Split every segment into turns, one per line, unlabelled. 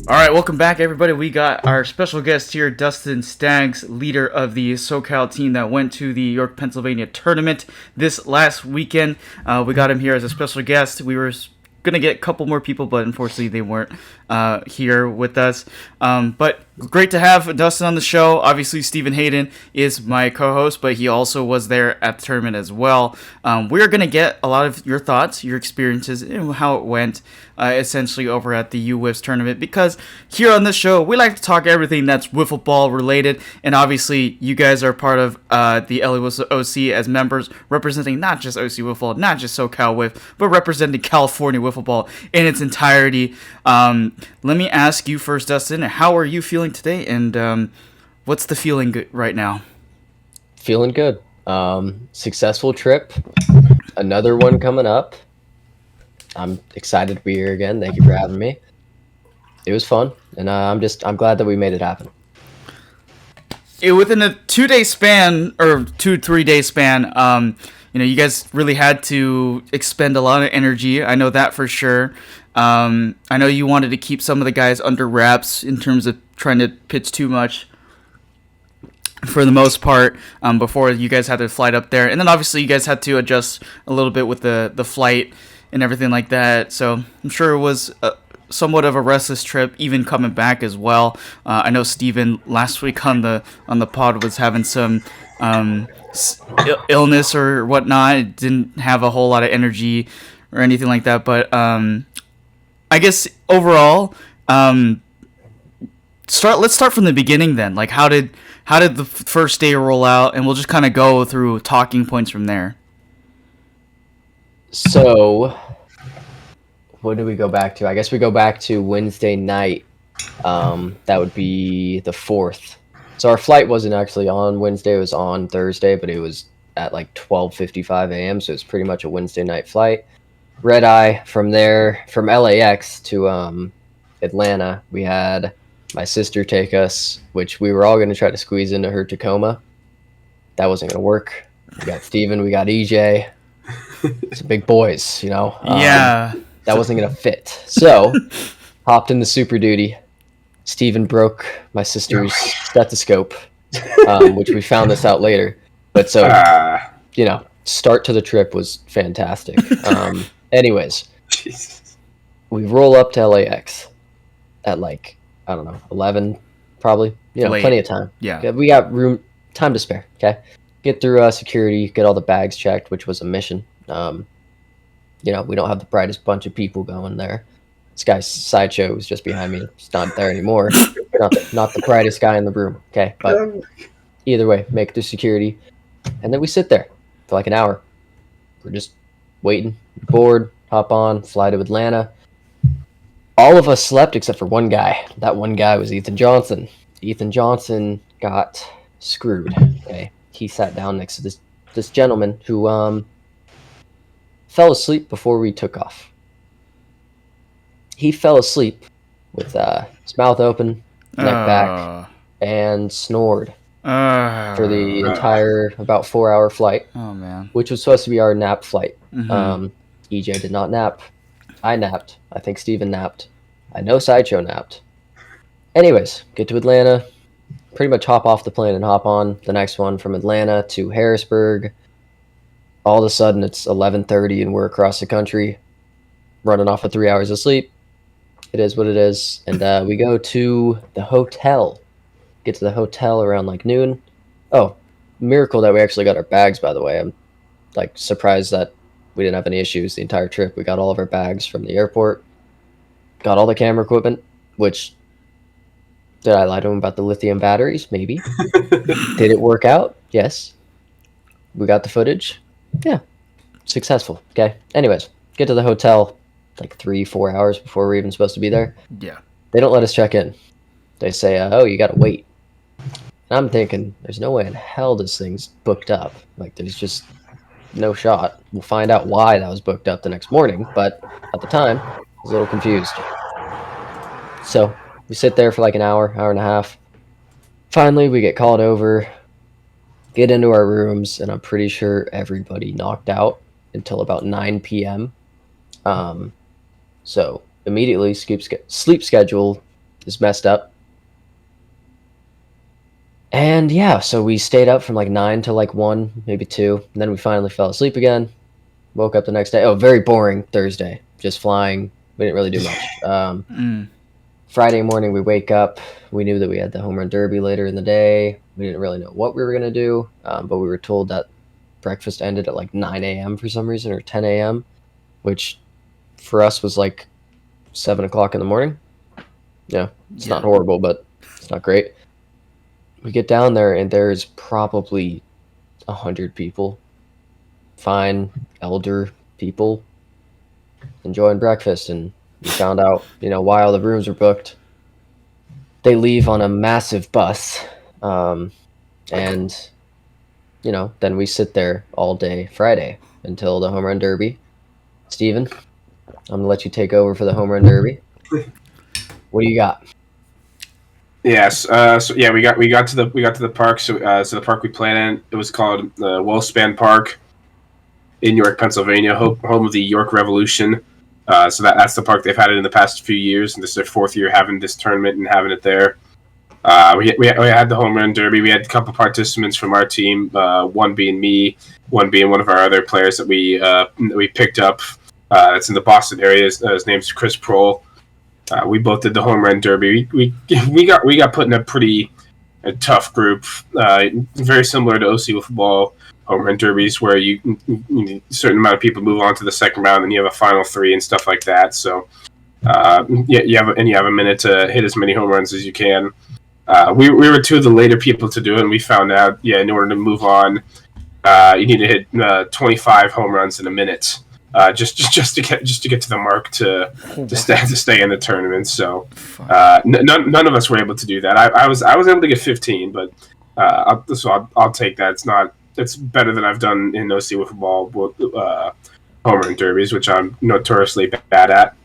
All right, welcome back, everybody. We got our special guest here, Dustin Staggs, leader of the SoCal team that went to the York, Pennsylvania tournament this last weekend. We got him here as a special guest. We were going to get a couple more people, but unfortunately they weren't here with us. But great to have Dustin on the show. Obviously, Steven Hayden is my co-host, but he also was there at the tournament as well. We're going to get a lot of your thoughts, your experiences, and how it went essentially over at the UWiffs tournament, because here on this show, we like to talk everything that's wiffle ball related, and obviously you guys are part of the LA OC as members, representing not just OC Wiffle, not just SoCal Wiff, but representing California Wiffle Ball in its entirety. Let me ask you first, Dustin, how are you feeling today, and what's the feeling right now?
Feeling good. Successful trip. Another one coming up. I'm excited to be here again. Thank you for having me. It was fun, and I'm glad that we made it happen.
Within a 2-day span, or 2-3 day span, you guys really had to expend a lot of energy. I know that for sure. I know you wanted to keep some of the guys under wraps in terms of trying to pitch too much for the most part before you guys had to flight up there. And then obviously you guys had to adjust a little bit with the flight and everything like that. So I'm sure it was somewhat of a restless trip, even coming back as well. I know Steven last week on the pod was having some illness or whatnot. It didn't have a whole lot of energy or anything like that. But I guess overall, let's start from the beginning then. Like, how did the first day roll out? And we'll just kind of go through talking points from there.
So, what did we go back to? I guess we go back to Wednesday night. That would be the 4th. So our flight wasn't actually on Wednesday. It was on Thursday, but it was at like 12:55 a.m. So it's pretty much a Wednesday night flight. Red eye from there, from LAX to Atlanta. We had my sister take us, which we were all going to try to squeeze into her Tacoma. That wasn't going to work. We got Steven, we got EJ. Some big boys,
Yeah.
That wasn't going to fit. So, hopped into Super Duty. Steven broke my sister's stethoscope, which we found this out later. But so, start to the trip was fantastic. Anyways,
Jesus.
We roll up to LAX at 11, probably.
Late.
Plenty of time.
Yeah.
We got time to spare, okay? Get through security, get all the bags checked, which was a mission. We don't have the brightest bunch of people going there. This guy's Sideshow was just behind me. He's not there anymore. Not the brightest guy in the room, okay? But either way, make it through security. And then we sit there for like an hour. We're just waiting, bored, hop on, fly to Atlanta. All of us slept except for one guy. That one guy was Ethan Johnson. Ethan Johnson got screwed, okay? He sat down next to this gentleman who fell asleep before we took off. He fell asleep with his mouth open, neck back, and snored for the entire about 4-hour flight.
Oh, man.
Which was supposed to be our nap flight.
Mm-hmm.
EJ did not nap. I napped. I think Steven napped. I know Sideshow napped. Anyways, get to Atlanta. Pretty much hop off the plane and hop on the next one from Atlanta to Harrisburg. All of a sudden, it's 11:30 and we're across the country, running off of 3 hours of sleep. It is what it is. And we go to the hotel. Get to the hotel around like noon. Oh, miracle that we actually got our bags, by the way. I'm surprised that we didn't have any issues the entire trip. We got all of our bags from the airport. Got all the camera equipment, which... Did I lie to him about the lithium batteries? Maybe. Did it work out? Yes. We got the footage? Yeah. Successful. Okay. Anyways, get to the hotel 3-4 hours before we're even supposed to be there.
Yeah.
They don't let us check in. They say, you got to wait. And I'm thinking, there's no way in hell this thing's booked up. There's just no shot. We'll find out why that was booked up the next morning, but at the time, I was a little confused. So... we sit there for an hour and a half. Finally, we get called over, get into our rooms, and I'm pretty sure everybody knocked out until about 9 p.m. So immediately sleep schedule is messed up. And yeah, so we stayed up from like 9 to like 1, maybe 2, and then we finally fell asleep again. Woke up the next day. Oh, very boring Thursday. Just flying. We didn't really do much. Friday morning, we wake up. We knew that we had the home run derby later in the day. We didn't really know what we were going to do, but we were told that breakfast ended at like 9 a.m. for some reason, or 10 a.m., which for us was like 7 o'clock in the morning. Yeah, it's not horrible, but it's not great. We get down there, and there's probably 100 people. Fine, elder people enjoying breakfast, and we found out, while the rooms were booked, they leave on a massive bus, and then we sit there all day Friday until the home run derby. Steven, I'm gonna let you take over for the home run derby. What do you got?
Yes. We got to the park. So the park we played in, it was called Wellspan Park in York, Pennsylvania, home of the York Revolution. So that's the park. They've had it in the past few years, and this is their 4th year having this tournament and having it there. We had the home run derby. We had a couple participants from our team, one being me, one being one of our other players that we picked up. It's in the Boston area. His name's Chris Prohl. We both did the home run derby. We got put in a pretty tough group, very similar to OC Wiffleball home run derbies, where a certain amount of people move on to the second round, and you have a final 3 and stuff like that. So you have a minute to hit as many home runs as you can. We were 2 of the later people to do it, and we found out in order to move on, you need to hit 25 home runs in a minute. Just to get to the mark to stay in the tournament. So none of us were able to do that. I was able to get 15, but I'll take that. It's better than I've done in OC Wiffleball home run derbies, which I'm notoriously bad at.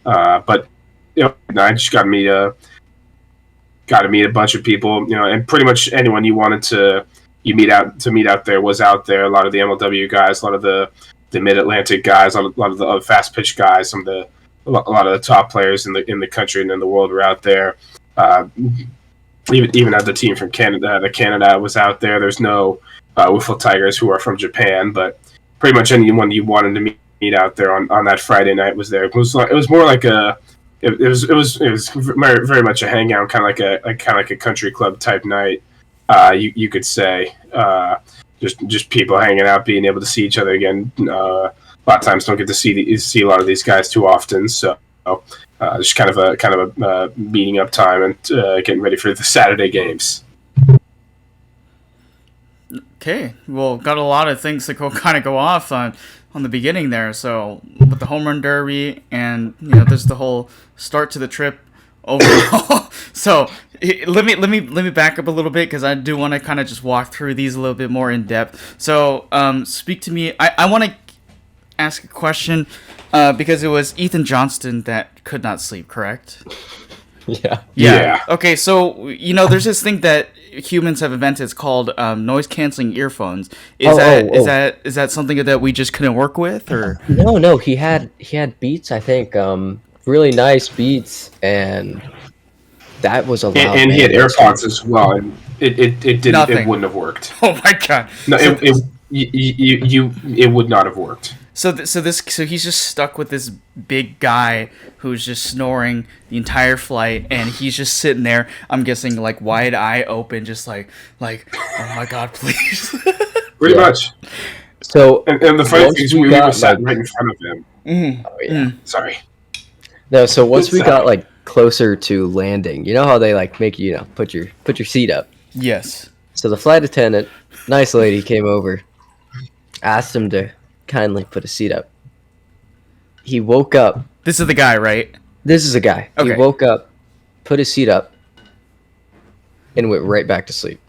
But I just got to meet a bunch of people, and pretty much anyone you wanted to meet out there was out there. A lot of the MLW guys, a lot of the Mid-Atlantic guys, a lot of the fast pitch guys, a lot of the top players in the country and in the world were out there. Even had the team from Canada. The Canada was out there. There's no Wiffle Tigers who are from Japan, but pretty much anyone you wanted to meet out there on that Friday night was there. It was more like it was very, very much a hangout, kind of like a country club type night. You could say. Just people hanging out, being able to see each other again. A lot of times don't get to see a lot of these guys too often, so just kind of a meeting up time and getting ready for the Saturday games.
Okay, well, got a lot of things to go off on the beginning there. So with the home run derby, and there's the whole start to the trip overall. So let me back up a little bit, because I do want to kind of just walk through these a little bit more in depth. So speak to me. I want to ask a question because it was Ethan Johnston that could not sleep, correct? Yeah. Okay, so there's this thing that humans have invented. It's called noise canceling earphones. Is that something that we just couldn't work with, or
no? He had Beats, I think. Really nice Beats, and that was a lot.
And he had AirPods as well, and it didn't. Nothing. It wouldn't have worked.
Oh my god!
No, it would not have worked.
So he's just stuck with this big guy who's just snoring the entire flight, and he's just sitting there. I'm guessing like wide eye open, just like oh my god, please.
Pretty much.
So
and the funny thing is we were sat right in front of him.
Mm-hmm. Oh yeah.
Sorry.
No, so once we got like closer to landing, you know how they like make you put your seat up.
Yes.
So the flight attendant, nice lady, came over, asked him to kindly put a seat up. He woke up.
This is the guy, right?
This is a guy. Okay. He woke up, put his seat up, and went right back to sleep.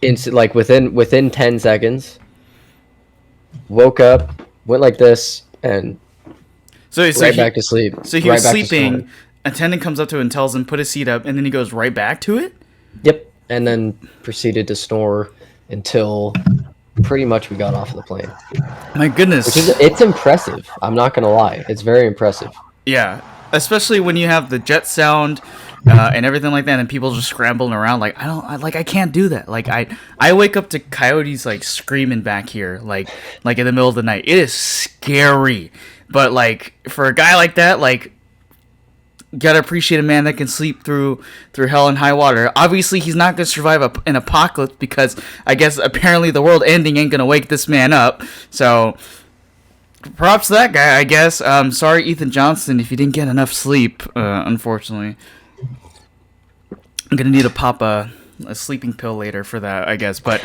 Like within 10 seconds, woke up, went like this, and back to sleep.
So he was sleeping. Attendant comes up to him and tells him put his seat up, and then he goes right back to it.
Yep, and then proceeded to snore until pretty much we got off of the plane.
My goodness,
it's impressive. I'm not gonna lie, it's very impressive.
Yeah, especially when you have the jet sound and everything like that, and people just scrambling around. Like I can't do that. Like I wake up to coyotes like screaming back here, like in the middle of the night. It is scary. But like for a guy like that, like, gotta appreciate a man that can sleep through hell and high water. Obviously, he's not gonna survive an apocalypse because I guess apparently the world ending ain't gonna wake this man up. So props to that guy, I guess. Sorry, Ethan Johnson, if you didn't get enough sleep. Unfortunately, I'm gonna need to pop a sleeping pill later for that, I guess. But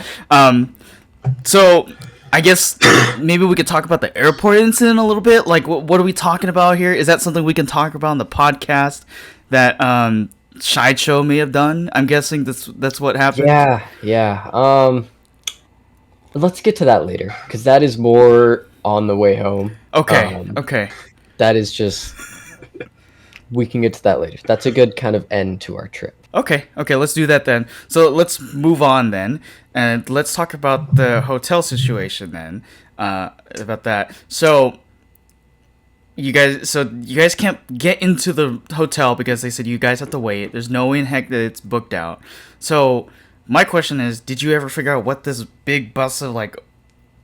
so I guess maybe we could talk about the airport incident a little bit. Like, what are we talking about here? Is that something we can talk about on the podcast that Sideshow may have done? I'm guessing that's what happened.
Yeah. Let's get to that later, because that is more on the way home.
Okay.
That is just... We can get to that later. That's a good kind of end to our trip.
Okay, let's do that then. So let's move on then, and let's talk about the hotel situation then. About that. So you guys can't get into the hotel because they said you guys have to wait. There's no way in heck that it's booked out. So my question is, did you ever figure out what this big bus of like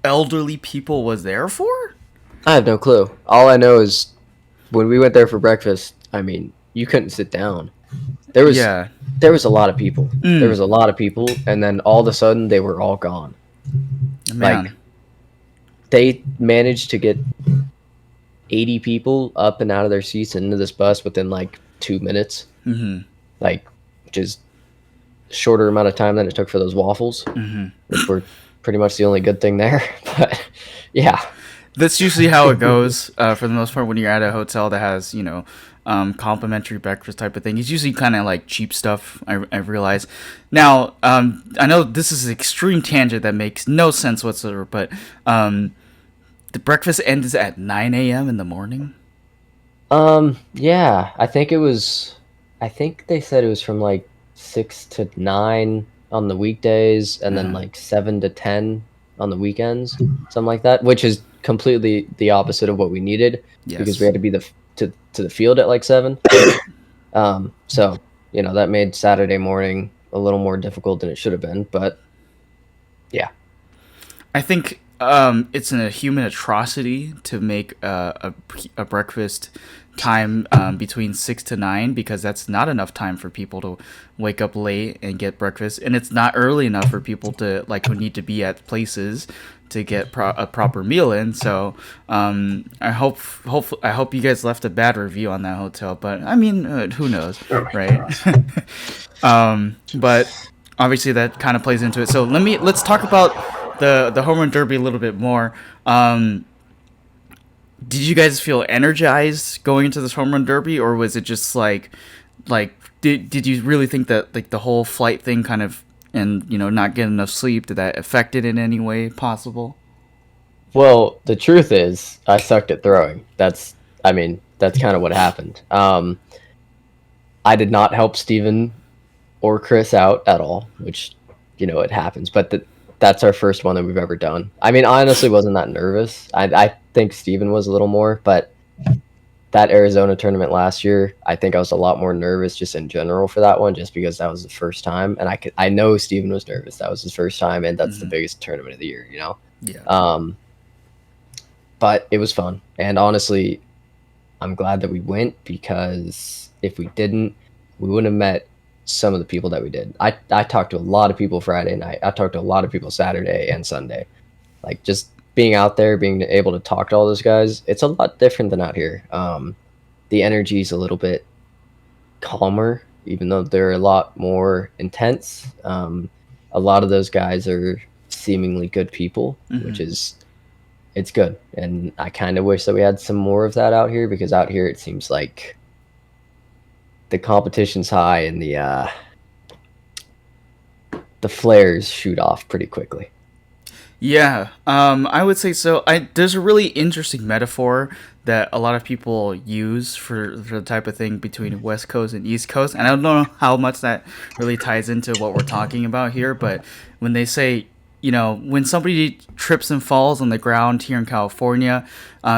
elderly people was there for?
I have no clue. All I know is when we went there for breakfast, I mean, you couldn't sit down. There was a lot of people. There was a lot of people, and then all of a sudden they were all gone.
Man.
Like, they managed to get 80 people up and out of their seats into this bus within like 2 minutes.
Mm-hmm.
Like, which is a shorter amount of time than it took for those waffles, which were pretty much the only good thing there. But yeah,
that's usually how it goes for the most part when you're at a hotel that has, complimentary breakfast type of thing. It's usually kind of like cheap stuff, I realize. Now, I know this is an extreme tangent that makes no sense whatsoever, but the breakfast ends at 9 a.m. in the morning?
Yeah, I think they said it was from like 6 to 9 on the weekdays, and then like 7 to 10 on the weekends, something like that, which is completely the opposite of what we needed, because we had to be to the field at like 7. So that made Saturday morning a little more difficult than it should have been, but yeah,
I think it's a human atrocity to make a breakfast time between 6 to 9, because that's not enough time for people to wake up late and get breakfast, and it's not early enough for people to who need to be at places to get a proper meal in. So I hope you guys left a bad review on that hotel, but I mean, who knows, right? But obviously that kind of plays into it. So let's talk about the home run derby a little bit more. Did you guys feel energized going into this home run derby, or was it just did you really think that the whole flight thing kind of, and not getting enough sleep, did that affect it in any way possible?
Well, the truth is I sucked at throwing. That's kind of what happened. I did not help Steven or Chris out at all, which it happens, but that's our first one that we've ever done. I mean, I honestly wasn't that nervous. I think Steven was a little more, but that Arizona tournament last year, I think I was a lot more nervous just in general for that one, just because that was the first time, and I know Steven was nervous. That was his first time, and that's the biggest tournament of the year,
Yeah.
But it was fun, and honestly, I'm glad that we went, because if we didn't, we wouldn't have met some of the people that we did. I talked to a lot of people Friday night. I talked to a lot of people Saturday and Sunday. Like, just being out there, being able to talk to all those guys, it's a lot different than out here. The energy's a little bit calmer, even though they're a lot more intense. A lot of those guys are seemingly good people, which is, it's good. And I kind of wish that we had some more of that out here, because out here it seems like the competition's high and the flares shoot off pretty quickly.
Yeah, I would say so. There's a really interesting metaphor that a lot of people use for the type of thing between West Coast and East Coast, and I don't know how much that really ties into what we're talking about here, but when they say, when somebody trips and falls on the ground here in California,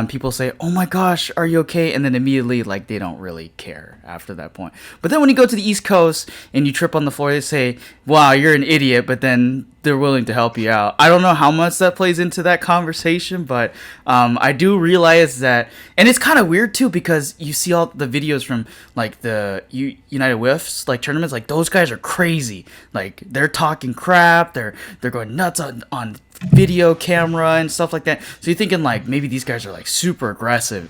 people say, "Oh my gosh, are you okay?" And then immediately, like, they don't really care after that point. But then when you go to the East Coast and you trip on the floor, they say, "Wow, you're an idiot," but then they're willing to help you out. I don't know how much that plays into that conversation, but I do realize that, and it's kind of weird too, because you see all the videos from like the United Wiffs like tournaments, like those guys are crazy, like they're talking crap, they're going nuts on video camera and stuff like that. So you're thinking like maybe these guys are like super aggressive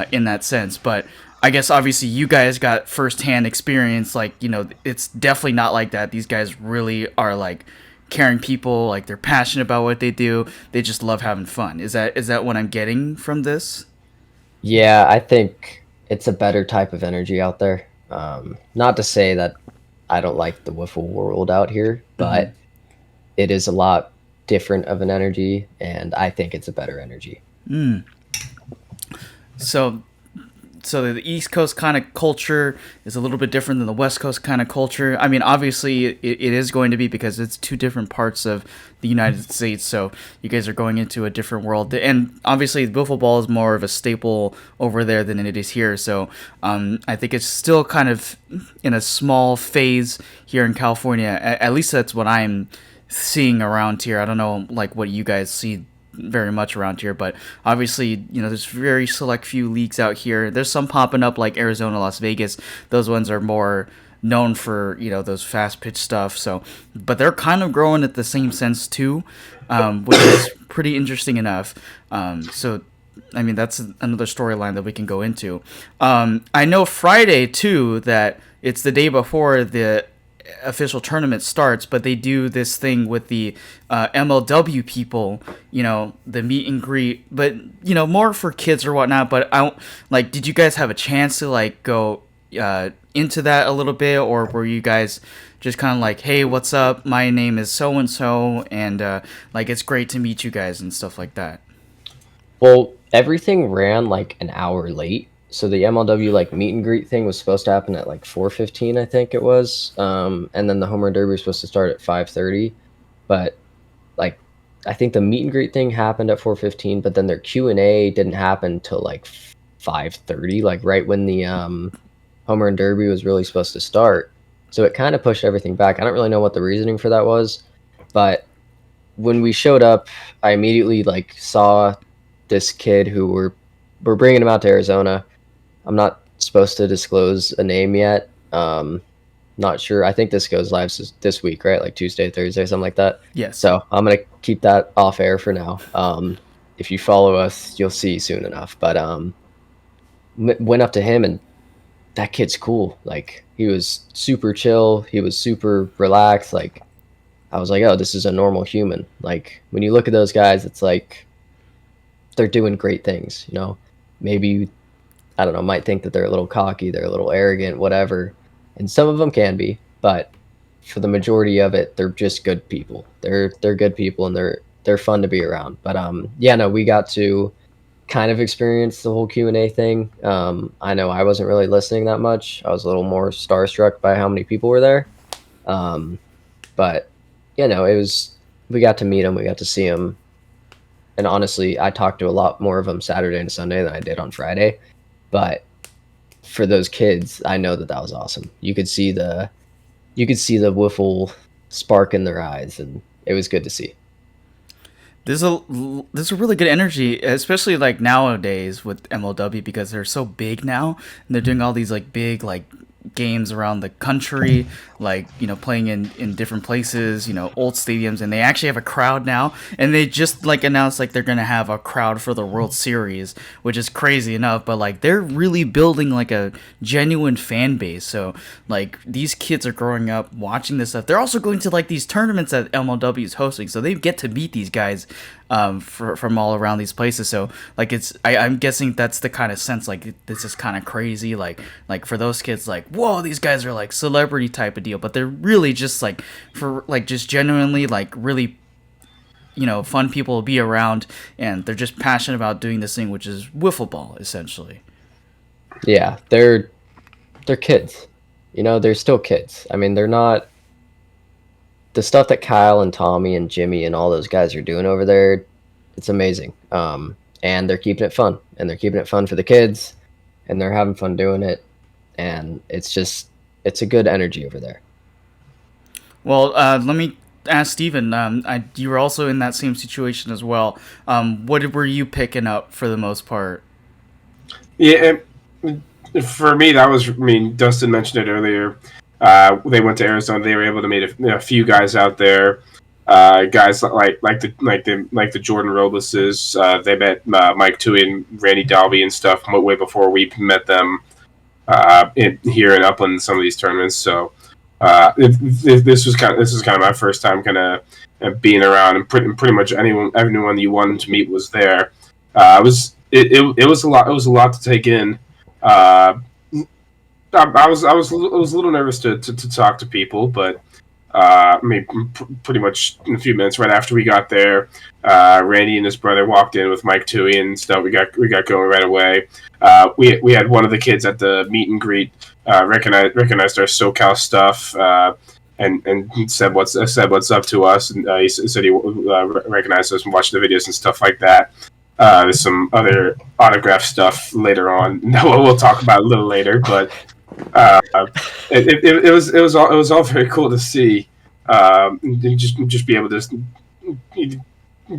in that sense, but I guess obviously you guys got firsthand experience, like, you know, it's definitely not like that. These guys really are like caring people, like they're passionate about what they do. They just love having fun. Is that what I'm getting from this?
Yeah, I think it's a better type of energy out there. Not to say that I don't like the wiffle world out here, but it is a lot different of an energy, and I think it's a better energy.
So the East Coast kind of culture is a little bit different than the West Coast kind of culture. I mean, obviously it is going to be, because it's two different parts of the United States. So you guys are going into a different world, and obviously wiffle ball is more of a staple over there than it is here. So I think it's still kind of in a small phase here in California. At least that's what I'm seeing around here. I don't know like what you guys see very much around here, but obviously, you know, there's very select few leagues out here. There's some popping up like Arizona, Las Vegas. Those ones are more known for, you know, those fast pitch stuff. So, but they're kind of growing at the same sense too, which is pretty interesting enough. So I mean, that's another storyline that we can go into. I know Friday too, that it's the day before the official tournament starts, but they do this thing with the MLW people, you know, the meet and greet, but, you know, more for kids or whatnot. But like, did you guys have a chance to like go into that a little bit, or were you guys just kind of like, hey, what's up, my name is so and so, and like, it's great to meet you guys and stuff like that?
Well, everything ran like an hour late. So the MLW like meet and greet thing was supposed to happen at like 4:15, I think it was. And then the home run derby was supposed to start at 5:30. But like, I think the meet and greet thing happened at 4:15, but then their Q&A didn't happen till like 5:30, like right when the home run derby was really supposed to start. So it kind of pushed everything back. I don't really know what the reasoning for that was, but when we showed up, I immediately like saw this kid who we're bringing him out to Arizona. I'm not supposed to disclose a name yet. Not sure. I think this goes live this week, right? Like Tuesday, Thursday, something like that.
Yes.
So I'm going to keep that off air for now. If you follow us, you'll see soon enough. But went up to him, and that kid's cool. Like, he was super chill. He was super relaxed. Like, I was like, oh, this is a normal human. Like, when you look at those guys, it's like they're doing great things, you know? Maybe, I don't know, might think that they're a little cocky, they're a little arrogant, whatever. And some of them can be, but for the majority of it, they're just good people. They're good people, and they're fun to be around. But yeah, no, we got to kind of experience the whole Q&A thing. I know I wasn't really listening that much. I was a little more starstruck by how many people were there. But yeah, no, we got to meet them, we got to see them. And honestly, I talked to a lot more of them Saturday and Sunday than I did on Friday. But for those kids, I know that was awesome. You could see the wiffle spark in their eyes, and it was good to see.
There's a really good energy, especially like nowadays with MLW, because they're so big now, and they're doing all these like big like games around the country, like, you know, playing in different places, you know, old stadiums, and they actually have a crowd now, and they just like announced like they're gonna have a crowd for the World Series, which is crazy enough, but like they're really building like a genuine fan base. So like these kids are growing up watching this stuff. They're also going to like these tournaments that MLW is hosting, so they get to meet these guys from all around these places. So like I'm guessing that's the kind of sense, like this is kind of crazy, like for those kids, like, whoa, these guys are like celebrity type of deal, but they're really just like, for like, just genuinely like really, you know, fun people to be around, and they're just passionate about doing this thing, which is wiffle ball essentially.
Yeah, they're kids, you know, they're still kids. I mean, they're not the stuff that Kyle and Tommy and Jimmy and all those guys are doing over there. It's amazing. and they're keeping it fun, and they're keeping it fun for the kids, and they're having fun doing it, and it's a good energy over there.
Well, let me ask Steven. You were also in that same situation as well. What were you picking up for the most part?
Yeah, for me, Dustin mentioned it earlier. They went to Arizona. They were able to meet a few guys out there. Guys like the Jordan Robles'. They met Mike Toohey and Randy Dalby and stuff way before we met them here in Upland in some of these tournaments. So this was kind of my first time kind of being around, and pretty much everyone you wanted to meet was there. It was a lot. It was a lot to take in. I was a little nervous to talk to people, but pretty much in a few minutes right after we got there, Randy and his brother walked in with Mike Toohey and stuff. We got going right away. We had one of the kids at the meet and greet recognized our SoCal stuff and said what's up to us, and he said he recognized us and watched the videos and stuff like that. There's some other autograph stuff later on that we'll talk about a little later, but it was all very cool to see. Just be able to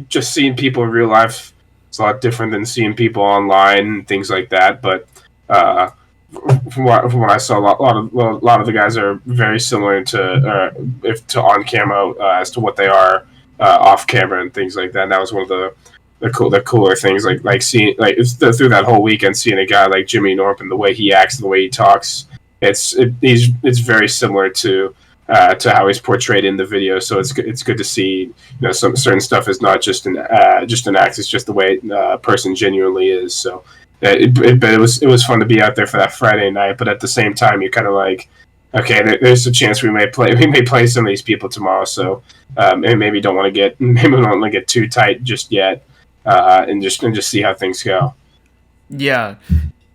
just seeing people in real life. It's a lot different than seeing people online and things like that. But from what I saw, a lot of the guys are very similar to on camera as to what they are off camera and things like that. And that was one of the cooler things, like seeing through that whole weekend, seeing a guy like Jimmy Norp and the way he acts and the way he talks. It's very similar to how he's portrayed in the video. So it's good to see some certain stuff is not just an act. It's just the way a person genuinely is. So it was fun to be out there for that Friday night. But at the same time, you're kind of like, okay, there's a chance we may play some of these people tomorrow. So maybe don't want to get too tight just yet. And just see how things go.
Yeah,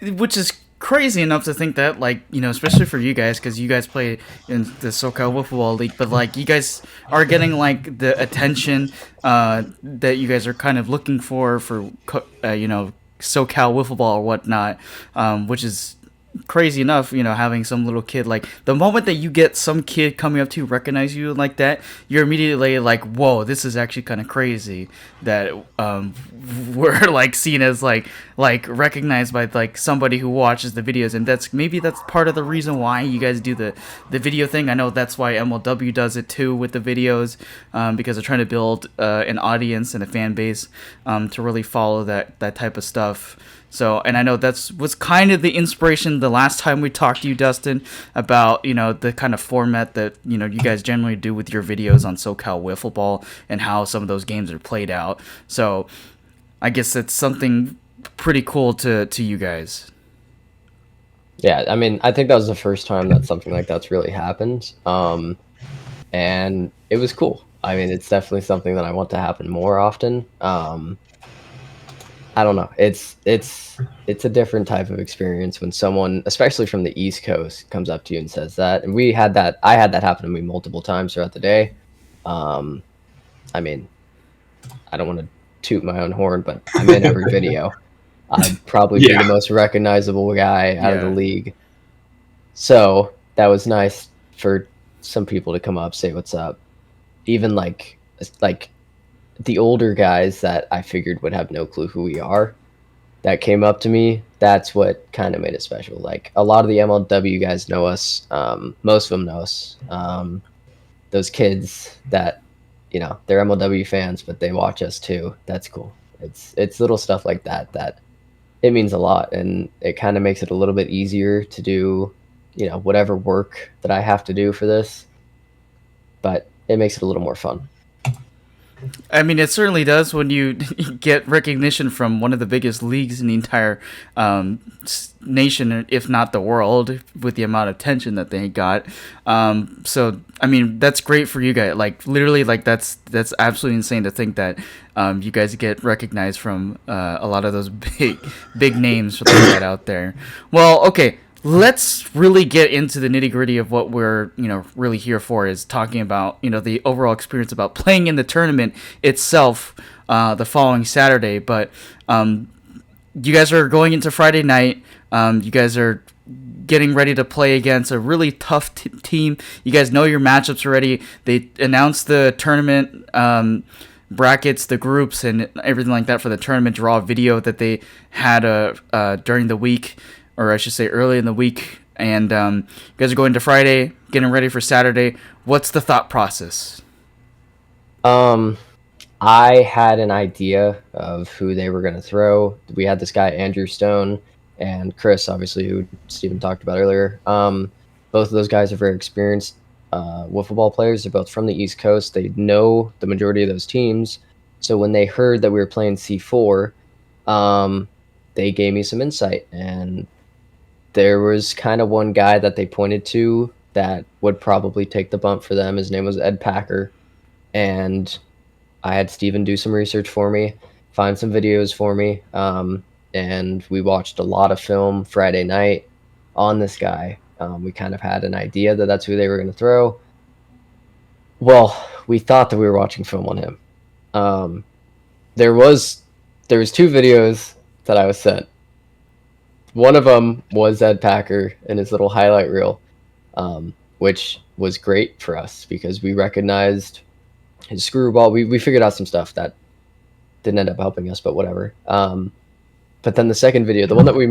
which is crazy enough to think that, especially for you guys, because you guys play in the SoCal Wiffleball League, but you guys are getting the attention that you guys are kind of looking for SoCal Wiffleball or whatnot, which is crazy enough, having some little kid, the moment that you get some kid coming up to you, recognize you like that, you're immediately like, whoa, this is actually kind of crazy that we're seen as recognized by somebody who watches the videos. And that's part of the reason why you guys do the video thing. I know that's why MLW does it too with the videos, because they're trying to build an audience and a fan base to really follow that type of stuff. So, and I know was kind of the inspiration the last time we talked to you, Dustin, about, the kind of format that, you guys generally do with your videos on SoCal Wiffleball and how some of those games are played out. So I guess that's something pretty cool to you guys.
Yeah, I mean, I think that was the first time that something like that's really happened. And it was cool. I mean, it's definitely something that I want to happen more often. I don't know. It's a different type of experience when someone, especially from the East Coast, comes up to you and says that. And I had that happen to me multiple times throughout the day. I mean, I don't want to toot my own horn, but I'm in every video. I'd probably be the most recognizable guy out of the league. So that was nice for some people to come up, say what's up. Even like the older guys that I figured would have no clue who we are, that came up to me. That's what kind of made it special. A lot of the MLW guys know us. Most of them know us. Those kids that, they're MLW fans, but they watch us too. That's cool. It's little stuff like that it means a lot, and it kind of makes it a little bit easier to do, whatever work that I have to do for this. But it makes it a little more fun.
I mean, it certainly does when you get recognition from one of the biggest leagues in the entire nation, if not the world, with the amount of attention that they got. So, I mean, that's great for you guys. Literally, that's absolutely insane to think that you guys get recognized from a lot of those big names like that out there. Well, okay. Let's really get into the nitty-gritty of what we're, really here for, is talking about, the overall experience about playing in the tournament itself. the following Saturday. But you guys are going into Friday night. You guys are getting ready to play against a really tough team. You guys know your matchups already. They announced the tournament brackets, the groups, and everything like that for the tournament draw video that they had during the week, or I should say early in the week. And you guys are going to Friday, getting ready for Saturday. What's the thought process?
I had an idea of who they were going to throw. We had this guy, Andrew Stone, and Chris, obviously, who Steven talked about earlier. Both of those guys are very experienced wiffle ball players. They're both from the East Coast. They know the majority of those teams. So when they heard that we were playing C4, they gave me some insight. And there was kind of one guy that they pointed to that would probably take the bump for them. His name was Ed Packer. And I had Steven do some research for me, find some videos for me. And we watched a lot of film Friday night on this guy. We kind of had an idea that that's who they were going to throw. Well, we thought that we were watching film on him. There was 2 videos that I was sent. One of them was Ed Packer in his little highlight reel, which was great for us because we recognized his screwball. We figured out some stuff that didn't end up helping us, but whatever. But then the second video, the one that we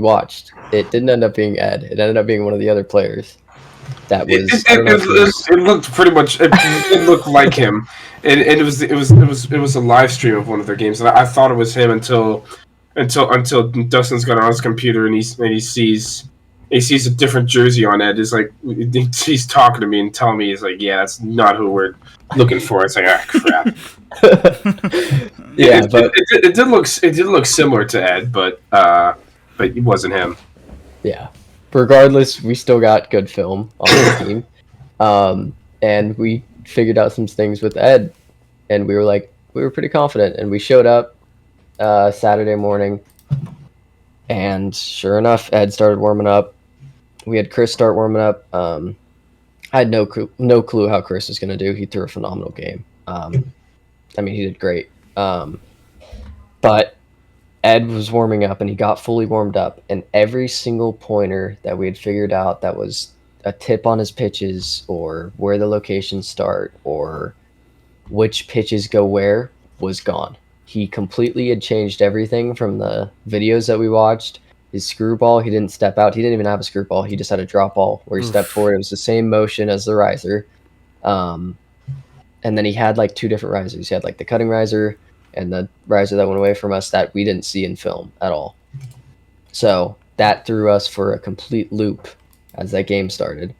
watched, it didn't end up being Ed. It ended up being one of the other players. That was
it looked pretty much it looked like him, and it was a live stream of one of their games, and I thought it was him until Dustin's got on his computer and he sees a different jersey on Ed. It's like he's talking to me and telling me, he's like, yeah, that's not who we're looking for. It's like, ah, crap.
Yeah,
it did look similar to Ed, but it wasn't him.
Yeah. Regardless, we still got good film on the team, and we figured out some things with Ed, and we were pretty confident, and we showed up Saturday morning, and sure enough, Ed started warming up. We had Chris start warming up. I had no clue how Chris was going to do. He threw a phenomenal game. He did great. But Ed was warming up, and he got fully warmed up, and every single pointer that we had figured out that was a tip on his pitches, or where the locations start, or which pitches go where, was gone. He completely had changed everything from the videos that we watched. His screwball, he didn't step out. He didn't even have a screwball. He just had a drop ball where he stepped forward. It was the same motion as the riser. And then he had 2 different risers. He had the cutting riser and the riser that went away from us that we didn't see in film at all. So that threw us for a complete loop as that game started.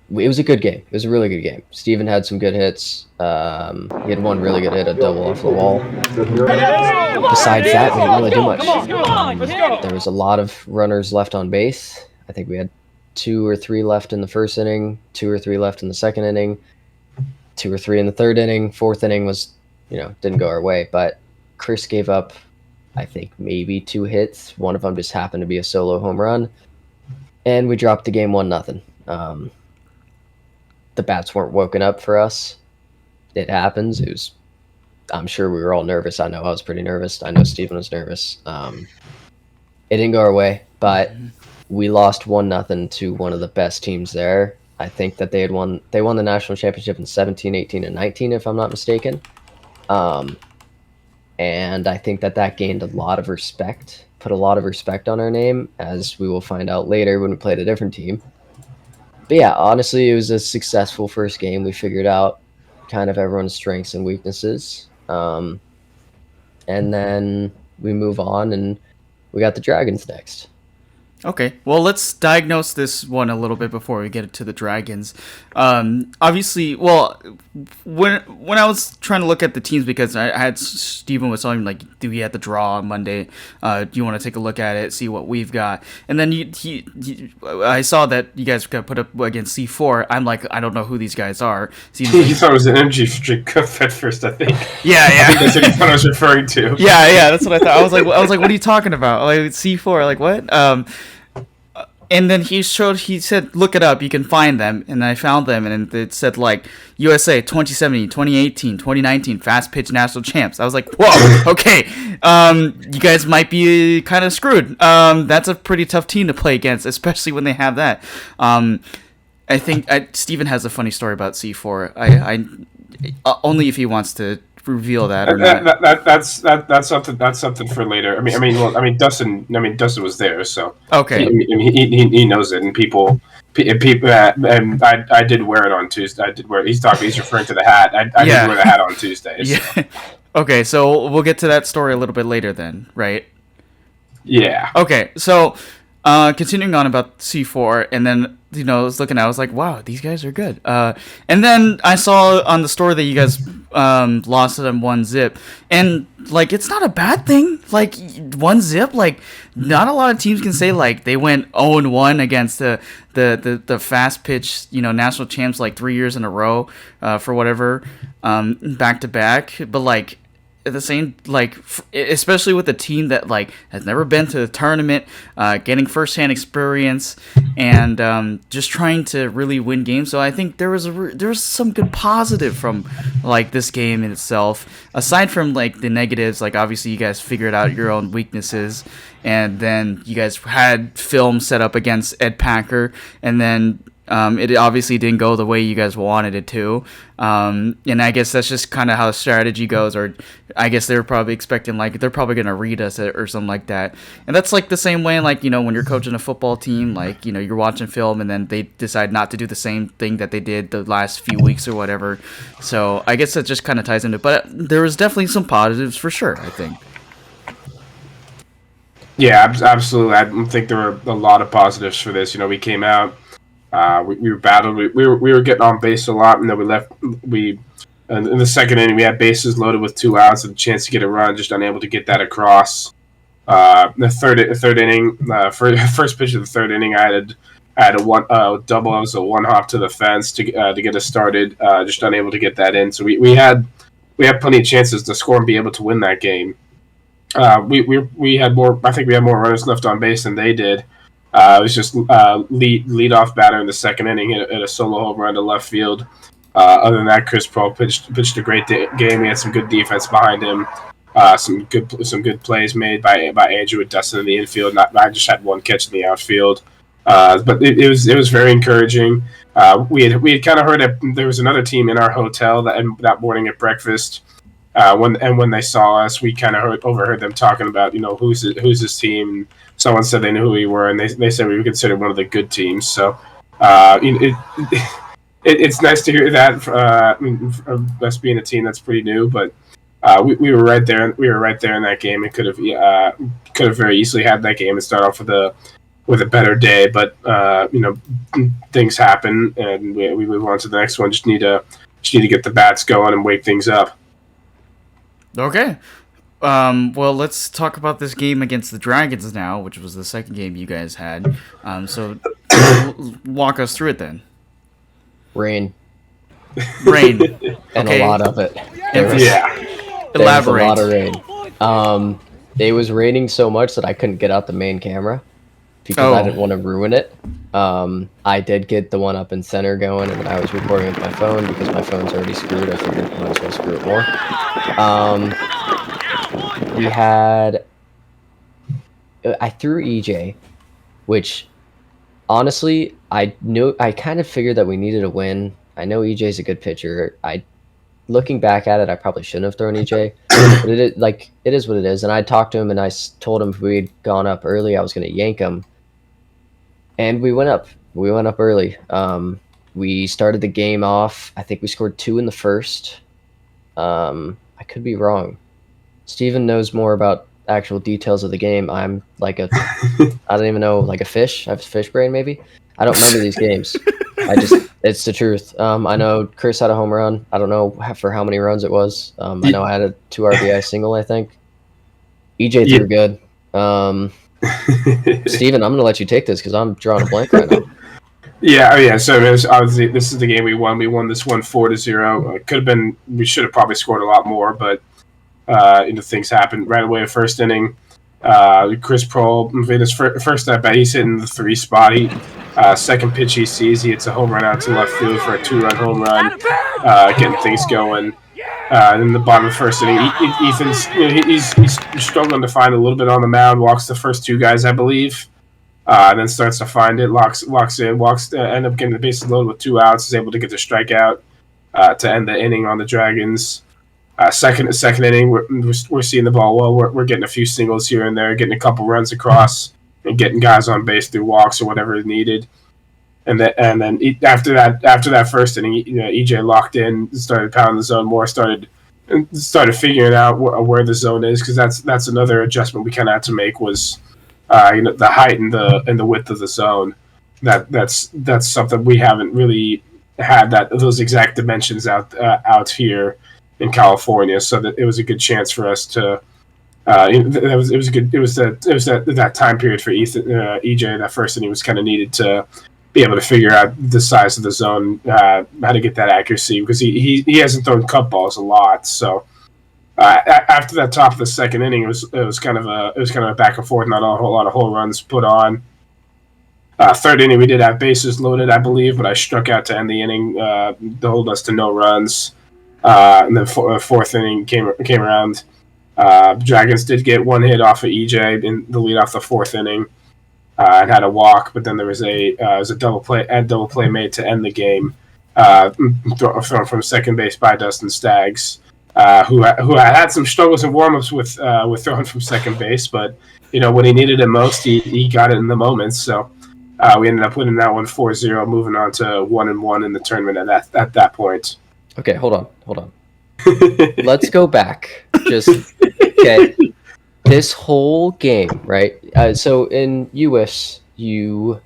It was a good game. It was a really good game. Steven had some good hits. He had one really good hit, a double off the wall. Besides that, we didn't really do much. There was a lot of runners left on base. I think we had 2 or 3 left in the first inning, 2 or 3 left in the second inning, 2 or 3 in the third inning. Fourth inning was, didn't go our way. But Chris gave up, I think, maybe 2 hits. One of them just happened to be a solo home run. And we dropped the game 1-0. The bats weren't woken up for us. It happens. I'm sure we were all nervous. I know I was pretty nervous. I know Steven was nervous. It didn't go our way, but we lost 1-0 to one of the best teams there. I think that they won the national championship in 17, 18, and 19, if I'm not mistaken. And I think that gained a lot of respect, put a lot of respect on our name, as we will find out later when we played a different team. But yeah, honestly, it was a successful first game. We figured out kind of everyone's strengths and weaknesses. And then we move on, and we got the Dragons next.
Okay, well, let's diagnose this one a little bit before we get to the Dragons. Obviously, well, when I was trying to look at the teams, because I had Steven was telling me, do we have the draw on Monday? Do you want to take a look at it, see what we've got? And then I saw that you guys got put up against C4. I'm like, I don't know who these guys are.
You thought it was an energy drink at first, I think.
Yeah.
I think that's what you thought I was referring to.
Yeah, that's what I thought. I was like, what are you talking about? Like C4, like what? And then he said, look it up, you can find them. And I found them, and it said, like, USA 2017, 2018, 2019 fast pitch national champs. I was like, whoa, okay, you guys might be kind of screwed. That's a pretty tough team to play against, especially when they have that. I think Steven has a funny story about C4. I only if he wants to reveal that or not.
That's something for later. Dustin was there, so
okay.
He knows it, and people. And I did wear it on Tuesday. He's referring to the hat. I did wear the hat on Tuesday. So.
Yeah. Okay, so we'll get to that story a little bit later then, right?
Yeah.
Okay, so continuing on about C4, and then I was looking at, I was like, wow, these guys are good. And then I saw on the story that you guys lost to them 1-0, and like it's not a bad thing. Like 1-0, like not a lot of teams can say like they went 0-1 against the fast pitch national champs like 3 years in a row for whatever back to back, but like. At the same, like, especially with a team that like has never been to the tournament, getting firsthand experience, and just trying to really win games. So I think there was some good positive from like this game in itself. Aside from like the negatives, like obviously you guys figured out your own weaknesses, and then you guys had film set up against Ed Packer, and then. It obviously didn't go the way you guys wanted it to, and I guess that's just kind of how the strategy goes, or I guess they're probably expecting like they're probably gonna read us or something like that, and that's like the same way like when you're coaching a football team, like you're watching film and then they decide not to do the same thing that they did the last few weeks or whatever, so I guess that just kind of ties into it, but there was definitely some positives for sure, I think.
Yeah, absolutely. I think there were a lot of positives for this. We came out. We were battled. We were getting on base a lot, and then we left. In the second inning, we had bases loaded with 2 outs and a chance to get a run, just unable to get that across. The third inning, first pitch of the third inning, I had a double. I was a 1 hop to the fence to get us started. Just unable to get that in. So we had plenty of chances to score and be able to win that game. We had more. I think we had more runners left on base than they did. It was just lead off batter in the second inning, hit a solo home run to left field. Other than that, Chris Pro pitched a great game. We had some good defense behind him. Some good plays made by Andrew and Dustin in the infield. I just had 1 catch in the outfield, but it was very encouraging. We had kind of heard that there was another team in our hotel that morning at breakfast. When they saw us, we kind of overheard them talking about who's this team. Someone said they knew who we were, and they said we were considered one of the good teams. So it's nice to hear that from us being a team that's pretty new. But we were right there. We were right there in that game, and could have very easily had that game and start off with a better day. But things happen, and we move on to the next one. Just need to get the bats going and wake things up.
Okay. Well, let's talk about this game against the Dragons now, which was the second game you guys had. So walk us through it then.
Rain.
And
a lot of it.
Elaborate.
There was a lot of rain. It was raining so much that I couldn't get out the main camera because I didn't want to ruin it. I did get the one up in center going, and then I was recording with my phone because my phone's already screwed. I figured I might as well screw it more. I threw EJ, which honestly, I kind of figured that we needed a win. I know EJ's a good pitcher. Looking back at it, I probably shouldn't have thrown EJ, but it is what it is. And I talked to him and I told him if we had gone up early, I was going to yank him. And we went up. We went up early. We started the game off. I think we scored 2 in the first. I could be wrong. Steven knows more about actual details of the game. I'm like I don't even know, like a fish. I have a fish brain maybe. I don't remember these games. It's the truth. I know Chris had a home run. I don't know for how many runs it was. I know I had a 2 RBI single, I think. EJ threw good. Steven, I'm going to let you take this because I'm drawing a blank right now.
Yeah. So obviously this is the game we won. We won this one 4-0. It could have been. We should have probably scored a lot more, but things happened right away. The first inning, Chris Prohl made his first at bat. He's hitting the 3 spot. Second pitch he sees, he hits a home run out to left field for a 2-run home run, getting things going. In the bottom of the first inning, Ethan's he's struggling to find a little bit on the mound. Walks the first 2 guys, I believe, and then starts to find it. Locks in. End up getting the bases loaded with 2 outs. Is able to get the strikeout to end the inning on the Dragons. Second inning, we're seeing the ball well. We're getting a few singles here and there, getting a couple runs across, and getting guys on base through walks or whatever is needed. And then after that first inning, EJ locked in, started pounding the zone more, started figuring out where the zone is, because that's another adjustment we kind of had to make was the height and the width of the zone. That's something we haven't really had those exact dimensions out here in California, so that it was a good chance for us to. It was that time period for EJ. That first inning was kind of needed to be able to figure out the size of the zone, how to get that accuracy, because he hasn't thrown cut balls a lot. So after that top of the second inning, it was kind of a back and forth, not a whole lot of home runs put on. Third inning, we did have bases loaded, I believe, but I struck out to end the inning, to hold us to no runs. And then fourth inning came around. Dragons did get 1 hit off of EJ in the lead off the 4th inning, and had a walk, but then there was a double play made to end the game, thrown from second base by Dustin Staggs, who had some struggles in warm-ups with throwing from second base, but when he needed it most, he got it in the moments. So we ended up winning that one 4-0, moving on to 1-1 in the tournament at that point.
Okay, hold on. Let's go back. Okay. This whole game, right? So in UWiffs, you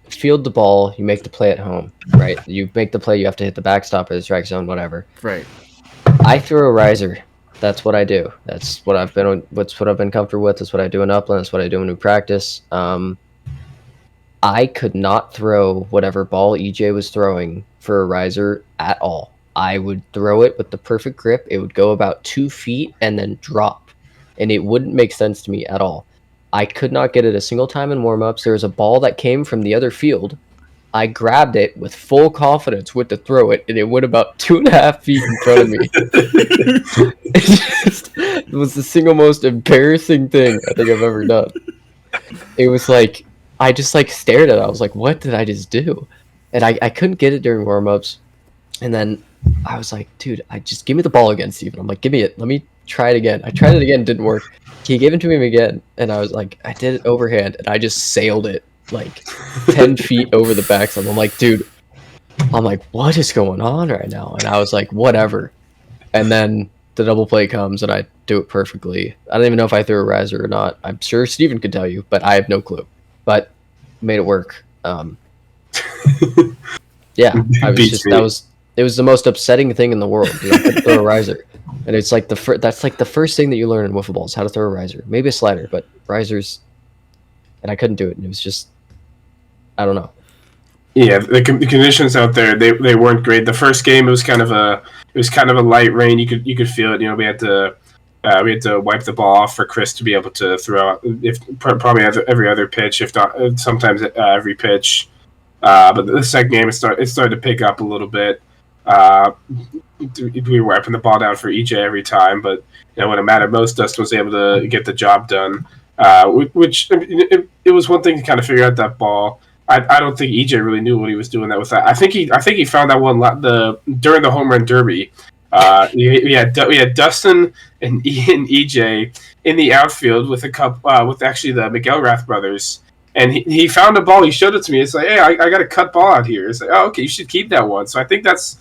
field the ball, you make the play at home, right? You make the play, you have to hit the backstop or the strike zone, whatever.
Right.
I throw a riser. That's what I do. That's what I've been comfortable with. That's what I do in Upland. That's what I do when we practice. I could not throw whatever ball EJ was throwing for a riser at all. I would throw it with the perfect grip. It would go about 2 feet and then drop. And it wouldn't make sense to me at all. I could not get it a single time in warm-ups. There was a ball that came from the other field. I grabbed it with full confidence, went to throw it, and it went about 2.5 feet in front of me. It was the single most embarrassing thing I think I've ever done. It was like, I just stared at it. I was like, what did I just do? And I couldn't get it during warm-ups. And then I was like, dude, just give me the ball again, Steven. I'm like, give me it. Let me try it again. I tried it again. It didn't work. He gave it to me again. And I was like, I did it overhand. And I just sailed it 10 feet over the backside. I'm like, dude, what is going on right now? And I was like, whatever. And then the double play comes and I do it perfectly. I don't even know if I threw a riser or not. I'm sure Steven could tell you, but I have no clue. But made it work. Yeah, it was the most upsetting thing in the world. I couldn't throw a riser, and it's like that's the first thing that you learn in wiffle is how to throw a riser. Maybe a slider, but risers, and I couldn't do it. And it was just, I don't know.
Yeah, the conditions out there they weren't great. The first game it was kind of a light rain. You could feel it. We had to wipe the ball off for Chris to be able to throw out probably every other pitch, if not sometimes every pitch. But the second game it started to pick up a little bit. We were wiping the ball down for EJ every time, but when it mattered most, Dustin was able to get the job done. Which it was one thing to kind of figure out that ball. I don't think EJ really knew what he was doing that with that. I think he found that one during the home run derby. We had Dustin and EJ in the outfield with with actually the McElrath brothers. And he found a ball. He showed it to me. It's like, hey, I got a cut ball out here. It's like, oh, okay, you should keep that one. So I think that's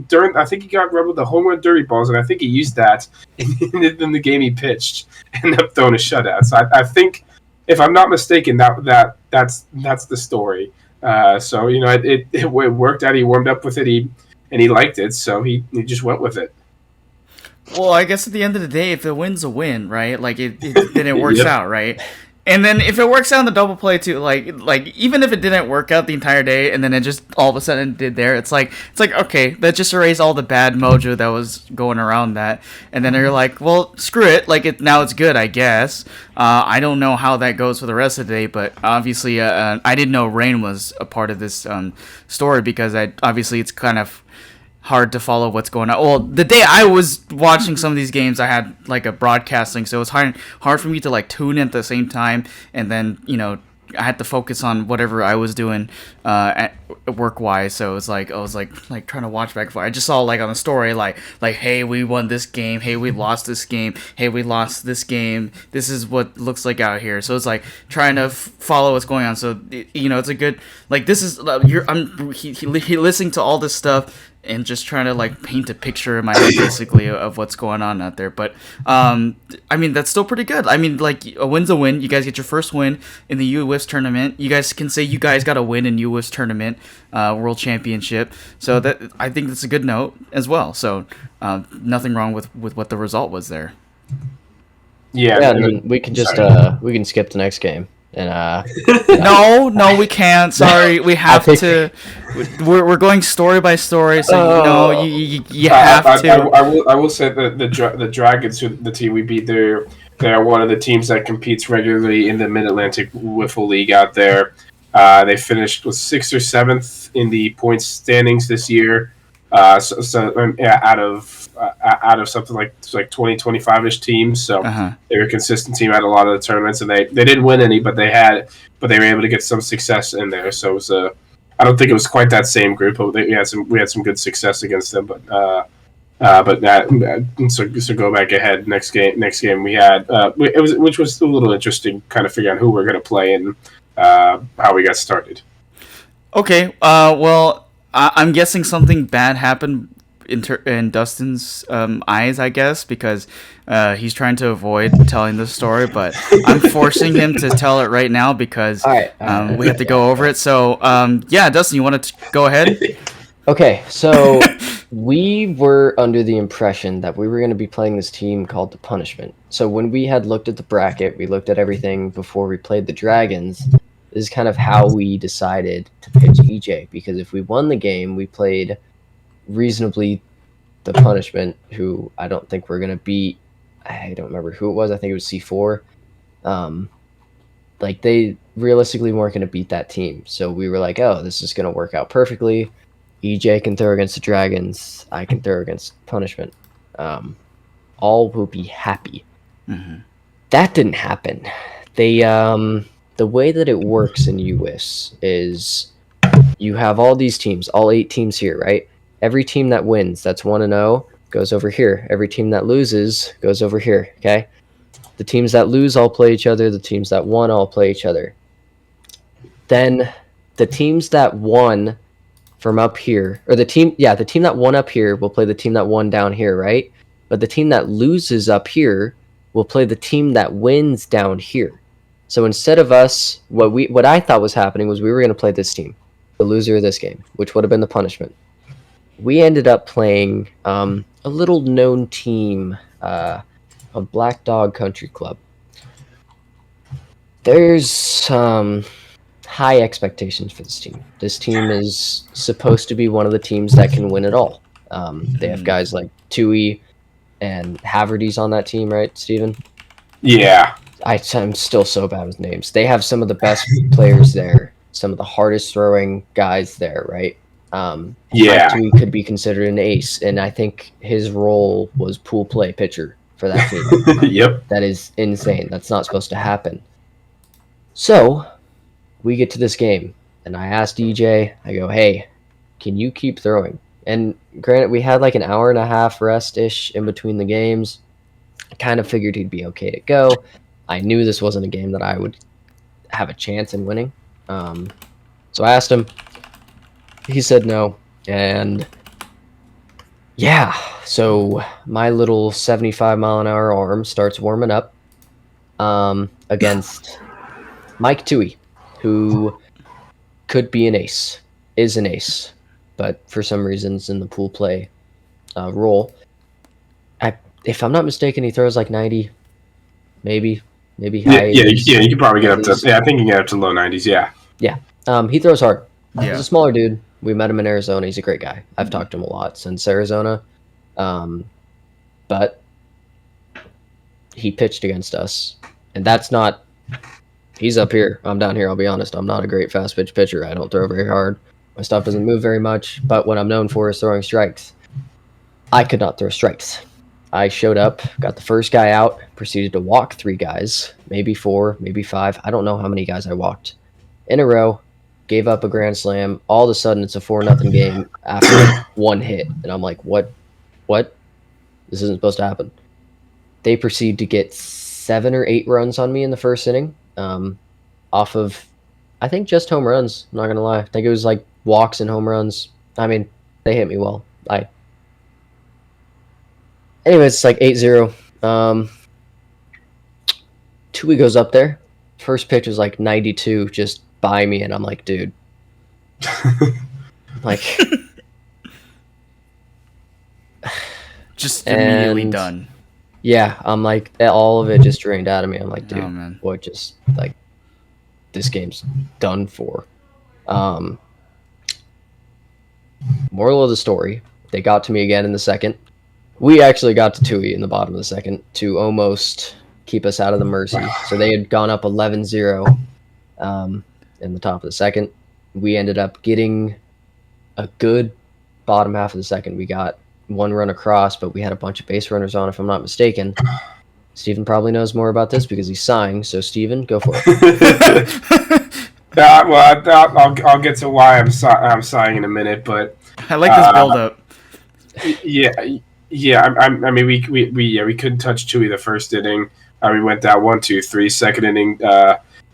during. I think he got rubbed with the home run derby balls, and I think he used that in the game he pitched, and ended up throwing a shutout. So I think, if I'm not mistaken, that's the story. So it worked out. He warmed up with it. He liked it, so he just went with it.
Well, I guess at the end of the day, if the win's a win, right? Then it works
Yep.
out, right? And then if it works out in the double play too, like even if it didn't work out the entire day, and then it just all of a sudden did there, it's like okay, that just erased all the bad mojo that was going around that, and then you're like, well, screw it, like now it's good, I guess. I don't know how that goes for the rest of the day, but obviously, I didn't know rain was a part of this story because obviously it's kind of hard to follow what's going on. Well, the day I was watching some of these games, I had like a broadcasting, so it was hard for me to like tune in at the same time, and then I had to focus on whatever I was doing at work wise. So it was like I was like trying to watch back and forth. I just saw like on the story like hey, we won this game, hey, we lost this game, hey, we lost this game, this is what it looks like out here. So it's like trying to follow what's going on. So it's a good, like, this is he listening to all this stuff and just trying to like paint a picture in my head basically of what's going on out there. But I mean, that's still pretty good. I mean, like, a win's a win. You guys get your first win in the UWiffs tournament. You guys can say you guys got a win in UWiffs tournament, world championship. So that, I think that's a good note as well. So nothing wrong with what the result was there.
Yeah, and then we can just we can skip the next game. And
no, we can't. Sorry, we have to. We're going story by story, so you have to.
I will say that the Dragons, the team we beat, they're one of the teams that competes regularly in the Mid Atlantic Wiffle League out there. They finished with 6th or 7th in the points standings this year. Out of something like 20, 25-ish teams. So they were a consistent team at a lot of the tournaments, and they didn't win any, but they were able to get some success in there. So it was I don't think it was quite that same group, but we had some good success against them. So go back ahead. Next game we had which was a little interesting, kind of figuring out who we're going to play and how we got started.
Okay. Well, I'm guessing something bad happened in Dustin's eyes, I guess, because he's trying to avoid telling the story, but I'm forcing him to tell it right now because we have to go over it. So, Dustin, you want to go ahead?
Okay, so we were under the impression that we were going to be playing this team called the Punishment. So when we had looked at the bracket, we looked at everything before we played the Dragons. This is kind of how we decided to pitch EJ, because if we won the game, we played reasonably the Punishment, who I don't think we're going to beat. I don't remember who it was. I think it was C4. They realistically weren't going to beat that team. So we were like, oh, this is going to work out perfectly. EJ can throw against the Dragons. I can throw against Punishment. All will be happy. Mm-hmm. That didn't happen. The way that it works in UWiffs is you have all these teams, all 8 teams here, right? Every team that wins, that's 1-0, goes over here. Every team that loses goes over here, okay? The teams that lose all play each other. The teams that won all play each other. Then the teams that won from up here, or the team that won up here will play the team that won down here, right? But the team that loses up here will play the team that wins down here. So instead of us, what I thought was happening was we were going to play this team, the loser of this game, which would have been the Punishment. We ended up playing a little known team, a Black Dog Country Club. There's high expectations for this team. This team is supposed to be one of the teams that can win it all. They have guys like Tui and Haverty's on that team, right, Steven?
Yeah.
I'm still so bad with names. They have some of the best players there, some of the hardest throwing guys there, right? Tui could be considered an ace, and I think his role was pool play pitcher for that team.
Yep.
That is insane. That's not supposed to happen. So we get to this game, and I asked DJ, I go, hey, can you keep throwing? And granted, we had like an hour and a half rest-ish in between the games. I kind of figured he'd be okay to go. I knew this wasn't a game that I would have a chance in winning. So I asked him. He said no. And yeah, so my little 75-mile-an-hour arm starts warming up against Mike Tui, who could be an ace, is an ace, but for some reasons in the pool play role, if I'm not mistaken, he throws like 90, maybe maybe high 80s.
You could probably get up to.
90s.
Yeah, I think you can get up to low 90s. Yeah.
Yeah. He throws hard.
Yeah.
He's a smaller dude. We met him in Arizona. He's a great guy. I've talked to him a lot since Arizona. But he pitched against us. And that's not... He's up here. I'm down here, I'll be honest. I'm not a great fast pitch pitcher. I don't throw very hard. My stuff doesn't move very much. But what I'm known for is throwing strikes. I could not throw strikes. I showed up, got the first guy out, proceeded to walk 3 guys, maybe 4, maybe 5. I don't know how many guys I walked in a row. Gave up a grand slam. All of a sudden, it's a 4-0 game after 1 hit. And I'm like, what? This isn't supposed to happen. They proceed to get 7 or 8 runs on me in the first inning off of, I think, just home runs. I'm not going to lie. I think it was like walks and home runs. I mean, they hit me well. Anyways, it's like 8-0. Tui goes up there. First pitch was like 92, just by me, and I'm like, dude. Like,
just immediately done.
Yeah, I'm like, all of it just drained out of me. I'm like, dude,
Oh, man.
boy, just like, this game's done for. Moral of the story, they got to me again in the second. We actually got to Tui in the bottom of the second to almost keep us out of the mercy. So they had gone up 11-0 in the top of the second. We ended up getting a good bottom half of the second. We got 1 run across, but we had a bunch of base runners on, if I'm not mistaken. Steven probably knows more about this because he's sighing. So, Steven, go for it.
I'll get to why I'm sighing in a minute, but
I like this build-up.
Yeah. I mean, we couldn't touch Chewy the first inning. We went down 1-2-3. Second inning,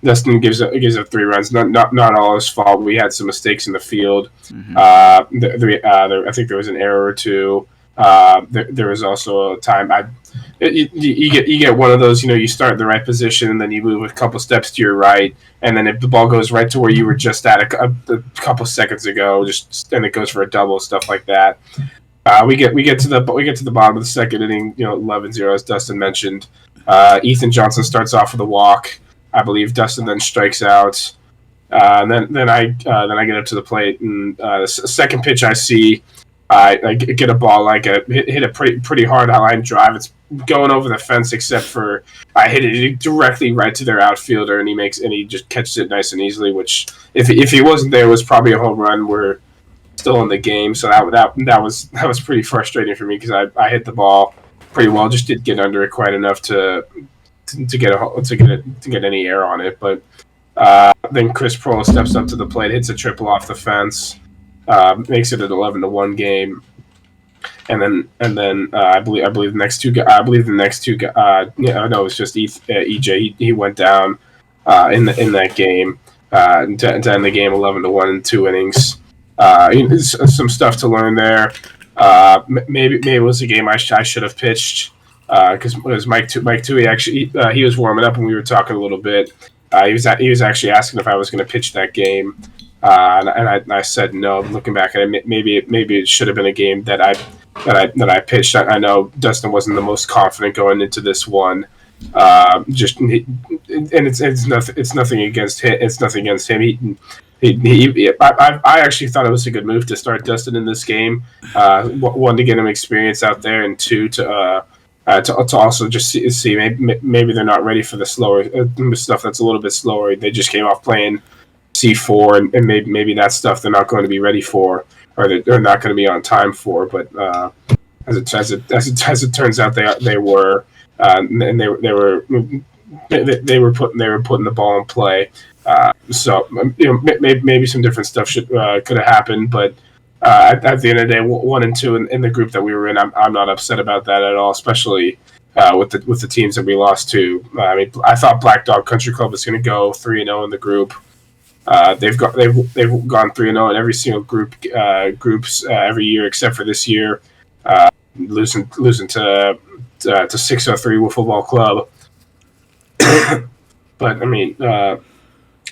Dustin gives up 3 runs. Not all his fault. We had some mistakes in the field.
Mm-hmm.
I think there was an error or 2. There was also a time you get one of those. You start in the right position and then you move a couple steps to your right, and then if the ball goes right to where you were just at a couple seconds ago, and it goes for a double, stuff like that. We get to the bottom of the second inning, 11-0 as Dustin mentioned. Ethan Johnson starts off with a walk. I believe Dustin then strikes out. Then I get up to the plate, and the second pitch I see, I get a ball hit a pretty hard line drive. It's going over the fence, except for I hit it directly right to their outfielder, and he just catches it nice and easily. Which if he wasn't there, was probably a home run. We're still in the game, so that was pretty frustrating for me because I hit the ball pretty well, just didn't get under it quite enough to get any air on it. But then Chris Prohl steps up to the plate, hits a triple off the fence, makes it an 11-1 game, and then I believe the next two it was just EJ. He went down in that game to end the game 11-1 in 2 innings. Some stuff to learn there. Maybe it was a game I should have pitched because it was Mike Tui actually he was warming up and we were talking a little bit. He was actually asking if I was going to pitch that game, and I said no. Looking back at it, maybe it should have been a game that I pitched. I know Dustin wasn't the most confident going into this one. It's nothing against him. It's nothing against him. I actually thought it was a good move to start Dustin in this game. 1, to get him experience out there, and 2 to also just see maybe they're not ready for the slower stuff that's a little bit slower. They just came off playing C4, and maybe that's stuff they're not going to be ready for, or they're not going to be on time for. But as it turns out, they were, and they were putting the ball in play. So maybe some different stuff could have happened, but at the end of the day, 1 and 2 in the group that we were in, I'm not upset about that at all, especially with the teams that we lost to. I mean, I thought Black Dog Country Club was going to go 3-0 in the group. They've gone 3-0 in every single groups every year except for this year, losing to 603 Wiffleball Club. But I mean.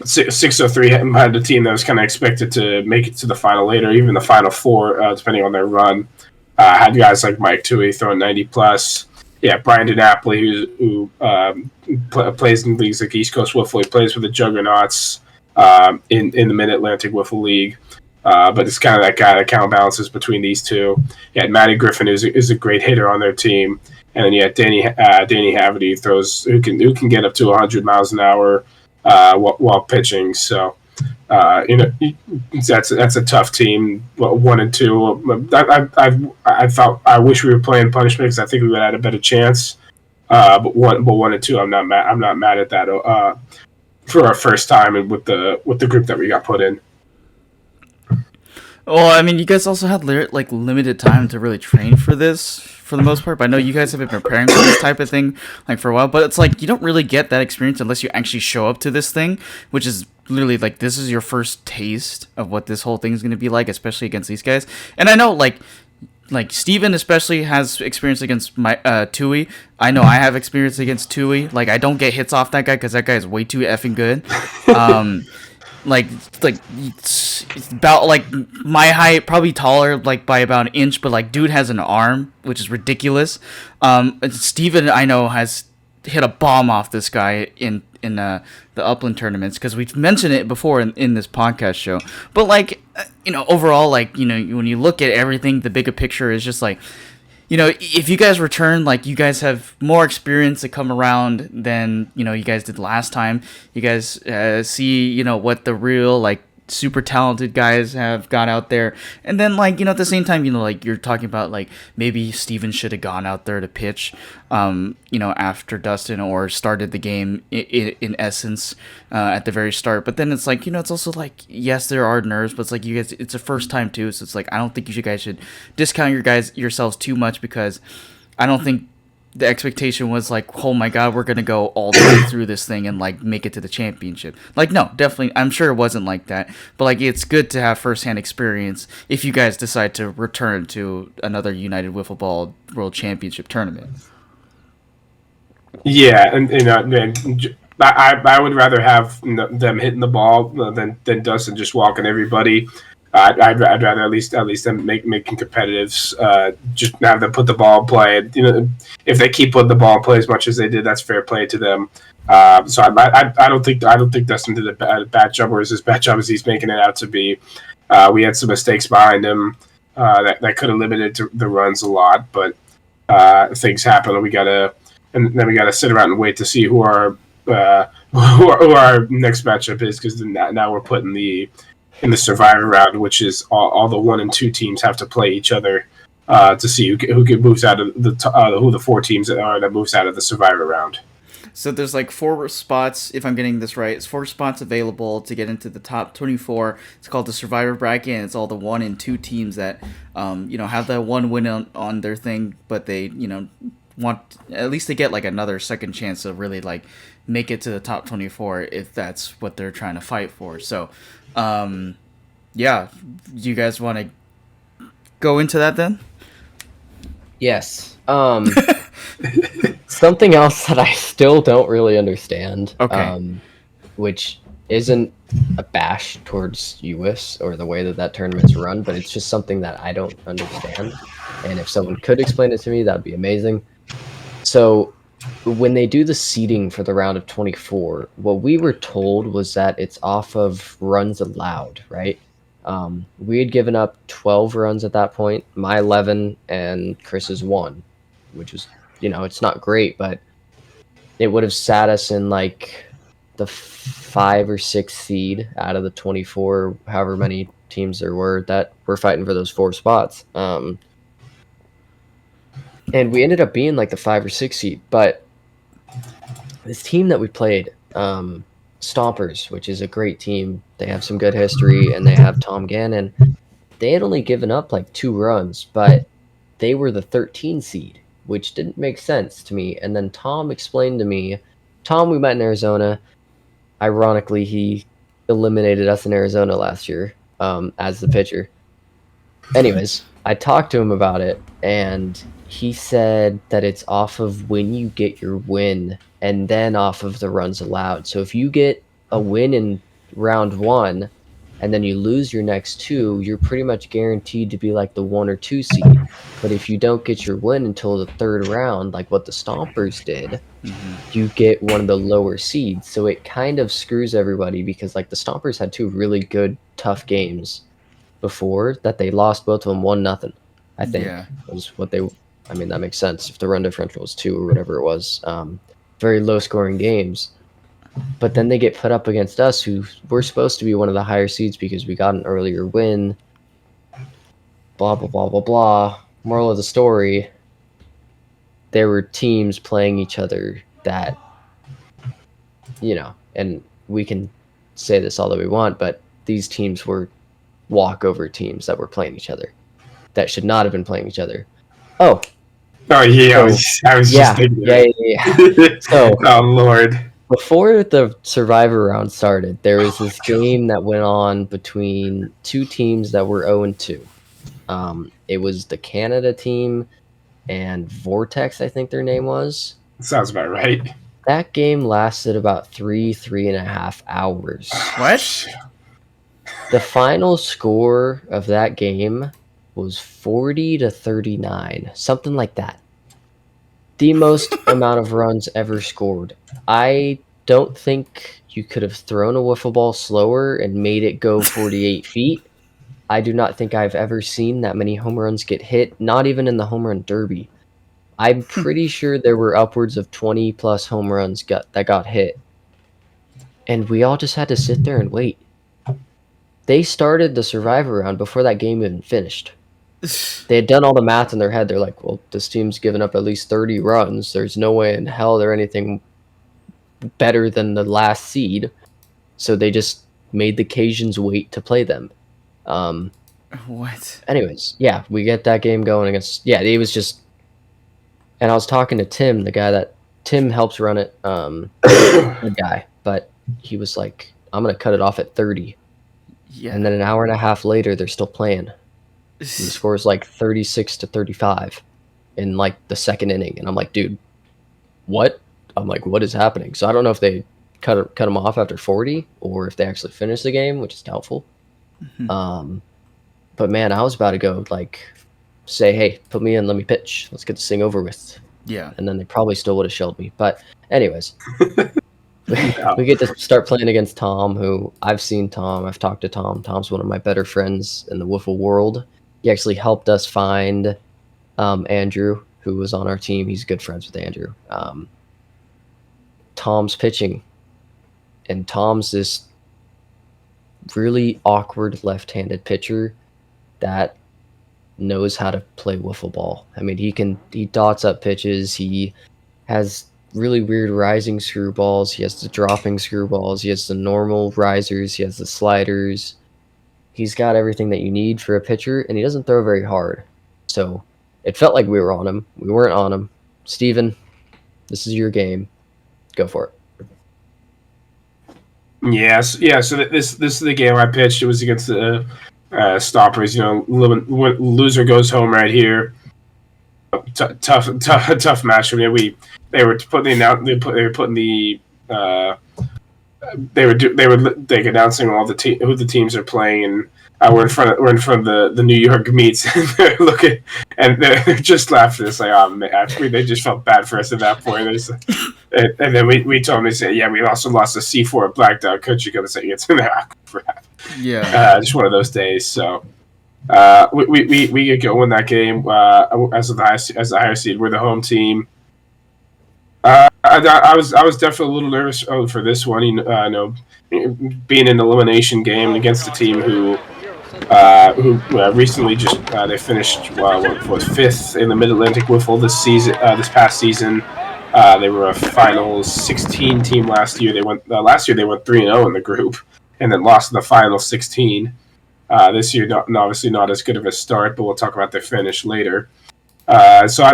603 had a team that was kind of expected to make it to the final 8 or even the final 4, depending on their run. Had guys like Mike Tui throwing 90 plus. Brian DiNapoli, who plays in leagues like East Coast Wiffle. He plays for the Juggernauts in the Mid Atlantic Wiffle League. But it's kind of that guy that counterbalances between these two. You had Matty Griffin, is a great hitter on their team, and then you had Danny Haverty who can get up to 100 miles an hour while pitching. So that's a tough team. 1 and 2. I wish we were playing punishment because I think we would have had a better chance. But 1 and 2, I'm not mad at that for our first time and with the group that we got put in.
Well, I mean, you guys also had limited time to really train for this, for the most part. But I know you guys have been preparing for this type of thing for a while. But it's you don't really get that experience unless you actually show up to this thing, which is literally this is your first taste of what this whole thing is going to be like, especially against these guys. And I know Steven especially has experience against my Tui. I know I have experience against Tui. I don't get hits off that guy because that guy is way too effing good. It's about my height, probably taller by about an inch, but dude has an arm, which is ridiculous. Steven, I know, has hit a bomb off this guy in the Upland tournaments because we've mentioned it before in this podcast show. But overall, when you look at everything, the bigger picture is just if you guys return, you guys have more experience to come around than, you guys did last time. You guys see, what the real, super talented guys have got out there. And then, at the same time, you're talking about, maybe Steven should have gone out there to pitch, after Dustin or started the game in essence at the very start. But then it's it's also yes, there are nerves, but it's you guys, it's a first time too. So it's I don't think you guys should discount yourselves too much because I don't think the expectation was oh my god, we're gonna go all the way through this thing and make it to the championship. No, definitely, I'm sure it wasn't like that. But it's good to have firsthand experience if you guys decide to return to another United Wiffleball World Championship tournament.
Yeah, and I would rather have them hitting the ball than Dustin just walking everybody. I'd rather at least them making competitives. Just have them put the ball in play. If they keep putting the ball in play as much as they did, that's fair play to them. So I don't think Dustin did a bad job, or is as bad job as he's making it out to be. We had some mistakes behind him that could have limited the runs a lot, but things happen, and we gotta sit around and wait to see who our next matchup is, because now we're putting in the survivor round, which is all the 1 and 2 teams have to play each other to see who moves out of who the 4 teams are that moves out of the survivor round.
So there's 4 spots, if I'm getting this right. It's 4 spots available to get into the top 24. It's called the Survivor Bracket, and it's all the 1 and 2 teams that have that one win on their thing, but they want at least to get another second chance to really make it to the top 24 if that's what they're trying to fight for. So yeah, do you guys want to go into that then?
Yes. Something else that I still don't really understand, which isn't a bash towards UWiffs or the way that tournament's run, but it's just something that I don't understand. And if someone could explain it to me, that'd be amazing. So when they do the seeding for the round of 24, what we were told was that it's off of runs allowed, right? We had given up 12 runs at that point, my 11 and Chris's 1, which was, it's not great, but it would have sat us in the 5 or 6 seed out of the 24, however many teams there were that were fighting for those 4 spots. And we ended up being the 5 or 6 seed, but this team that we played, Stompers, which is a great team, they have some good history, and they have Tom Gannon. They had only given up 2 runs, but they were the 13 seed, which didn't make sense to me. And then Tom explained to me, we met in Arizona. Ironically, he eliminated us in Arizona last year as the pitcher. Anyways, I talked to him about it, and he said that it's off of when you get your win and then off of the runs allowed. So if you get a win in round 1, and then you lose your next 2, you're pretty much guaranteed to be like the 1 or 2 seed. But if you don't get your win until the 3rd round, like what the Stompers did, you get one of the lower seeds. So it kind of screws everybody because like the Stompers had 2 really good, tough games before that they lost both of them 1-0. I think was what they. I mean, that makes sense if the run differential was 2 or whatever it was. Very low scoring games. But then they get put up against us, who we're supposed to be one of the higher seeds because we got an earlier win. Blah, blah, blah, blah, blah. Moral of the story, there were teams playing each other that, and we can say this all that we want, but these teams were walkover teams that were playing each other that should not have been playing each other. Oh,
yeah,
so,
I was just thinking
yeah. So,
oh, Lord.
Before the Survivor round started, there was this game that went on between 2 teams that were 0-2. It was the Canada team and Vortex, I think their name was.
Sounds about right.
That game lasted about 3.5 hours.
What?
The final score of that game was 40-39, something like that. The most amount of runs ever scored. I don't think you could have thrown a wiffle ball slower and made it go 48 feet. I do not think I've ever seen that many home runs get hit, not even in the home run derby. I'm pretty sure there were upwards of 20 plus home runs that got hit. And we all just had to sit there and wait. They started the Survivor round before that game even finished. They had done all the math in their head. They're like, well, this team's given up at least 30 runs. There's no way in hell they're anything better than the last seed. So they just made the Cajuns wait to play them.
What?
Anyways, yeah, we get that game going against... Yeah, it was just... And I was talking to Tim, the guy that... Tim helps run it, the guy. But he was like, I'm going to cut it off at 30.
Yeah.
And then an hour and a half later, they're still playing. And the score is like 36-35 in like the 2nd inning. And I'm like, dude, what? I'm like, what is happening? So I don't know if they cut them off after 40 or if they actually finished the game, which is doubtful. But man, I was about to go like say, hey, put me in, let me pitch. Let's get this thing over with.
Yeah.
And then they probably still would have shelled me. But anyways, we get to start playing against Tom, who I've seen Tom. I've talked to Tom. Tom's one of my better friends in the wiffle world. He actually helped us find Andrew, who was on our team. He's good friends with Andrew. Tom's pitching, and Tom's this really awkward left-handed pitcher that knows how to play wiffle ball. I mean, he dots up pitches. He has really weird rising screwballs. He has the dropping screwballs. He has the normal risers. He has the sliders. He's got everything that you need for a pitcher, and he doesn't throw very hard. So it felt like we were on him. We weren't on him. Steven, this is your game. Go for it.
Yes, yeah. So this is the game I pitched. It was against the Stoppers. Loser goes home right here. Tough match. I mean, they were putting announcing all who the teams are playing, and we're in front of the New York meets, and they're looking, and they're just laughing. It's like, oh man, actually, they just felt bad for us at that point. And then we told them, they said, yeah, we also lost a C4 at Black Dog Country Club. Say it's in there. Yeah, just one of those days. So we get going that game as the higher seed. We're the home team. I was definitely a little nervous for this one. Being an elimination game against a team who recently just they finished 5th in the Mid Atlantic Wiffle this past season. They were a Finals 16 team last year. They went 3-0 in the group, and then lost in the Final 16. This year, obviously not as good of a start, but we'll talk about their finish later. So I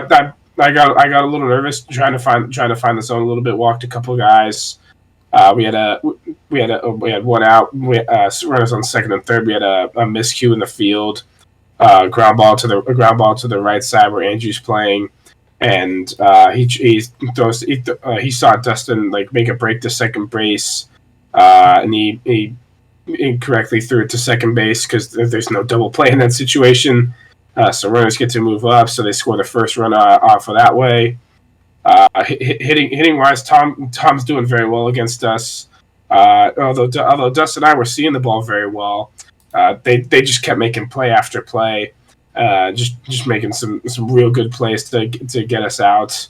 got a little nervous trying to find the zone a little bit. Walked a couple guys. We had one out. Runners on 2nd and 3rd. We had a miscue in the field. Ground ball to the right side where Andrew's playing, and he saw Dustin like make a break to second base, and he incorrectly threw it to second base because there's no double play in that situation. So runners get to move up, so they score the first run off of that way. Hitting wise, Tom's doing very well against us. Although Dustin and I were seeing the ball very well, they just kept making play after play, just making some real good plays to get us out.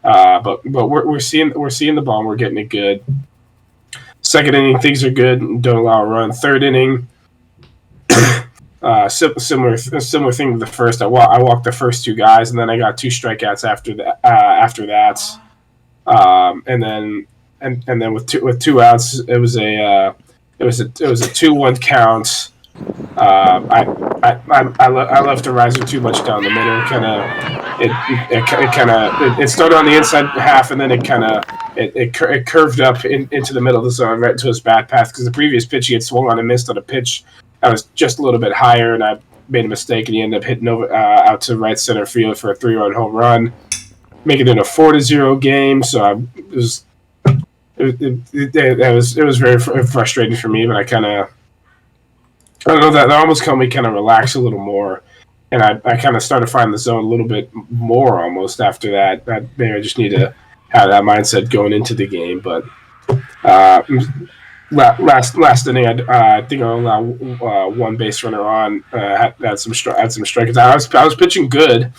But we're seeing the ball and we're getting it good. Second inning, things are good. Don't allow a run. Third inning, similar thing to the first. I walked the first two guys, and then I got 2 strikeouts after that. And then with 2 outs, it was a 2-1 count. I left the riser too much down the middle. It started on the inside half, and then it curved up into the middle of the zone right into his bat path, because the previous pitch he had swung on and missed on a pitch that was just a little bit higher, and I made a mistake, and he ended up hitting over out to right center field for a 3-run home run, making it a 4-0 game. So it was very frustrating for me, but I don't know, that almost helped me kind of relax a little more, and I kind of started finding the zone a little bit more almost after that. Maybe I just need to have that mindset going into the game. But last inning, I think I allowed 1 base runner on. Had some strikeouts. I was pitching good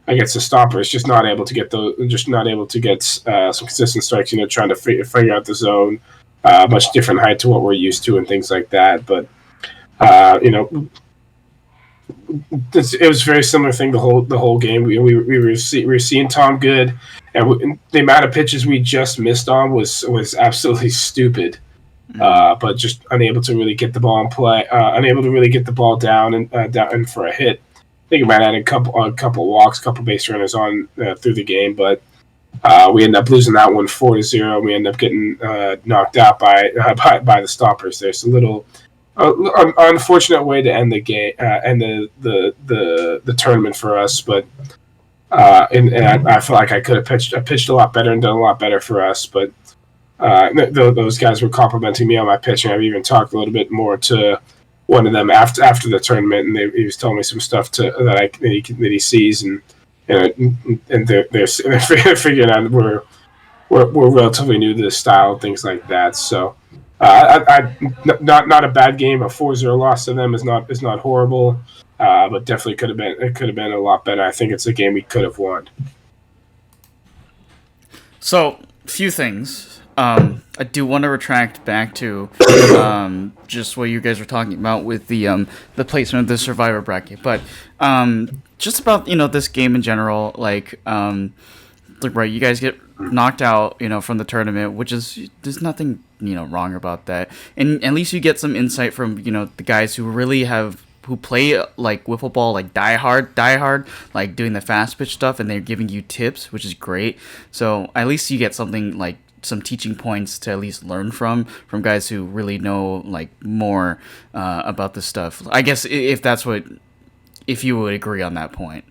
against the stoppers, just not able to get some consistent strikes. Trying to figure out the zone, much different height to what we're used to and things like that. But it was a very similar thing the whole game. We were seeing Tom good, and the amount of pitches we just missed on was absolutely stupid. But just unable to really get the ball in play, unable to really get the ball down and for a hit. I think we might have had a couple walks, couple base runners on through the game, but we ended up losing that one 4-0. We ended up getting knocked out by the stoppers. There's a little unfortunate way to end the game, end the tournament for us, but and I feel like I could have pitched a lot better and done a lot better for us, but those guys were complimenting me on my pitching. I've even talked a little bit more to one of them after the tournament, and he was telling me some stuff that he sees, and they're figuring out we're relatively new to this style, things like that. So. Not a bad game. A 4-0 loss to them is not horrible, but definitely could have been a lot better. I think it's a game we could have won.
So, few things. I do want to retract back to just what you guys were talking about with the placement of the Survivor bracket, but just about this game in general, like right, you guys get knocked out, from the tournament, which is, there's nothing, wrong about that. And at least you get some insight from, the guys who really who play like wiffle ball, like die hard, like doing the fast pitch stuff, and they're giving you tips, which is great. So at least you get something like some teaching points to at least learn from guys who really know like more about this stuff. I guess if you would agree on that point.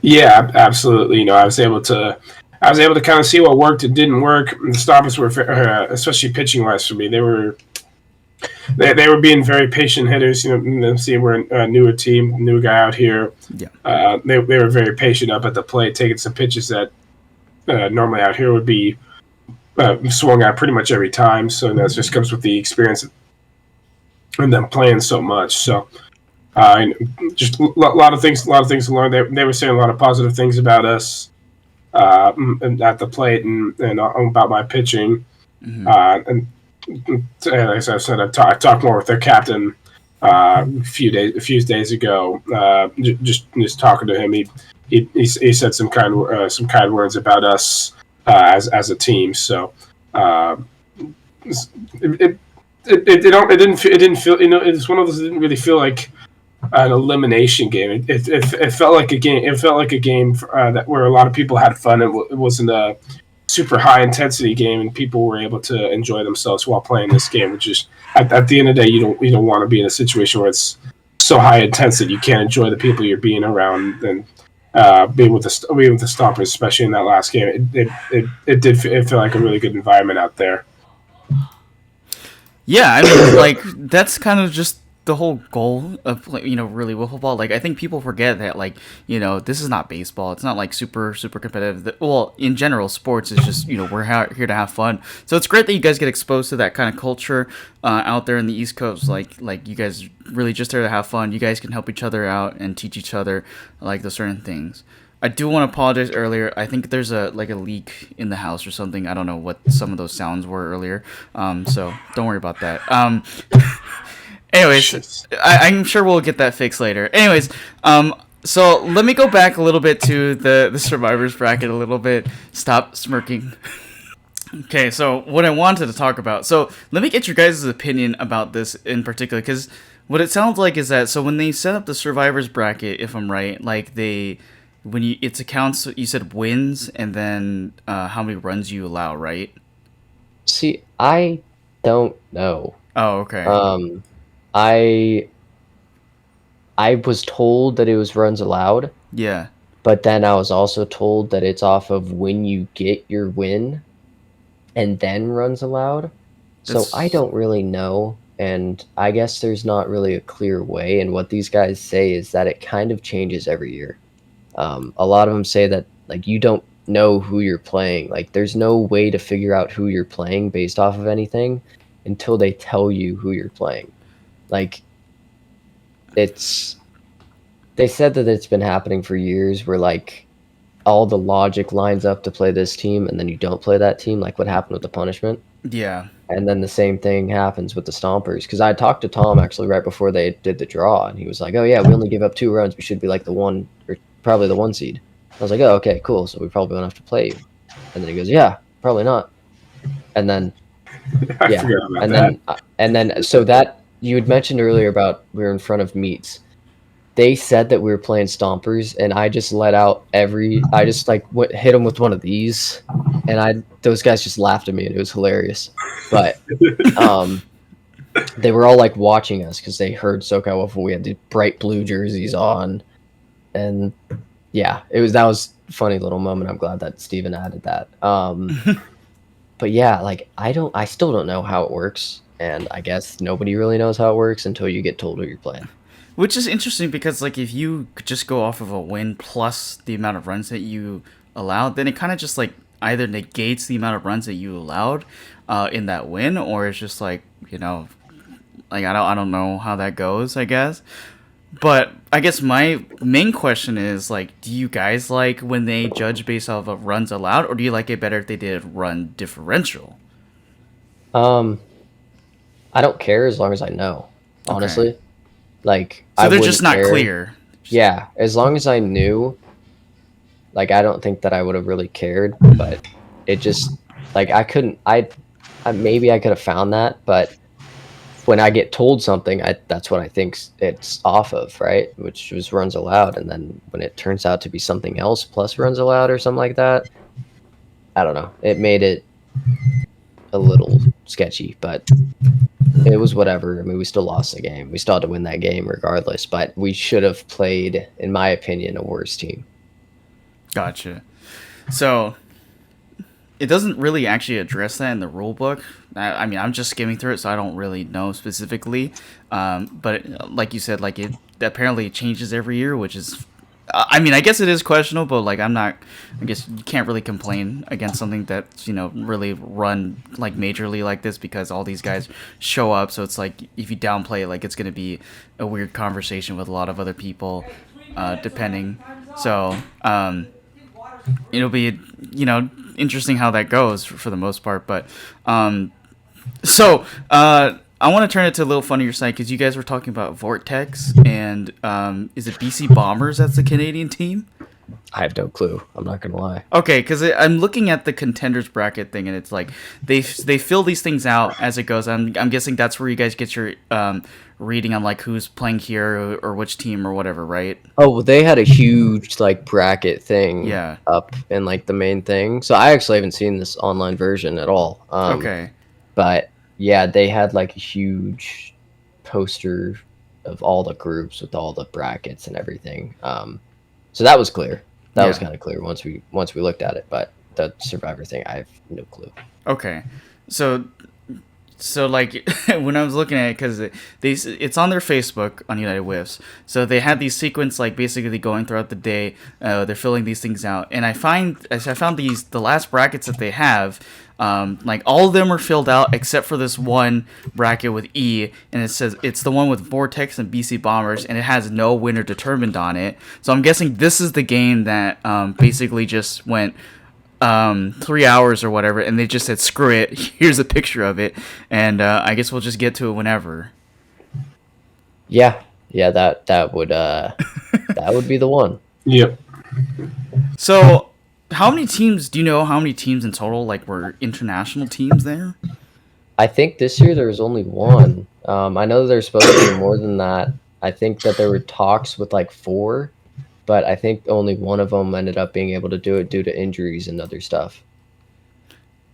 Yeah, absolutely. I was able to kind of see what worked and didn't work. The stoppers were, especially pitching wise for me, they were being very patient hitters. See, we're a newer team, new guy out here. Yeah. They were very patient up at the plate, taking some pitches that normally out here would be swung at pretty much every time. So that just comes with the experience and them playing so much. So. Just a lot of things to learn. They were saying a lot of positive things about us at the plate and about my pitching. Mm-hmm. And as I said, I talked more with their captain a few days ago. Just talking to him, he said some kind words about us as a team. So it didn't feel, it's one of those that didn't really feel like an elimination game. It felt like a game. It felt like a game that where a lot of people had fun. It wasn't a super high intensity game, and people were able to enjoy themselves while playing this game. Which is at the end of the day, you don't want to be in a situation where it's so high intensity you can't enjoy the people you're being around. And being with the stoppers, especially in that last game, it did feel like a really good environment out there.
Yeah, I mean, like that's kind of just the whole goal of really wiffle ball. Like I think people forget that this is not baseball. It's not like super competitive. Well, in general, sports is just we're here to have fun. So it's great that you guys get exposed to that kind of culture out there in the East Coast. Like you guys really just there to have fun. You guys can help each other out and teach each other like the certain things. I do want to apologize earlier. I think there's a leak in the house or something. I don't know what some of those sounds were earlier. So don't worry about that. Anyways, I'm sure we'll get that fixed later. Anyways, so let me go back a little bit to the survivors bracket a little bit. Stop smirking. Okay, so what I wanted to talk about. So let me get your guys' opinion about this in particular, because what it sounds like is that when they set up the survivors bracket, if I'm right, it's accounts, you said wins and then how many runs you allow, right?
See, I don't know.
Oh, okay.
I was told that it was runs allowed.
Yeah.
But then I was also told that it's off of when you get your win and then runs allowed. So I don't really know. And I guess there's not really a clear way. And what these guys say is that it kind of changes every year. A lot of them say that you don't know who you're playing. There's no way to figure out who you're playing based off of anything until they tell you who you're playing. They said that it's been happening for years where all the logic lines up to play this team and then you don't play that team, like what happened with the punishment.
Yeah.
And then the same thing happens with the Stompers. Because I talked to Tom actually right before they did the draw, and he was like, "Oh yeah, we only give up 2 runs. We should be the 1 or probably the 1 seed." I was like, "Oh, okay, cool. So we probably won't have to play you." And then he goes, "Yeah, probably not." And then and then so that you had mentioned earlier about we were in front of meets. They said that we were playing Stompers, and I just let out I just hit them with one of these, and those guys just laughed at me, and it was hilarious. But they were all watching us because they heard SoCal Wiffle. We had the bright blue jerseys on, and yeah, that was a funny little moment. I'm glad that Steven added that. But yeah, I still don't know how it works, and I guess nobody really knows how it works until you get told who you're playing.
Which is interesting because if you could just go off of a win plus the amount of runs that you allowed, then it kind of just either negates the amount of runs that you allowed in that win, or it's just I don't know how that goes, I guess. But I guess my main question is do you guys when they judge based off of runs allowed, or do you like it better if they did run differential?
I don't care as long as I know, honestly.
Okay. So they're just not
care.
clear.
Yeah, as long as I knew, I don't think that I would have really cared, but it just, maybe I could have found that, but when I get told something, that's what I think it's off of, right? Which was runs allowed, and then when it turns out to be something else plus runs allowed or something like that, I don't know. It made it a little sketchy, but it was whatever. I mean, we still lost the game. We still had to win that game regardless, but we should have played, in my opinion, a worse team.
Gotcha. So it doesn't really actually address that in the rule book. I mean, I'm just skimming through it, so I don't really know specifically. But like you said, it apparently changes every year, which is, I mean, I guess it is questionable, but I guess you can't really complain against something that's, really run majorly like this, because all these guys show up. So it's if you downplay it, it's going to be a weird conversation with a lot of other people, depending. So, it'll be, interesting how that goes for the most part. But, I want to turn it to a little funnier side, because you guys were talking about Vortex, and is it BC Bombers that's the Canadian team?
I have no clue. I'm not going to lie.
Okay, because I'm looking at the contenders bracket thing, and it's they fill these things out as it goes. I'm guessing that's where you guys get your reading on who's playing here or which team or whatever, right?
Oh, well, they had a huge bracket thing up in the main thing. So I actually haven't seen this online version at all.
Okay.
But yeah, they had a huge poster of all the groups with all the brackets and everything. So that was clear. That was kind of clear once we looked at it. But the Survivor thing, I have no clue.
Okay, so So like when I was looking at it, because it's on their Facebook on United Wiffs, so they had these sequence like basically going throughout the day. They're filling these things out, and I found the last brackets that they have. Like all of them are filled out except for this one bracket with E, and it says it's the one with Vortex and BC Bombers, and it has no winner determined on it. So I'm guessing this is the game that basically just went 3 hours or whatever, and they just said screw it. Here's a picture of it, and I guess we'll just get to it whenever.
Yeah, that would that would be the one.
Yep.
So, how many teams do you know? How many teams in total like were international teams there?
I think this year there was only one. I know there's supposed to be more than that. I think that there were talks with like 4, but I think only one of them ended up being able to do it due to injuries and other stuff.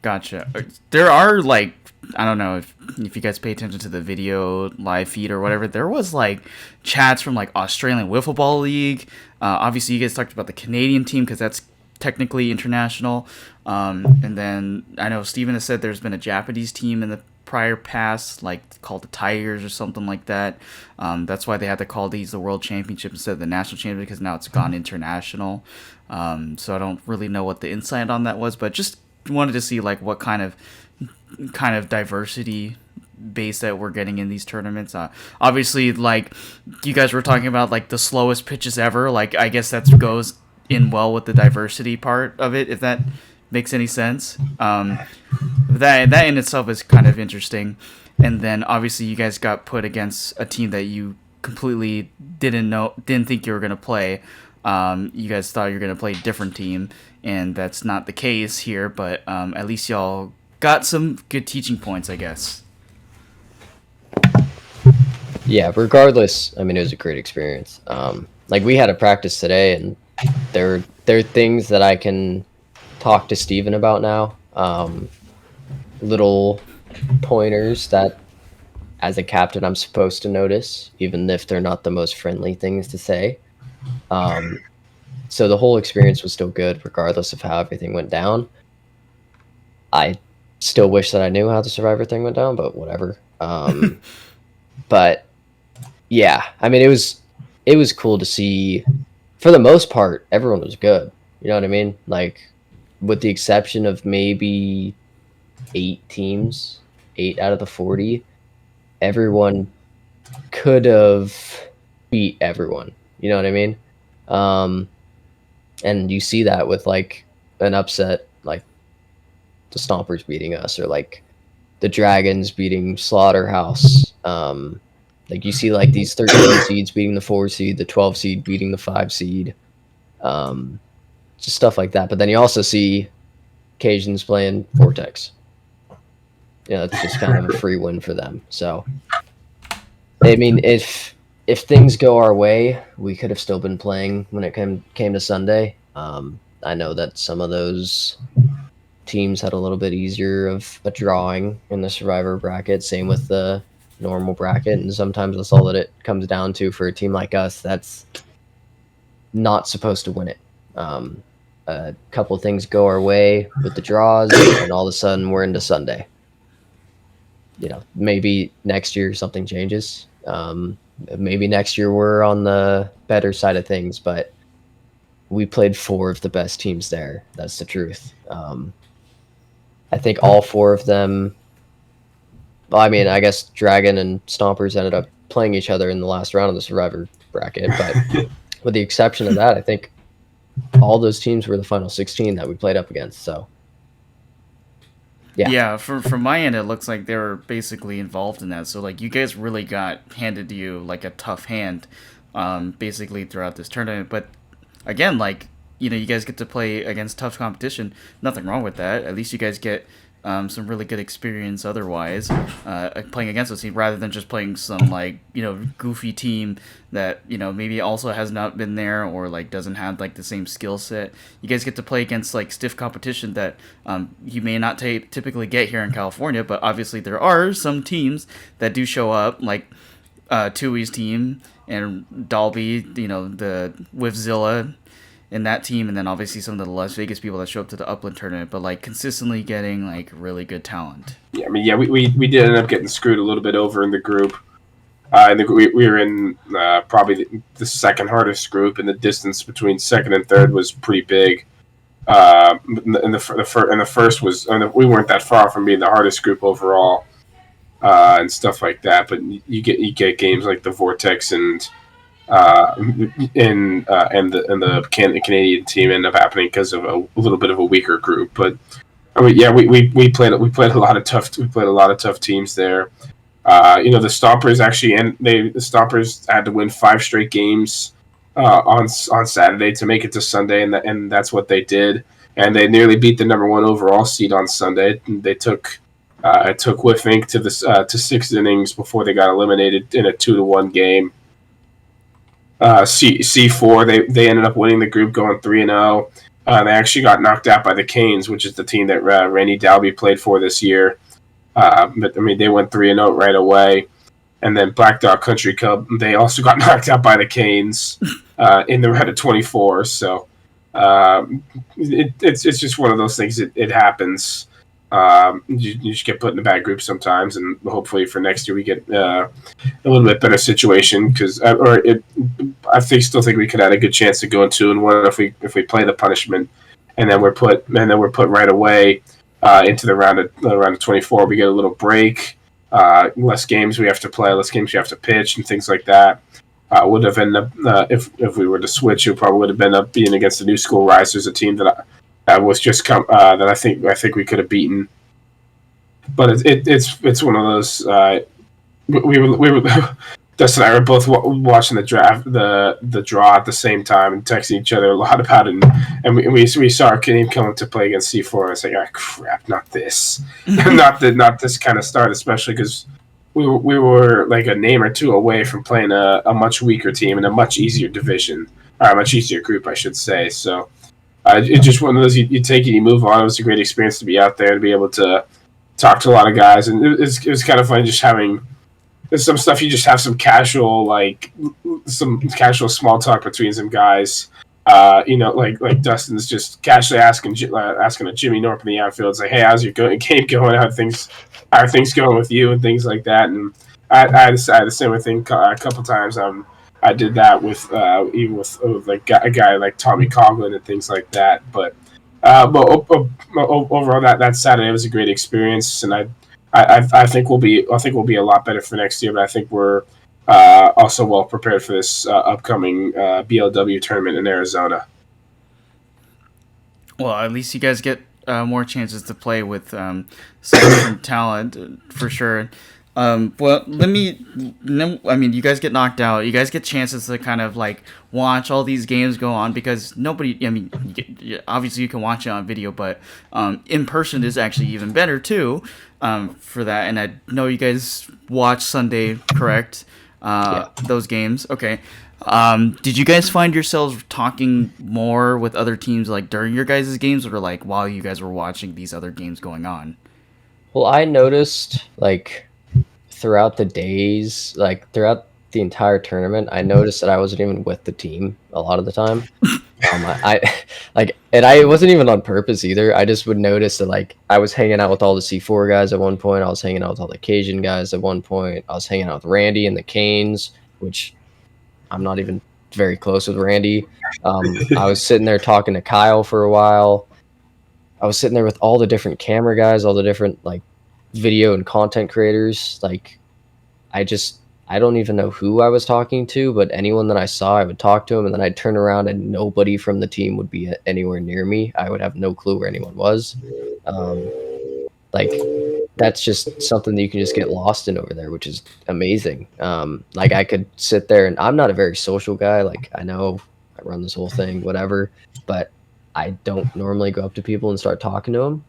Gotcha. There are like, I don't know if you guys pay attention to the video live feed or whatever, there was like chats from like Australian Wiffleball League. Obviously you guys talked about the Canadian team because that's technically international. And then I know Steven has said there's been a Japanese team in the prior past, like called the Tigers or something like that. That's why they had to call these the World Championship instead of the National Championship, because now it's gone international. So I don't really know what the insight on that was, but just wanted to see like what kind of diversity base that we're getting in these tournaments. Obviously, like you guys were talking about, like the slowest pitches ever. Like I guess that goes in well with the diversity part of it, if that makes any sense. That in itself is kind of interesting. And then obviously you guys got put against a team that you completely didn't think you were gonna play. You guys thought you were gonna play a different team, and that's not the case here. But at least y'all got some good teaching points, I guess.
Yeah, regardless, I mean, it was a great experience. Like we had a practice today, and there are things that I can talk to Steven about now. Little pointers that, as a captain, I'm supposed to notice, even if they're not the most friendly things to say. So the whole experience was still good, regardless of how everything went down. I still wish that I knew how the Survivor thing went down, but whatever. But yeah, I mean, it was cool to see. For the most part, everyone was good. You know what I mean? Like, with the exception of maybe 8 teams, 8 out of the 40, everyone could have beat everyone. You know what I mean? And you see that with like an upset, like the Stompers beating us, or like the Dragons beating Slaughterhouse. Like you see like these 13 seeds beating the 4 seed, the 12 seed beating the 5 seed, just stuff like that. But then you also see Cajuns playing Vortex. Yeah, it's just kind of a free win for them. So, I mean, if things go our way, we could have still been playing when it came to Sunday. I know that some of those teams had a little bit easier of a drawing in the Survivor bracket. Same with the normal bracket, and sometimes that's all that it comes down to for a team like us that's not supposed to win it. A couple of things go our way with the draws, and all of a sudden we're into Sunday. You know, maybe next year something changes. Maybe next year we're on the better side of things, but we played 4 of the best teams there. That's the truth. I think all 4 of them. Well, I mean, I guess Dragon and Stompers ended up playing each other in the last round of the Survivor bracket, but with the exception of that, I think all those teams were the final 16 that we played up against. So,
yeah. From my end, it looks like they were basically involved in that. So, like, you guys really got handed to you like a tough hand, basically throughout this tournament. But again, like, you know, you guys get to play against tough competition. Nothing wrong with that. At least you guys get some really good experience otherwise playing against those teams, rather than just playing some like, you know, goofy team that, you know, maybe also has not been there or like doesn't have like the same skill set. You guys get to play against like stiff competition that you may not typically get here in California, but obviously there are some teams that do show up, like Tui's team and Dalby, you know, the Wiffzilla, in that team, and then obviously some of the Las Vegas people that show up to the Upland tournament, but like consistently getting like really good talent.
Yeah, I mean, yeah, we did end up getting screwed a little bit over in the group. We were in probably the second hardest group, and the distance between second and third was pretty big. And the first was, we weren't that far from being the hardest group overall, and stuff like that. But you get games like the Vortex and the Canadian team end up happening because of a little bit of a weaker group. But I mean, yeah, we played a lot of tough teams there. The Stompers the Stompers had to win 5 straight games on Saturday to make it to Sunday, and that's what they did. And they nearly beat the number 1 overall seed on Sunday. They took Wiff Inc. to 6 innings before they got eliminated in a 2-1 game. C4 they ended up winning the group, going 3-0. They actually got knocked out by the Canes, which is the team that Randy Dalby played for this year. But I mean, they went 3-0 right away. And then Black Dog Country Club, they also got knocked out by the Canes in the round of 24. So it's just one of those things. It happens. You just get put in a bad group sometimes, and hopefully for next year we get a little bit better situation. Because I still think we could have a good chance to go in 2-1 if we play the punishment, and then we're put right away into the round of 24. We get a little break, less games we have to play, less games we have to pitch, and things like that. Would have ended up if we were to switch, it probably would have been up being against the New School Risers, a team that I think we could have beaten. But it's one of those. We were Dustin and I were both watching the draw at the same time and texting each other a lot about it. And we saw our team coming to play against C4. And I was like, oh, crap, not this, not this kind of start, especially because we were like a name or two away from playing a much weaker team in a much easier division, or a much easier group, I should say. So. It's just one of those you take it, you move on. It was a great experience to be out there, to be able to talk to a lot of guys, and it was kind of fun just having some stuff. You just have some casual small talk between some guys. Like Dustin's just casually asking a Jimmy Norp in the outfield. It's like, hey, how's your game going? How are things going with you, and things like that. And I had the same thing a couple times. I did that with even with like a guy like Tommy Coughlin and things like that. But overall, that Saturday was a great experience, and I think we'll be a lot better for next year. But I think we're also well prepared for this upcoming BLW tournament in Arizona.
Well, at least you guys get more chances to play with some different talent for sure. Well, you guys get knocked out. You guys get chances to kind of like watch all these games go on, because obviously you can watch it on video, but in person is actually even better too, for that. And I know you guys watch Sunday, correct? Yeah. Those games. Okay. Did you guys find yourselves talking more with other teams like during your guys' games, or like while you guys were watching these other games going on?
Well, I noticed throughout the days, throughout the entire tournament, I noticed that I wasn't even with the team a lot of the time. It wasn't even on purpose either. I just would notice that I was hanging out with all the C4 guys at one point. I was hanging out with all the Cajun guys at one point. I was hanging out with Randy and the Canes, which I'm not even very close with Randy. I was sitting there talking to Kyle for a while. I was sitting there with all the different camera guys, all the different video and content creators. I don't even know who I was talking to, but anyone that I saw, I would talk to him, and then I'd turn around and nobody from the team would be anywhere near me. I would have no clue where anyone was. That's just something that you can just get lost in over there, which is amazing. I could sit there, and I'm not a very social guy. I know I run this whole thing, whatever, but I don't normally go up to people and start talking to them.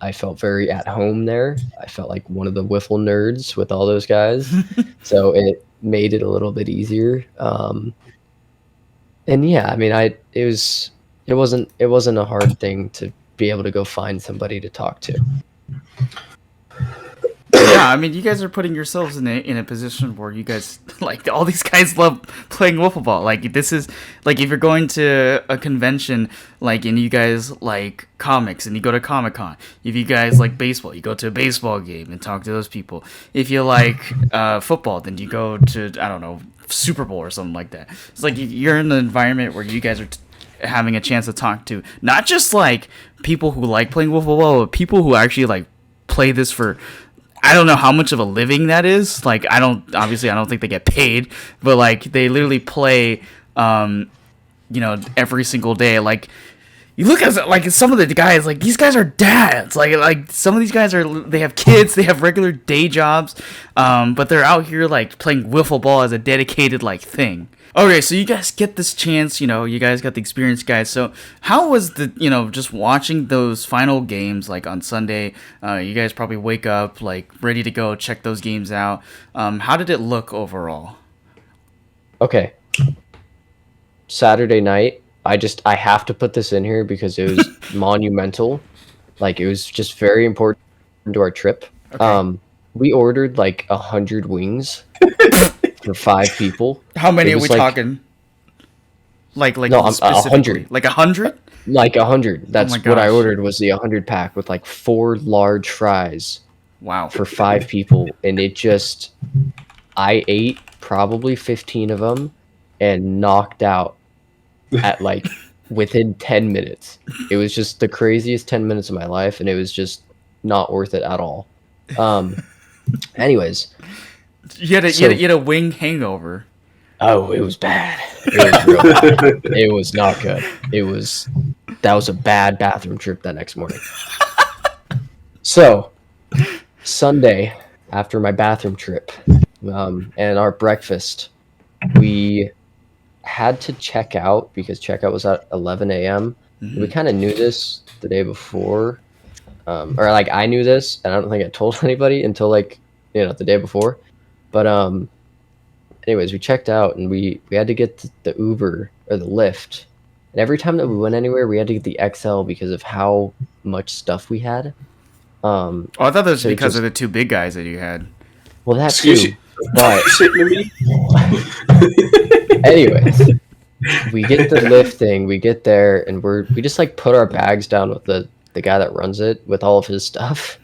I felt very at home there. I felt like one of the wiffle nerds with all those guys. So it made it a little bit easier. And yeah, I mean, it wasn't a hard thing to be able to go find somebody to talk to.
Yeah, I mean, you guys are putting yourselves in a position where you guys like all these guys love playing wiffle ball. Like this is like if you're going to a convention, like and you guys like comics and you go to Comic-Con. If you guys like baseball, you go to a baseball game and talk to those people. If you like football, then you go to I don't know Super Bowl or something like that. It's like you're in an environment where you guys are having a chance to talk to not just like people who like playing wiffle ball, but people who actually like play this for. I don't know how much of a living that is. Like, I don't think they get paid, but like they literally play, every single day. Like, you look at like some of the guys, like these guys are dads. Like some of these guys they have kids, they have regular day jobs, but they're out here like playing wiffle ball as a dedicated like thing. Okay, so you guys get this chance, you guys got the experience, guys. So how was just watching those final games, like on Sunday, you guys probably wake up, like, ready to go check those games out. How did it look overall?
Okay. Saturday night, I have to put this in here because it was monumental. Like, it was just very important to our trip. Okay. We ordered, like, 100 wings. For 5 people.
How many are we talking? Like no, specifically? 100. Like 100?
Like 100. That's what I ordered was the 100 pack with like 4 large fries.
Wow.
For 5 people, and I ate probably 15 of them and knocked out at like within 10 minutes. It was just the craziest 10 minutes of my life, and it was just not worth it at all. Anyways.
You had a wing hangover.
Oh, it was bad. It was real bad. It was not good. That was a bad bathroom trip that next morning. So, Sunday, after my bathroom trip, and our breakfast, we had to check out because checkout was at 11 a.m. Mm-hmm. We kind of knew this the day before, or like I knew this, and I don't think I told anybody until like the day before. But anyways, we checked out and we had to get the Uber or the Lyft. And every time that we went anywhere, we had to get the XL because of how much stuff we had.
I thought that was because of the 2 big guys that you had.
Well, that's too. But anyways, we get the Lyft thing. We get there and we just like put our bags down with the guy that runs it with all of his stuff.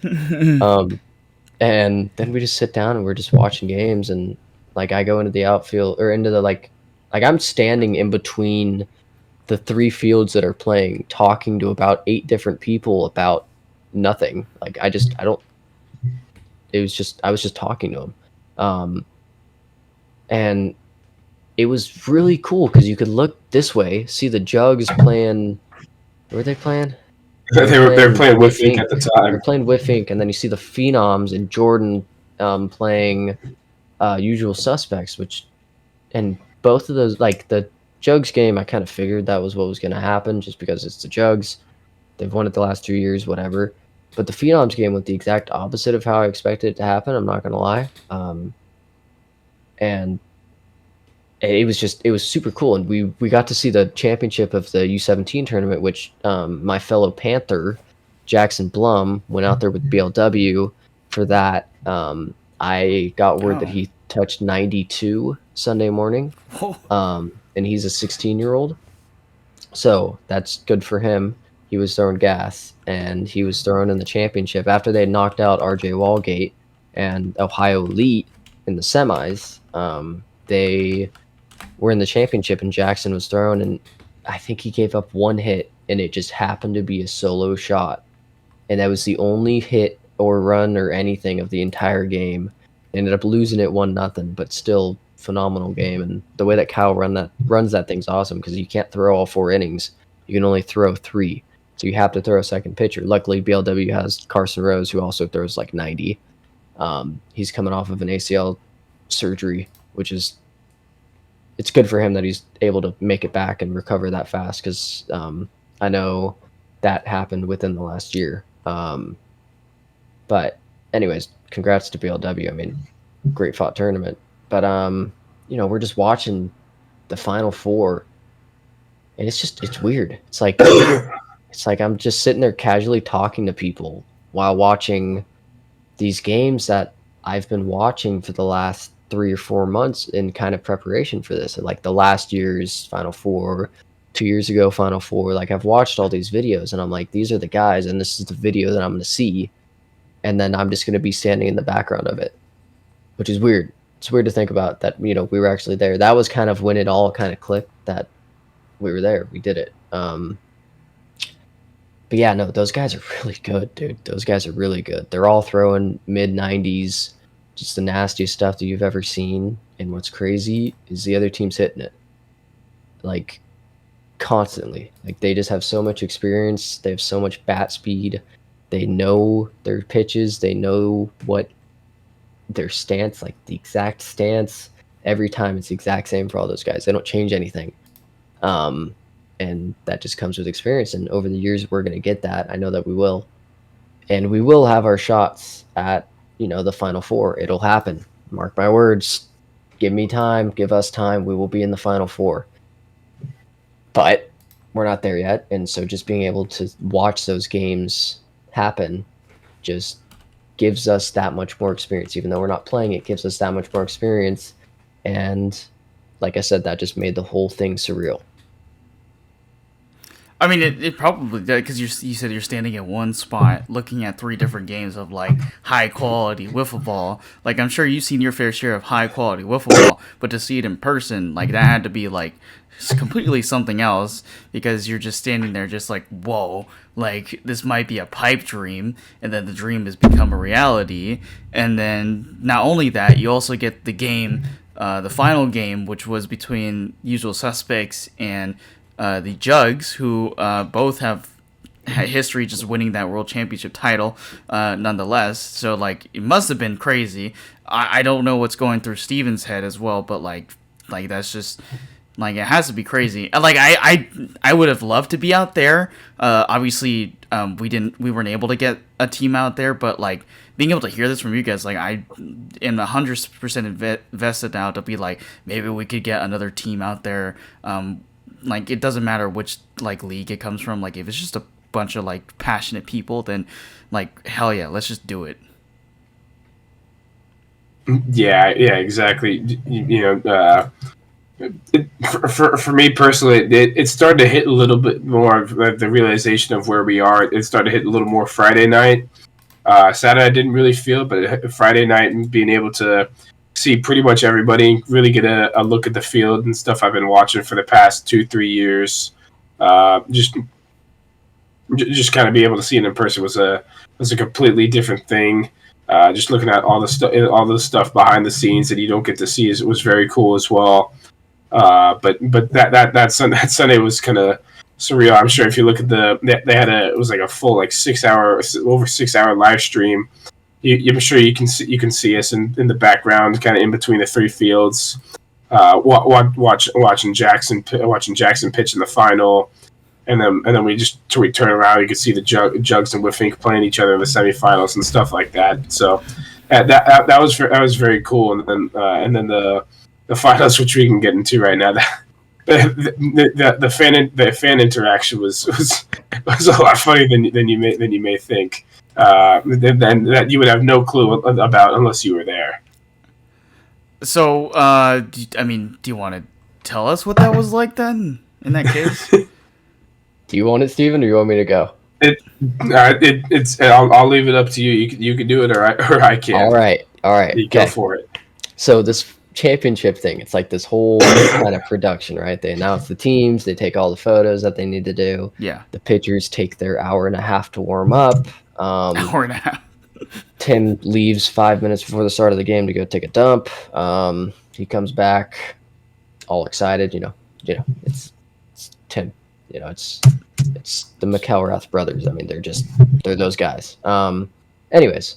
And then we just sit down and we're just watching games, and like I go into the outfield or into the like I'm standing in between the 3 fields that are playing, talking to about 8 different people about nothing. Like I was just talking to them. And it was really cool because you could look this way, see the Jugs playing. Were they playing?
They were playing Wiffink at the time.
They were playing Wiffink, and then you see the Phenoms and Jordan playing Usual Suspects, and both of those, like the Jugs game, I kind of figured that was what was going to happen just because it's the Jugs. They've won it the last 2 years, whatever. But the Phenoms game went the exact opposite of how I expected it to happen, I'm not going to lie. And it was super cool, and we got to see the championship of the U17 tournament, which my fellow Panther Jackson Blum went out there with BLW for that. I got word that he touched 92 Sunday morning, and he's a 16-year-old, so that's good for him. He was throwing gas, and he was throwing in the championship after they had knocked out RJ Walgate and Ohio Elite in the semis. They were in the championship, and Jackson was throwing, and I think he gave up 1 hit, and it just happened to be a solo shot, and that was the only hit or run or anything of the entire game. They ended up losing it 1-0, but still phenomenal game. And the way that Kyle runs that thing's awesome because you can't throw all 4 innings. You can only throw 3, so you have to throw a second pitcher. Luckily, BLW has Carson Rose, who also throws like 90. He's coming off of an ACL surgery, which is it's good for him that he's able to make it back and recover that fast because I know that happened within the last year. But anyways, congrats to BLW. I mean, great fought tournament. But we're just watching the Final Four, and it's weird. It's like I'm just sitting there casually talking to people while watching these games that I've been watching for the last 3 or 4 months in kind of preparation for this. And like the last year's Final Four, 2 years ago Final Four, like I've watched all these videos and I'm like, these are the guys and this is the video that I'm going to see. And then I'm just going to be standing in the background of it, which is weird. It's weird to think about that, we were actually there. That was kind of when it all kind of clicked that we were there. We did it. But yeah, no, those guys are really good, dude. Those guys are really good. They're all throwing mid-90s, just the nastiest stuff that you've ever seen. And what's crazy is the other team's hitting it. Like, constantly. Like, they just have so much experience. They have so much bat speed. They know their pitches. They know what their stance, like the exact stance. Every time it's the exact same for all those guys. They don't change anything. And that just comes with experience. And over the years, we're going to get that. I know that we will. And we will have our shots at, the Final Four. It'll happen. Mark my words. Give me time. Give us time. We will be in the Final Four. But we're not there yet. And so just being able to watch those games happen just gives us that much more experience. Even though we're not playing, it gives us that much more experience. And like I said, that just made the whole thing surreal.
I mean, it probably did, because you said you're standing at one spot looking at 3 different games of, like, high-quality wiffle ball. Like, I'm sure you've seen your fair share of high-quality wiffle ball, but to see it in person, like, that had to be, like, completely something else, because you're just standing there just like, whoa, like, this might be a pipe dream, and then the dream has become a reality. And then, not only that, you also get the game, the final game, which was between Usual Suspects and the Jugs, who both have had history just winning that world championship title nonetheless. So, like, it must have been crazy. I don't know what's going through Steven's head as well, but like that's just, like, it has to be crazy. And, like, I would have loved to be out there. Obviously, we weren't able to get a team out there, but, like, being able to hear this from you guys, like, I am 100% invested now to be like, maybe we could get another team out there. Like, it doesn't matter which, like, league it comes from. Like, if it's just a bunch of, like, passionate people, then, like, hell yeah, let's just do it.
Yeah, exactly. For me personally, it started to hit a little bit more of the realization of where we are. It started to hit a little more Friday night. Saturday I didn't really feel, but Friday night and being able to see pretty much everybody, really get a look at the field and stuff I've been watching for the past 2-3 years. Just kind of be able to see it in person was a completely different thing. Just looking at all the stuff behind the scenes that you don't get to see was very cool as well. But that Sunday was kind of surreal. I'm sure if you look at it was like a full, like, over 6 hour live stream. I'm sure you can see us in the background, kind of in between the 3 fields, watching Jackson pitch in the final, and then we turn around, you can see the Jugs and Wiffink playing each other in the semifinals and stuff like that. So that was very cool. And then the finals, which we can get into right now. The fan interaction was a lot funnier than you may think. Then that you would have no clue about unless you were there.
So, do you want to tell us what that was like then? In that case,
do you want it, Steven, or you want me to go?
I'll leave it up to you. You can do it, or I can.
All right.
You go for it.
So this championship thing, it's like this whole kind of production, right? They announce the teams, they take all the photos that they need to do.
Yeah.
The pitchers take their hour and a half to warm up.
Hour and a half.
Tim leaves 5 minutes before the start of the game to go take a dump. He comes back all excited. It's Tim. It's the McElrath brothers. I mean, they're those guys. Anyways,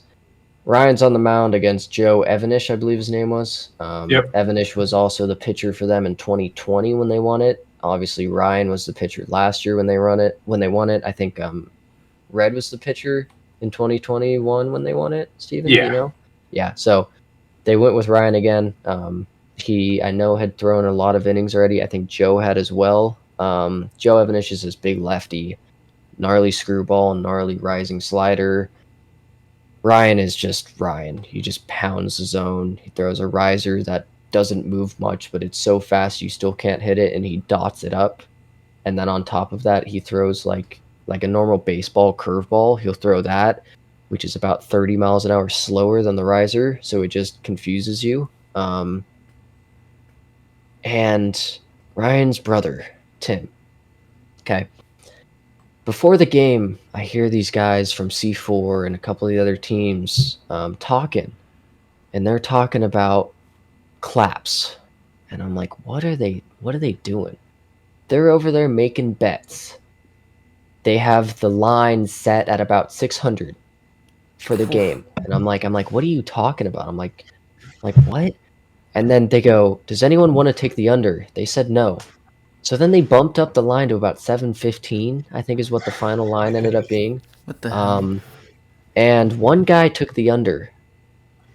Ryan's on the mound against Joe Evanish, I believe his name was.
Yep.
Evanish was also the pitcher for them in 2020 when they won it. Obviously, Ryan was the pitcher last year when they won it. I think Red was the pitcher in 2021 when they won it. Steven,
yeah.
Do you know? Yeah. So they went with Ryan again. He, I know, had thrown a lot of innings already. I think Joe had as well. Joe Evanish is this big lefty, gnarly screwball, gnarly rising slider. Ryan is just Ryan. He just pounds the zone. He throws a riser that doesn't move much, but it's so fast you still can't hit it, and he dots it up. And then on top of that, he throws like a normal baseball curveball. He'll throw that, which is about 30 miles an hour slower than the riser, so it just confuses you. And Ryan's brother, Tim. Okay. Before the game, I hear these guys from C4 and a couple of the other teams talking, and they're talking about claps. And I'm like, what are they doing? They're over there making bets. They have the line set at about 600 for the game. And I'm like, what are you talking about? I'm like, what? And then they go, does anyone want to take the under? They said no. So then they bumped up the line to about 715, I think is what the final line ended up being.
What the hell?
And one guy took the under.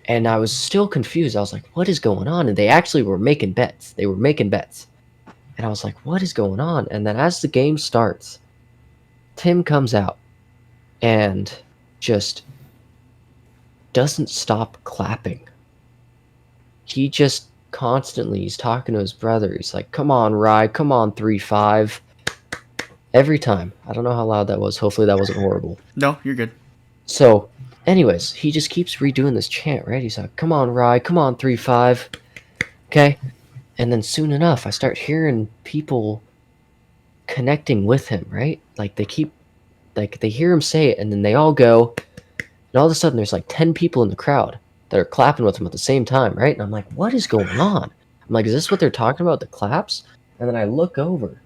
And I was still confused. I was like, what is going on? And they actually were making bets. And I was like, what is going on? And then as the game starts, Tim comes out and just doesn't stop clapping. He just constantly, he's talking to his brother. He's like, come on, Rye, come on, 3-5. Every time. I don't know how loud that was. Hopefully that wasn't horrible.
No, you're good.
So, anyways, he just keeps redoing this chant, right? He's like, come on, Rye, come on, 3-5. Okay? And then soon enough, I start hearing people connecting with him, right? Like, they hear him say it, and then they all go, and all of a sudden there's like 10 people in the crowd that are clapping with him at the same time, right? And I'm like, what is going on? I'm like, is this what they're talking about, the claps? And then I look over.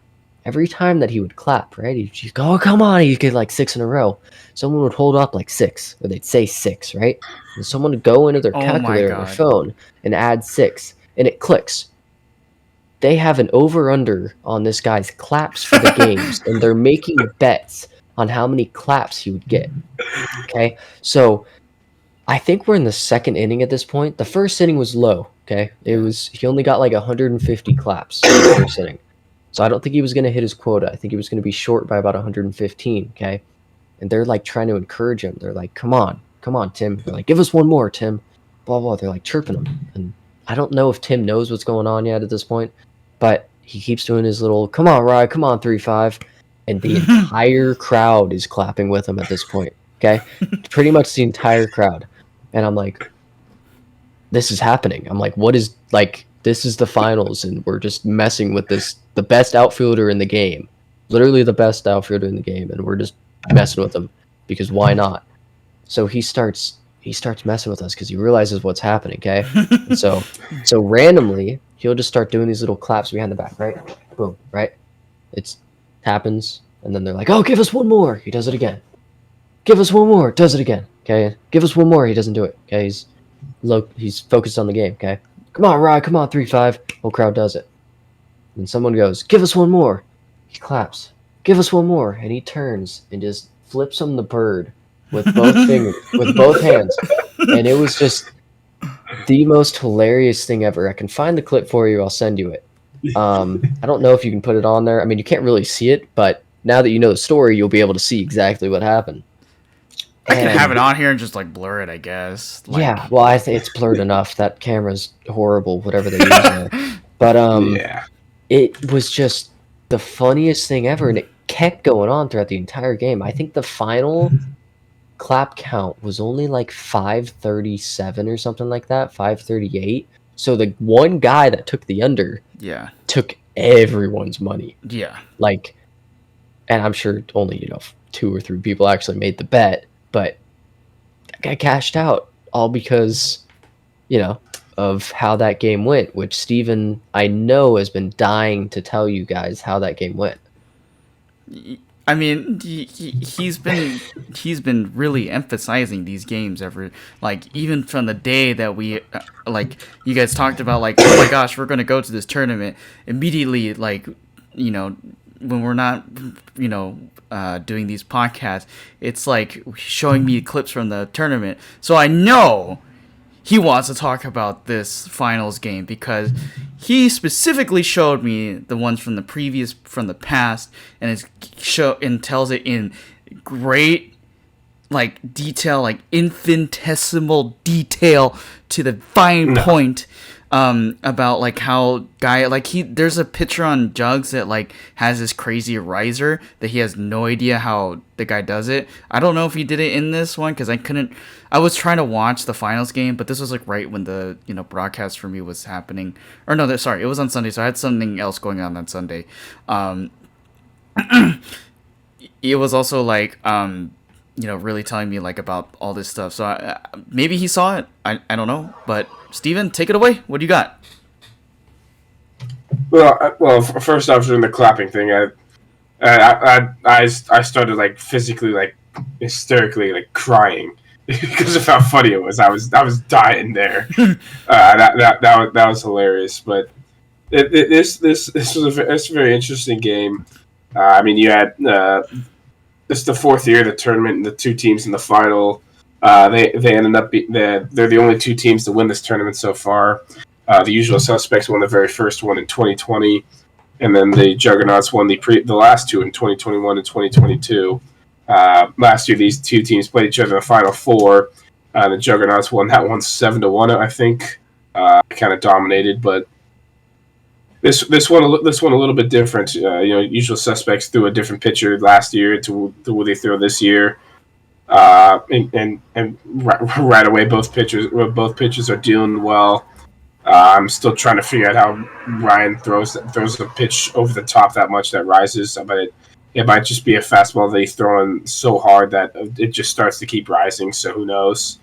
Every time that he would clap, right, he'd go, oh, come on, he'd get like 6 in a row. Someone would hold up like 6, or they'd say 6, right? And someone would go into their calculator on their phone and add 6, and it clicks. They have an over-under on this guy's claps for the games, and they're making bets on how many claps he would get. Okay? So I think we're in the second inning at this point. The first inning was low, okay? He only got like 150 claps in the first inning. So I don't think he was going to hit his quota. I think he was going to be short by about 115, okay? And they're like trying to encourage him. They're like, come on, Tim. They're like, give us one more, Tim. Blah, blah. They're like chirping him. And I don't know if Tim knows what's going on yet at this point, but he keeps doing his little, come on, Rye, come on, 3-5. And the entire crowd is clapping with him at this point, okay? Pretty much the entire crowd. And I'm like, this is happening. I'm like, what is, like, this is the finals, and we're just messing with this, the best outfielder in the game. Literally the best outfielder in the game, and we're just messing with him, because why not? So he starts messing with us because he realizes what's happening, okay? And so randomly, he'll just start doing these little claps behind the back, right? Boom, right? It happens, and then they're like, oh, give us one more. He does it again. Give us one more. Does it again. Okay? Give us one more. He doesn't do it. Okay? He's focused on the game, okay? Come on, Rye. Come on, 3-5. Whole crowd does it. And someone goes, give us one more. He claps. Give us one more. And he turns and just flips him the bird with both fingers, with both hands. And it was just the most hilarious thing ever. I can find the clip for you. I'll send you it. I don't know if you can put it on there. I mean, you can't really see it, but now that you know the story, you'll be able to see exactly what happened.
I can have it on here and just like blur it, I guess. Like,
yeah, well, I think it's blurred enough. That camera's horrible, whatever they use there. But
yeah.
It was just the funniest thing ever, and it kept going on throughout the entire game. I think the final clap count was only like 537 or something like that, 538. So the one guy that took the under took everyone's money.
Yeah.
Like, and I'm sure only, 2 or 3 people actually made the bet, but that guy cashed out all because, of how that game went, which Steven, I know, has been dying to tell you guys how that game went.
I mean, he's been really emphasizing these games even from the day that we you guys talked about, like, oh my gosh, we're gonna go to this tournament immediately, when we're not doing these podcasts, it's like showing me clips from the tournament, so I know he wants to talk about this finals game because he specifically showed me the ones from the past, and tells it in great like detail, like infinitesimal detail to the fine point about like how guy like there's a picture on Jugs that like has this crazy riser that he has no idea how the guy does it. I don't know if he did it in this one because I was trying to watch the finals game, but this was like right when the broadcast for me was happening. Or no, sorry, it was on Sunday, so I had something else going on Sunday. It was also like really telling me like about all this stuff. So maybe he saw it. I don't know. But Steven, take it away. What do you got?
Well, first off, during the clapping thing, I started like physically, like hysterically, like crying because of how funny it was. I was dying there. That was hilarious. But this was a very interesting game. I mean, you had this is the fourth year of the tournament, and the two teams in the final. They ended up they're the only two teams to win this tournament so far. The Usual Suspects won the very first one in 2020, and then the Juggernauts won the last two in 2021 and 2022. Last year, these two teams played each other in the final four. The Juggernauts won that one 7-1, I think. Kind of dominated, but this one a little bit different. Usual Suspects threw a different pitcher last year to what they throw this year. And right away, both pitchers are doing well. I'm still trying to figure out how Ryan throws a pitch over the top that much that rises, but it might just be a fastball that he's throwing so hard that it just starts to keep rising. So who knows?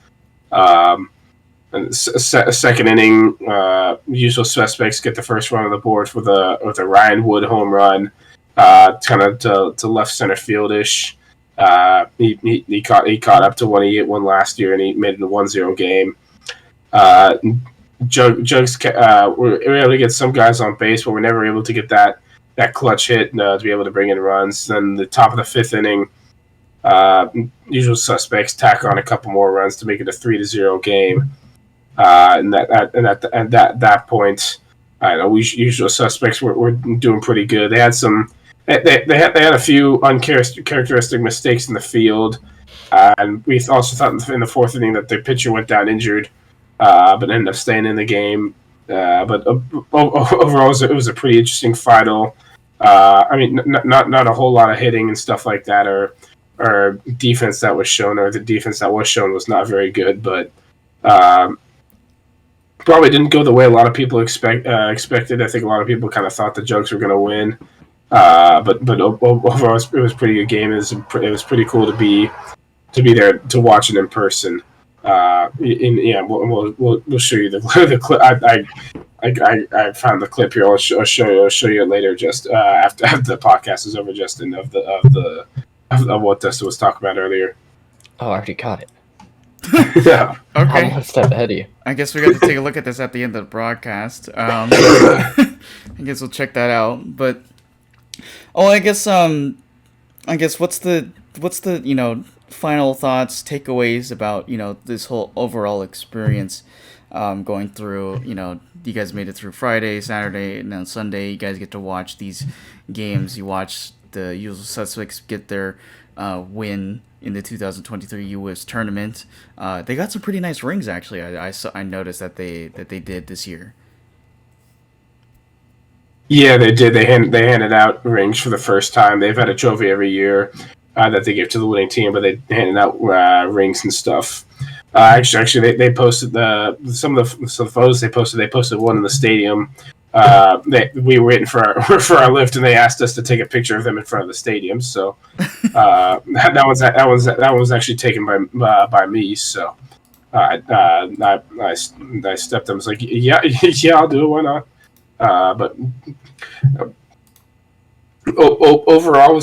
And second inning, Usual Suspects get the first run on the board with a Ryan Wood home run, kind of to left center field-ish. He caught up to one. He hit one last year, and he made it a 1-0 game. Jugs were able to get some guys on base, but we're never able to get that clutch hit to be able to bring in runs. Then the top of the fifth inning, Usual Suspects tack on a couple more runs to make it a 3-0 game. And at that point, I know Usual Suspects were doing pretty good. They had some. They had a few uncharacteristic mistakes in the field, and we also thought in the fourth inning that their pitcher went down injured, but ended up staying in the game. But overall, it was a pretty interesting final. I mean, not a whole lot of hitting and stuff like that, or defense that was shown, or the defense that was shown was not very good, but probably didn't go the way a lot of people expected. I think a lot of people kind of thought the Jugs were going to win. But overall, it was a pretty good game. It was pretty cool to be there to watch it in person. We'll show you the clip. I found the clip here. I'll show you it later. Just after the podcast is over, Justin, of what Dustin was talking about earlier.
Oh, I already got it.
Yeah.
Okay.
I'm one step ahead of you.
I guess we got to take a look at this at the end of the broadcast. I guess we'll check that out. But I guess what's the final thoughts, takeaways about this whole overall experience going through. You guys made it through Friday, Saturday, and then Sunday. You guys get to watch these games. You watch the Usual Suspects get their win in the 2023 UWiffs tournament. They got some pretty nice rings, actually. I noticed that they did this year.
Yeah, they did. They handed out rings for the first time. They've had a trophy every year that they give to the winning team, but they handed out rings and stuff. Actually, they posted some of the photos they posted. They posted one in the stadium. We were waiting for our lift, and they asked us to take a picture of them in front of the stadium. So that was actually taken by me. So I stepped up. I was like, yeah, I'll do it. Why not? But overall,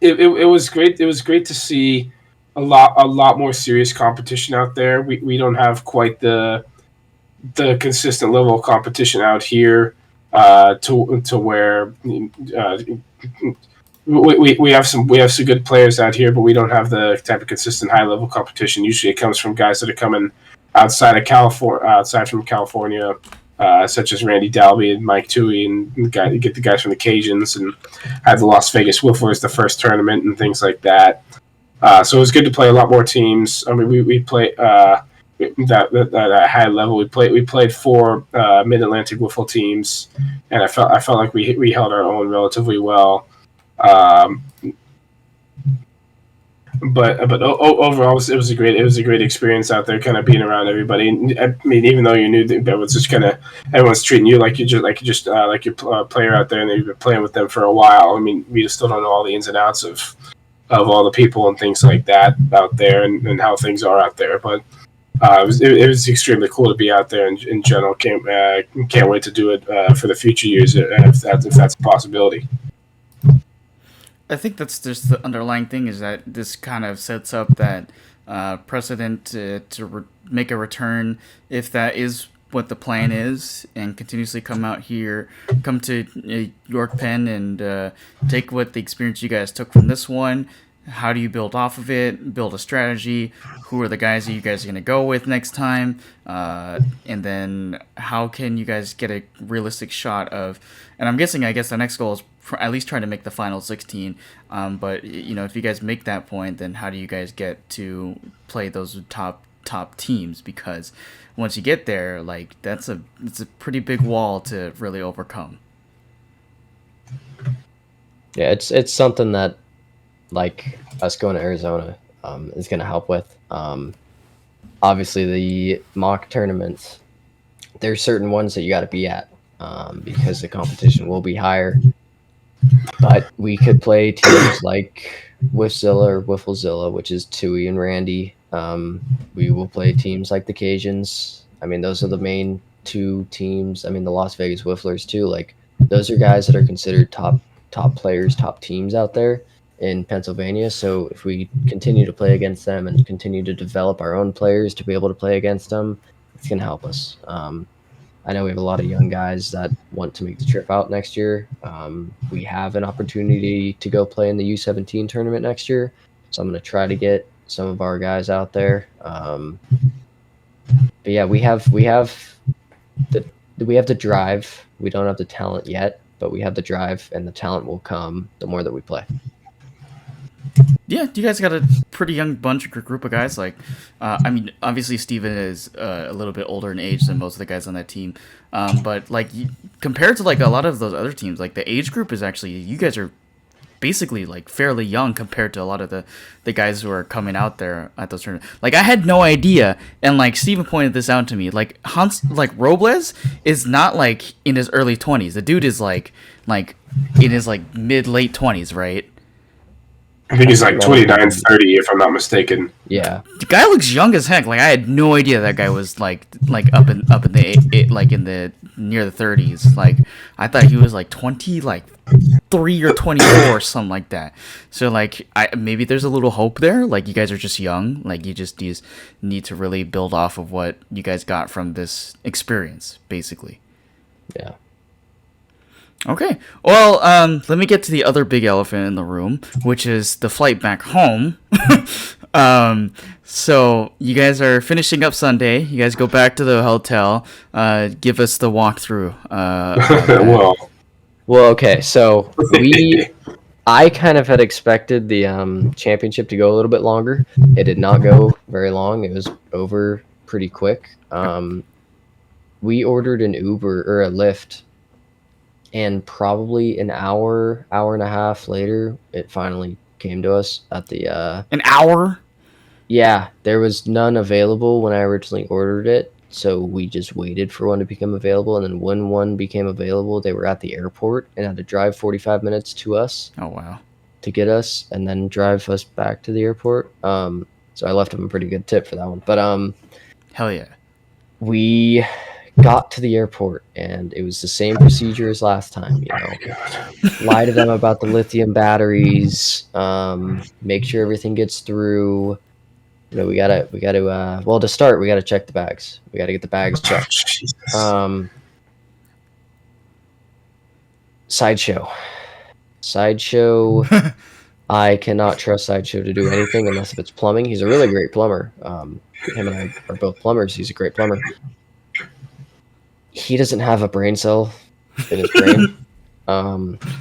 it was great. It was great to see a lot more serious competition out there. We don't have quite the consistent level of competition out here to where we have some good players out here, but we don't have the type of consistent high level competition. Usually, it comes from guys that are coming outside from California. Such as Randy Dalby and Mike Toohey, and get the guys from the Cajuns, and had the Las Vegas Wifflers the first tournament and things like that. So it was good to play a lot more teams. I mean, we played that high level. We played 4 Mid Atlantic wiffle teams, and I felt like we held our own relatively well. But overall, it was a great experience out there, kind of being around everybody. And I mean, even though you knew that it was just kind of everyone's treating you like your player out there, and you've been playing with them for a while. I mean, we just still don't know all the ins and outs of all the people and things like that out there, and how things are out there. But it was extremely cool to be out there in general. Can't wait to do it for the future years if that's a possibility.
I think that's just the underlying thing, is that this kind of sets up that precedent to make a return, if that is what the plan is, and continuously come to York Penn and take what the experience you guys took from this one. How do you build off of it? Build a strategy. Who are the guys that you guys are going to go with next time? And then how can you guys get a realistic shot of? And I'm guessing, I guess the next goal is at least trying to make the final 16. But if you guys make that point, then how do you guys get to play those top teams? Because once you get there, like it's a pretty big wall to really overcome.
Yeah, it's something that, like us going to Arizona, is going to help with. Obviously, the mock tournaments, there's certain ones that you got to be at because the competition will be higher. But we could play teams like Wiffzilla or Wifflezilla, which is Tui and Randy. We will play teams like the Cajuns. I mean, those are the main 2 teams. I mean, the Las Vegas Wifflers too. Like, those are guys that are considered top players, top teams out there in Pennsylvania. So if we continue to play against them and continue to develop our own players to be able to play against them, it's going to help us. I know we have a lot of young guys that want to make the trip out next year. We have an opportunity to go play in the U17 tournament next year, so I'm going to try to get some of our guys out there. But yeah, we have the drive. We don't have the talent yet, but we have the drive, and the talent will come the more that we play.
Yeah, you guys got a pretty young group of guys. Like, I mean, obviously Steven is a little bit older in age than most of the guys on that team. But like compared to like a lot of those other teams, like the age group is actually, you guys are basically like fairly young compared to a lot of the guys who are coming out there at those tournaments. Like, I had no idea, and like Steven pointed this out to me. Like Robles is not like in his early 20s. The dude is like in his like mid-late 20s, right?
I think he's like 29, 30, if I'm not mistaken.
Yeah,
the guy looks young as heck. Like, I had no idea that guy was like up in the near the 30s. Like, I thought he was like 23 or 24 or something like that. So like, maybe there's a little hope there. Like, you guys are just young. Like, you just need to really build off of what you guys got from this experience, basically.
Yeah.
Okay, well, let me get to the other big elephant in the room, which is the flight back home. So you guys are finishing up Sunday. You guys go back to the hotel. Give us the walkthrough.
Well, okay. So I kind of had expected the championship to go a little bit longer. It did not go very long. It was over pretty quick. We ordered an Uber or a Lyft. And probably an hour and a half later, it finally came to us at the...
An hour?
Yeah, there was none available when I originally ordered it, so we just waited for one to become available, and then when one became available, they were at the airport and had to drive 45 minutes to us.
Oh, wow.
To get us, and then drive us back to the airport. So I left them a pretty good tip for that one. But
hell yeah. We
got to the airport, and it was the same procedure as last time. Lie to them about the lithium batteries, make sure everything gets through. We gotta well, to start, we gotta check the bags. We gotta get the bags checked. Sideshow. I cannot trust Sideshow to do anything unless if it's plumbing. He's a really great plumber. Him and I are both plumbers. He's a great plumber. He doesn't have a brain cell in his brain.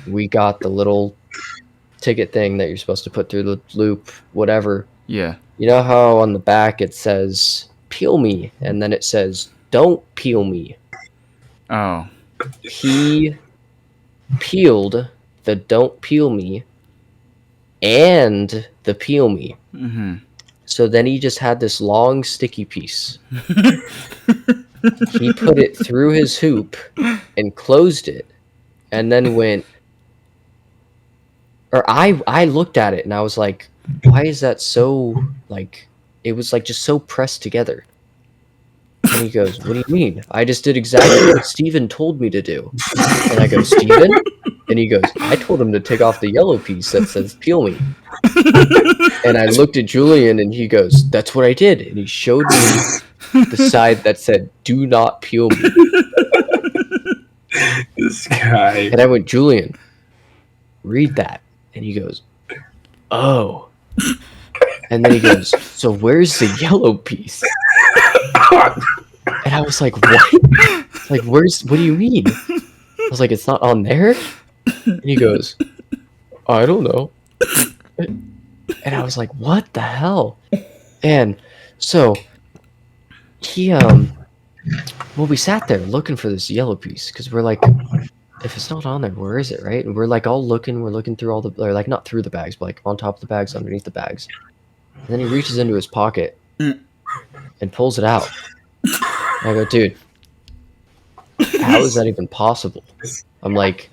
We got the little ticket thing that you're supposed to put through the loop, whatever.
Yeah.
You know how on the back it says "peel me" and then it says "don't peel me."
Oh.
He peeled the "don't peel me" and the "peel me."
Mm-hmm.
So then he just had this long sticky piece. He put it through his hoop and closed it, and then went. Or I looked at it and I was like, why is that so, like, it was like just so pressed together. And he goes, what do you mean? I just did exactly what Steven told me to do. And I go, Steven? And he goes, I told him to take off the yellow piece that says peel me. And I looked at Julian and he goes, that's what I did. And he showed me the side that said, do not peel me.
This guy.
And I went, Julian, read that. And he goes, oh. And then he goes, so where's the yellow piece? And I was like, what? Like, what do you mean? I was like, it's not on there? And he goes, I don't know. And I was like, what the hell? And so he, well, we sat there looking for this yellow piece because we're like, if it's not on there, where is it, right? And we're like all looking, we're looking through all the, or like not through the bags, but like on top of the bags, underneath the bags. And then he reaches into his pocket and pulls it out. And I go, dude, how is that even possible? I'm like,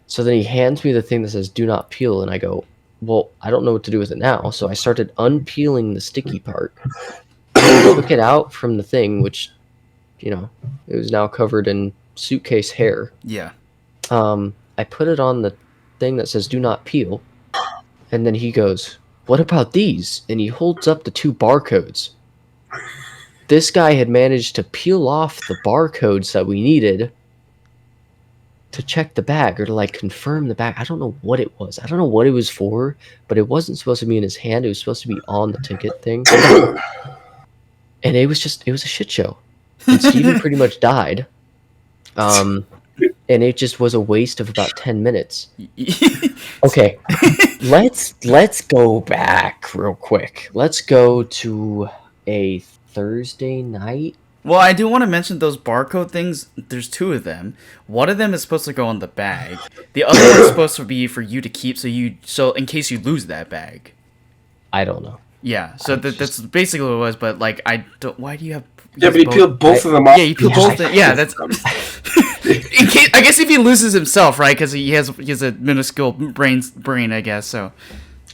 so then he hands me the thing that says do not peel, and I go, well, I don't know what to do with it now. So I started unpeeling the sticky part. I took it out from the thing, which, you know, it was now covered in suitcase hair.
Yeah.
I put it on the thing that says do not peel, and then he goes, what about these? And he holds up the 2 barcodes. This guy had managed to peel off the barcodes that we needed to check the bag, or to like confirm the bag. I don't know what it was. I don't know what it was for, but it wasn't supposed to be in his hand. It was supposed to be on the ticket thing. And it was a shit show. And Steven pretty much died. And it just was a waste of about 10 minutes. Okay, let's go back real quick. Let's go to a Thursday night.
Well, I do want to mention those barcode things. There's 2 of them. One of them is supposed to go in the bag. The other one is supposed to be for you to keep, so in case you lose that bag.
I don't know.
Yeah, so that's basically what it was. But like, I don't. Why do you have?
Yeah, but he peeled both of them off.
Yeah, he peeled both. Yeah, that's. I guess if he loses himself, right? Because he has a minuscule brain, I guess. So.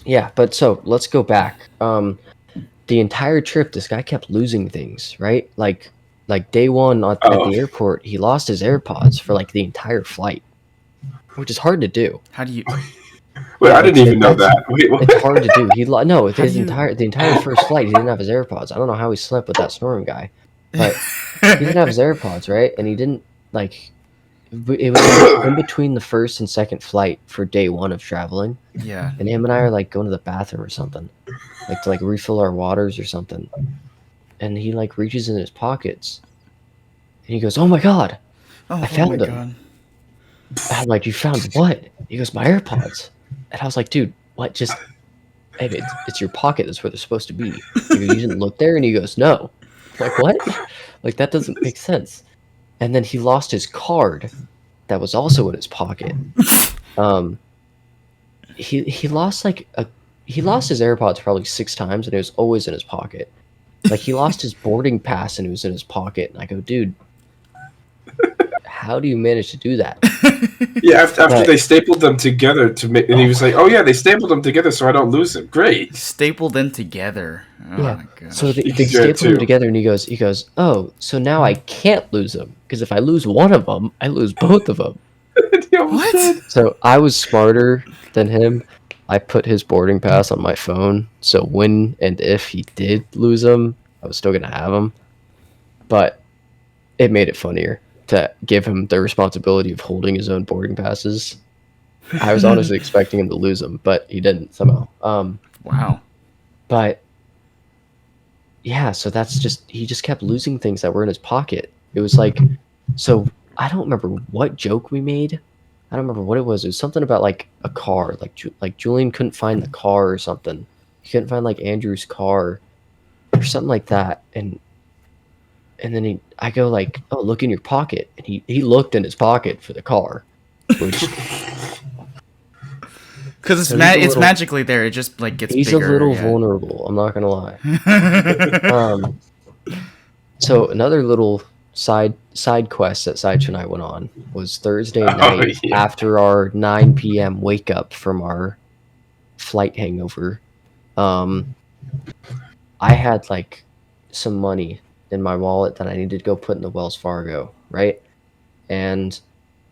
Yeah, but so let's go back. The entire trip, this guy kept losing things, right? Like day one at the airport, he lost his AirPods for like the entire flight, which is hard to do.
How do you?
Wait, I didn't even know that. Wait, what?
It's hard to do. The entire first flight, he didn't have his AirPods. I don't know how he slept with that snoring guy, but he didn't have his AirPods, right? And he didn't like. It was in between the first and second flight for day one of traveling.
Yeah.
And him and I are like going to the bathroom or something, like to like refill our waters or something. And he like reaches in his pockets, and he goes, "Oh my god, I found them." God. I'm like, "You found what?" He goes, "My AirPods." And I was like, "Dude, what? Just hey, it's your pocket. That's where they're supposed to be. You didn't look there." And he goes, "No." I'm like, what? Like that doesn't make sense. And then he lost his card that was also in his pocket. He lost he lost his AirPods probably 6 times, and it was always in his pocket. Like he lost his boarding pass and it was in his pocket. And I go, dude, how do you manage to do that?
Yeah, after they stapled them together to make, and he was like, "Oh yeah, they stapled them together so I don't lose them." Great.
Stapled them together. Oh
yeah.
My gosh.
So they stapled them together, and he goes, "Oh, so now I can't lose them because if I lose one of them, I lose both of them."
What?
So I was smarter than him. I put his boarding pass on my phone, so when and if he did lose them, I was still gonna have them. But it made it funnier to give him the responsibility of holding his own boarding passes. I was honestly expecting him to lose them, but he didn't somehow.
Wow.
But yeah, so that's he just kept losing things that were in his pocket. It was like, so I don't remember what joke we made, I don't remember what it was. It was something about like a car. Like Julian couldn't find the car or something. He couldn't find like Andrew's car or something like that. And then I go like, oh, look in your pocket. And he looked in his pocket for the car, which
because it's magically there. It just like gets.
He's
bigger,
a little vulnerable. I'm not gonna lie. So another little side quest that Sideshow and I went on was Thursday night after our 9 p.m. wake up from our flight hangover. I had like some money in my wallet that I needed to go put in the Wells Fargo, right? And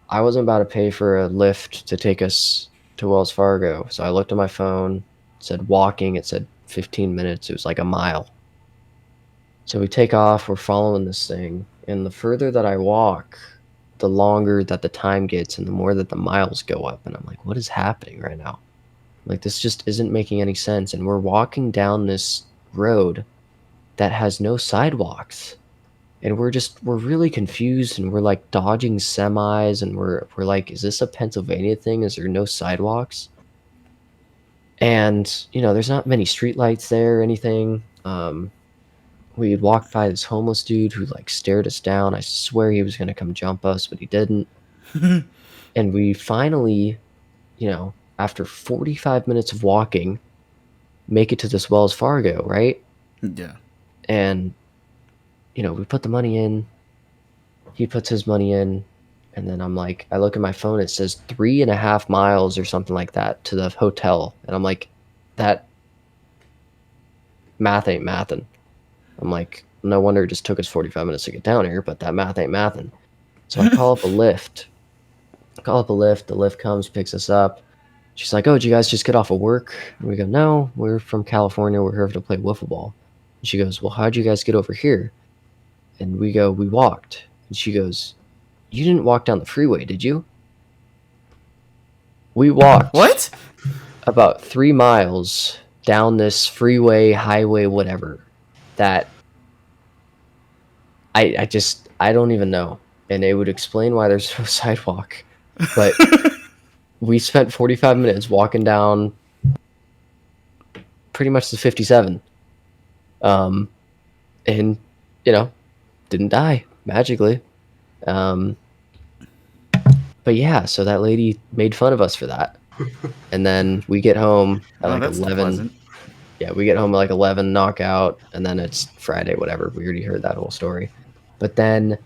I wasn't about to pay for a Lyft to take us to Wells Fargo. So I looked at my phone, it said walking, it said 15 minutes. It was like a mile. So we take off, we're following this thing. And the further that I walk, the longer that the time gets and the more that the miles go up. And I'm like, what is happening right now? Like, this just isn't making any sense. And we're walking down this road that has no sidewalks. And we're really confused, and we're like dodging semis, and we're like, is this a Pennsylvania thing? Is there no sidewalks? And, there's not many streetlights there or anything. We had walked by this homeless dude who like stared us down. I swear he was going to come jump us, but he didn't. And we finally, after 45 minutes of walking, make it to this Wells Fargo, right?
Yeah.
And, we put the money in. He puts his money in. And then I'm like, I look at my phone. It says 3.5 miles or something like that to the hotel. And I'm like, that math ain't mathin'. I'm like, no wonder it just took us 45 minutes to get down here, but that math ain't mathin'. So I call up a Lyft. The Lyft comes, picks us up. She's like, oh, did you guys just get off of work? And we go, no, we're from California. We're here to play wiffle ball. And she goes, well, how'd you guys get over here? And we go, we walked. And she goes, you didn't walk down the freeway, did you? We walked.
What?
About 3 miles down this freeway, highway, whatever. That I don't even know. And it would explain why there's no sidewalk. But we spent 45 minutes walking down pretty much the 57. And, didn't die magically. But yeah, so that lady made fun of us for that. And then we get home at like 11.
Pleasant.
Yeah, we get home at like 11, knockout, and then it's Friday, whatever. We already heard that whole story. But then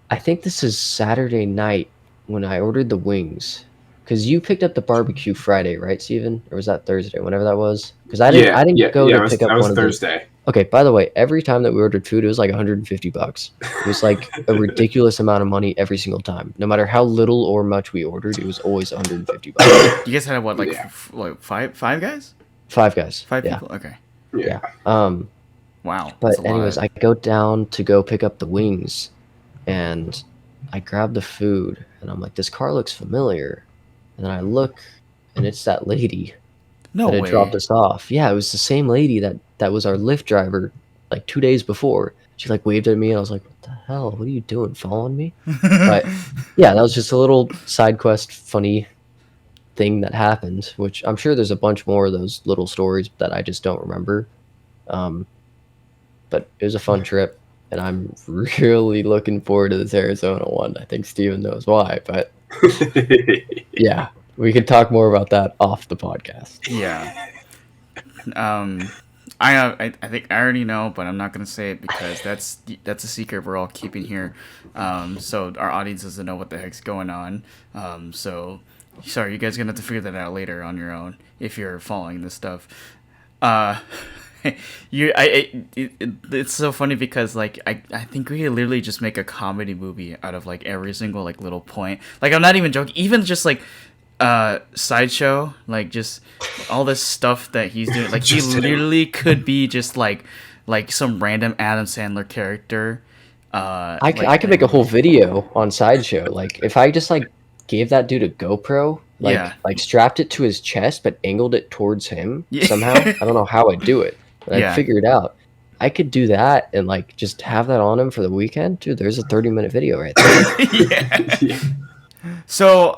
I think this is Saturday night when I ordered the wings. Because you picked up the barbecue Friday, right, Steven? Or was that Thursday, whenever that was? Because I didn't go to pick up one of
Thursday.
Okay, by the way, every time that we ordered food, it was like $150. It was like a ridiculous amount of money every single time. No matter how little or much we ordered, it was always $150.
You guys had what, like five guys?
5 guys.
5 people? Okay.
Yeah.
Wow.
But anyways, I go down to go pick up the wings, and I grab the food, and I'm like, this car looks familiar. And then I look, and it's that lady that had dropped us off. Yeah, it was the same lady that was our Lyft driver like 2 days before. She like waved at me, and I was like, what the hell? What are you doing? Following me? But yeah, that was just a little side quest, funny thing that happened, which I'm sure there's a bunch more of those little stories that I just don't remember. But it was a fun trip, and I'm really looking forward to this Arizona one. I think Steven knows why, but yeah, we could talk more about that off the podcast.
Yeah. I think I already know, but I'm not gonna say it because that's a secret we're all keeping here. So our audience doesn't know what the heck's going on. So sorry, you guys are gonna have to figure that out later on your own if you're following this stuff. It's so funny because like I think we could literally just make a comedy movie out of like every single like little point. Like, I'm not even joking. Even just like Sideshow, like just all this stuff that he's doing. Like he literally could be just like some random Adam Sandler character.
I could make a whole video on Sideshow. Like if I just like gave that dude a GoPro, like strapped it to his chest but angled it towards him somehow. I don't know how I'd do it, but I'd figure it out. I could do that and like just have that on him for the weekend. Dude, there's a 30-minute video right there.
So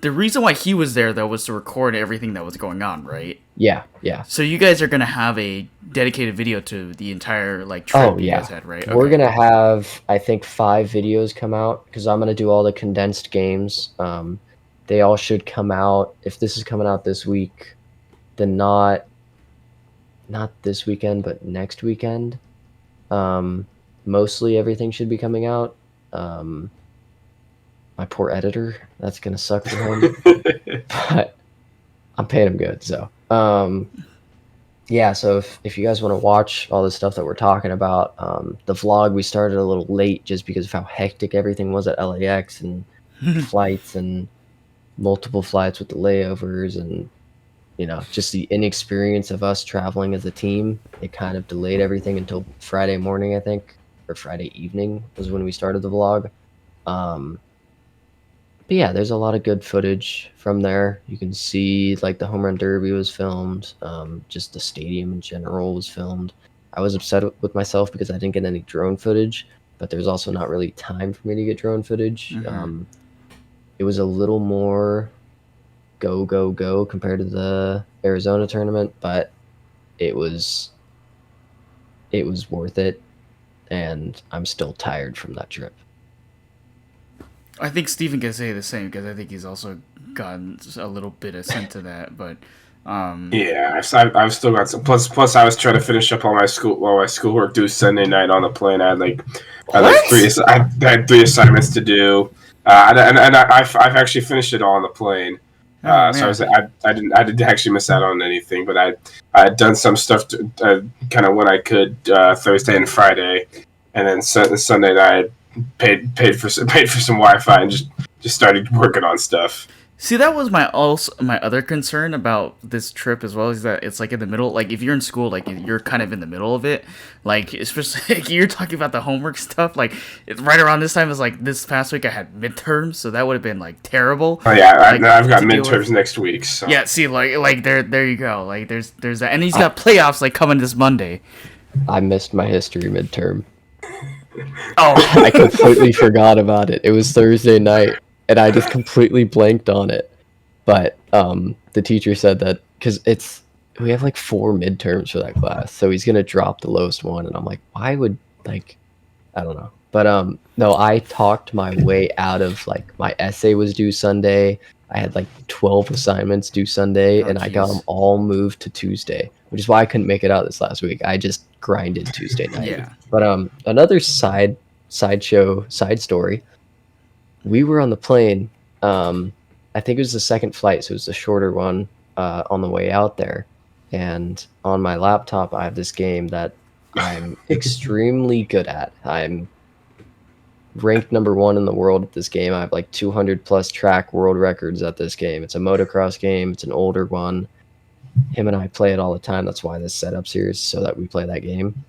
the reason why he was there though was to record everything that was going on, right?
Yeah.
So you guys are gonna have a dedicated video to the entire like trip you guys had, right?
We're gonna have, I think, 5 videos come out because I'm gonna do all the condensed games. They all should come out. If this is coming out this week, then not this weekend, but next weekend. Mostly everything should be coming out. My poor editor, that's gonna suck for him. But I'm paying him good, so yeah. So if you guys want to watch all the stuff that we're talking about, the vlog, we started a little late just because of how hectic everything was at LAX and flights and multiple flights with the layovers and just the inexperience of us traveling as a team. It kind of delayed everything until Friday morning, I think, or Friday evening was when we started the vlog. But yeah, there's a lot of good footage from there. You can see like the home run derby was filmed. Just the stadium in general was filmed. I was upset with myself because I didn't get any drone footage, but there's also not really time for me to get drone footage. It was a little more go compared to the Arizona tournament, but it was worth it, and I'm still tired from that trip.
I think Steven can say the same because I think he's also gotten a little bit of sent to that, but
yeah, I've still got some. Plus, I was trying to finish up all my schoolwork due Sunday night on the plane. I had 3 assignments to do, and I've actually finished it all on the plane. So I didn't actually miss out on anything, but I had done some stuff to, kind of when I could Thursday and Friday, and then Sunday night paid for some Wi-Fi and just started working on stuff.
See, that was my other concern about this trip as well, is that it's like in the middle. Like if you're in school, like you're kind of in the middle of it. Like especially like, you're talking about the homework stuff. Like it's right around this time is like this past week I had midterms, so that would have been like terrible.
Oh yeah, like, I've got midterms next week. So.
Yeah, see, like there you go. Like there's that, and he's got playoffs like coming this Monday.
I missed my history midterm.
Oh,
I completely forgot about it. It was Thursday night, and I just completely blanked on it. But the teacher said that because we have like 4 midterms for that class, so he's gonna drop the lowest one, and I'm like, why would I don't know. But no, I talked my way out of like my essay was due Sunday. I had like 12 assignments due Sunday, and I got them all moved to Tuesday, which is why I couldn't make it out this last week. I just grinded Tuesday night.
Yeah.
But another side story. We were on the plane. I think it was the second flight, so it was the shorter one on the way out there. And on my laptop, I have this game that I'm extremely good at. I'm ranked number 1 in the world at this game. I have like 200 plus track world records at this game. It's a motocross game. It's an older one. Him and I play it all the time. That's why this setup's here, is so that we play that game.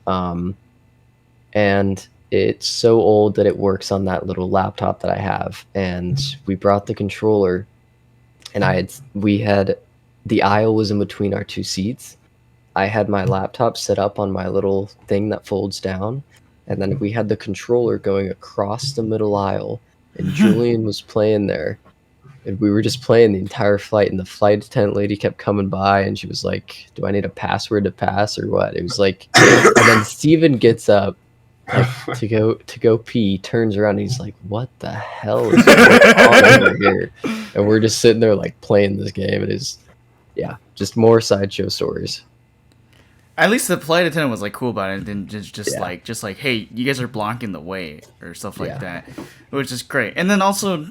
And it's so old that it works on that little laptop that I have. And we brought the controller, and the aisle was in between our 2 seats. I had my laptop set up on my little thing that folds down, and then we had the controller going across the middle aisle, and Julian was playing there. And we were just playing the entire flight, and the flight attendant lady kept coming by, and she was like, do I need a password to pass or what? It was like, and then Steven gets up like, to go pee, turns around, and he's like, what the hell is going on over here? And we're just sitting there like playing this game. It is, yeah, just more sideshow stories.
At least the flight attendant was like cool about it, and just like, hey, you guys are blocking the way or stuff like that, which is great. And then also,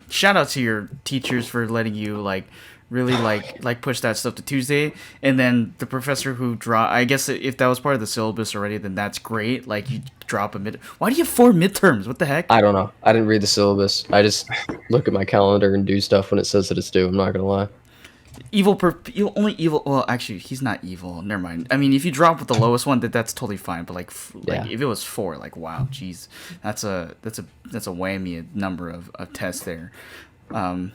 shout out to your teachers for letting you like really like push that stuff to Tuesday. And then the professor who I guess if that was part of the syllabus already, then that's great. Like you drop a Why do you have 4 midterms? What the heck?
I don't know. I didn't read the syllabus. I just look at my calendar and do stuff when it says that it's due. I'm not gonna lie.
Only evil. Well, actually, he's not evil. Never mind. I mean, if you drop with the lowest one, that's totally fine. But like if it was 4, like wow, jeez, that's a whammy number of tests there. Well,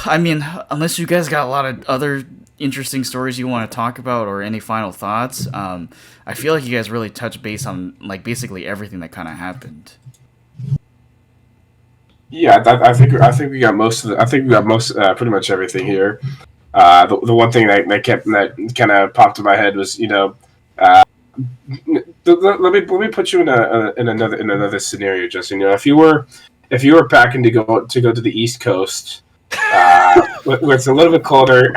I mean, unless you guys got a lot of other interesting stories you want to talk about or any final thoughts, I feel like you guys really touched base on like basically everything that kind of happened.
Yeah, I think we got most of the. I think we got most pretty much everything here. The one thing that kind of popped in my head was uh, let me put you in another scenario, Justin. If you were packing to go to the East Coast, where it's a little bit colder.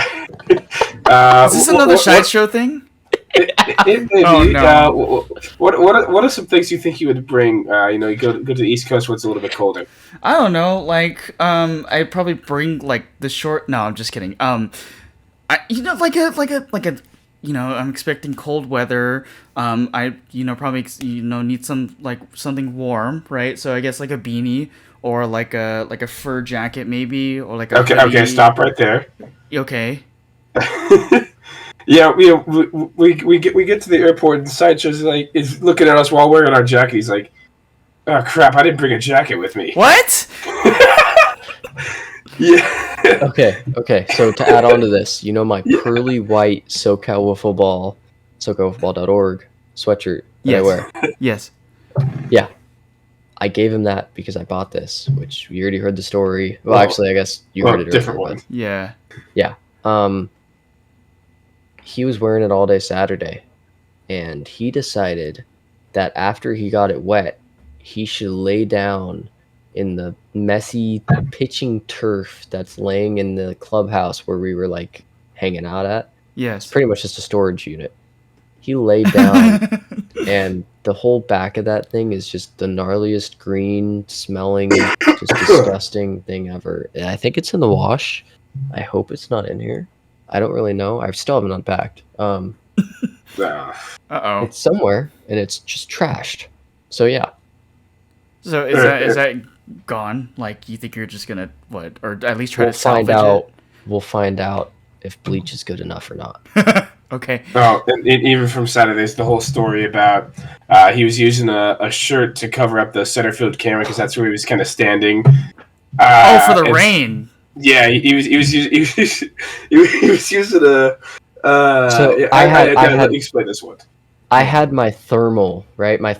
Is this another sideshow thing?
It may
Oh,
be.
no.
What are some things you think you would bring? You go to the East Coast where it's a little bit colder.
I don't know. Like, I'd probably bring like the short. No, I'm just kidding. I'm expecting cold weather. I probably need something warm, right? So I guess like a beanie or like a fur jacket maybe, or like a
Okay,
hoodie.
stop right there.
Okay.
Yeah, we get to the airport and Sideshow's is looking at us while wearing our jacket. He's like, "Oh crap! I didn't bring a jacket with me."
What?
Yeah.
Okay. So to add on to this, my pearly white SoCal Wiffleball, SoCalWiffleball.org sweatshirt that I wear.
Yes.
Yeah. I gave him that because I bought this, which you already heard the story. Well, actually, I guess you heard it
different
earlier.
one.
Yeah.
Yeah. He was wearing it all day Saturday, and he decided that after he got it wet, he should lay down in the messy pitching turf that's laying in the clubhouse where we were like hanging out at.
Yes.
It's pretty much just a storage unit. He laid down, and the whole back of that thing is just the gnarliest green smelling, just disgusting thing ever. And I think it's in the wash. I hope it's not in here. I don't really know. I still haven't unpacked.
Uh-oh.
It's somewhere, and it's just trashed. So yeah.
So is that gone? Like, you think you're just gonna what, or at least try to salvage
We'll find out if bleach is good enough or not.
it? Okay.
Oh, and even from Saturdays, the whole story about he was using a shirt to cover up the center field camera because that's where he was kind of standing.
For the rain.
Yeah, he was using a.
I
explain this one.
I had my thermal, right? My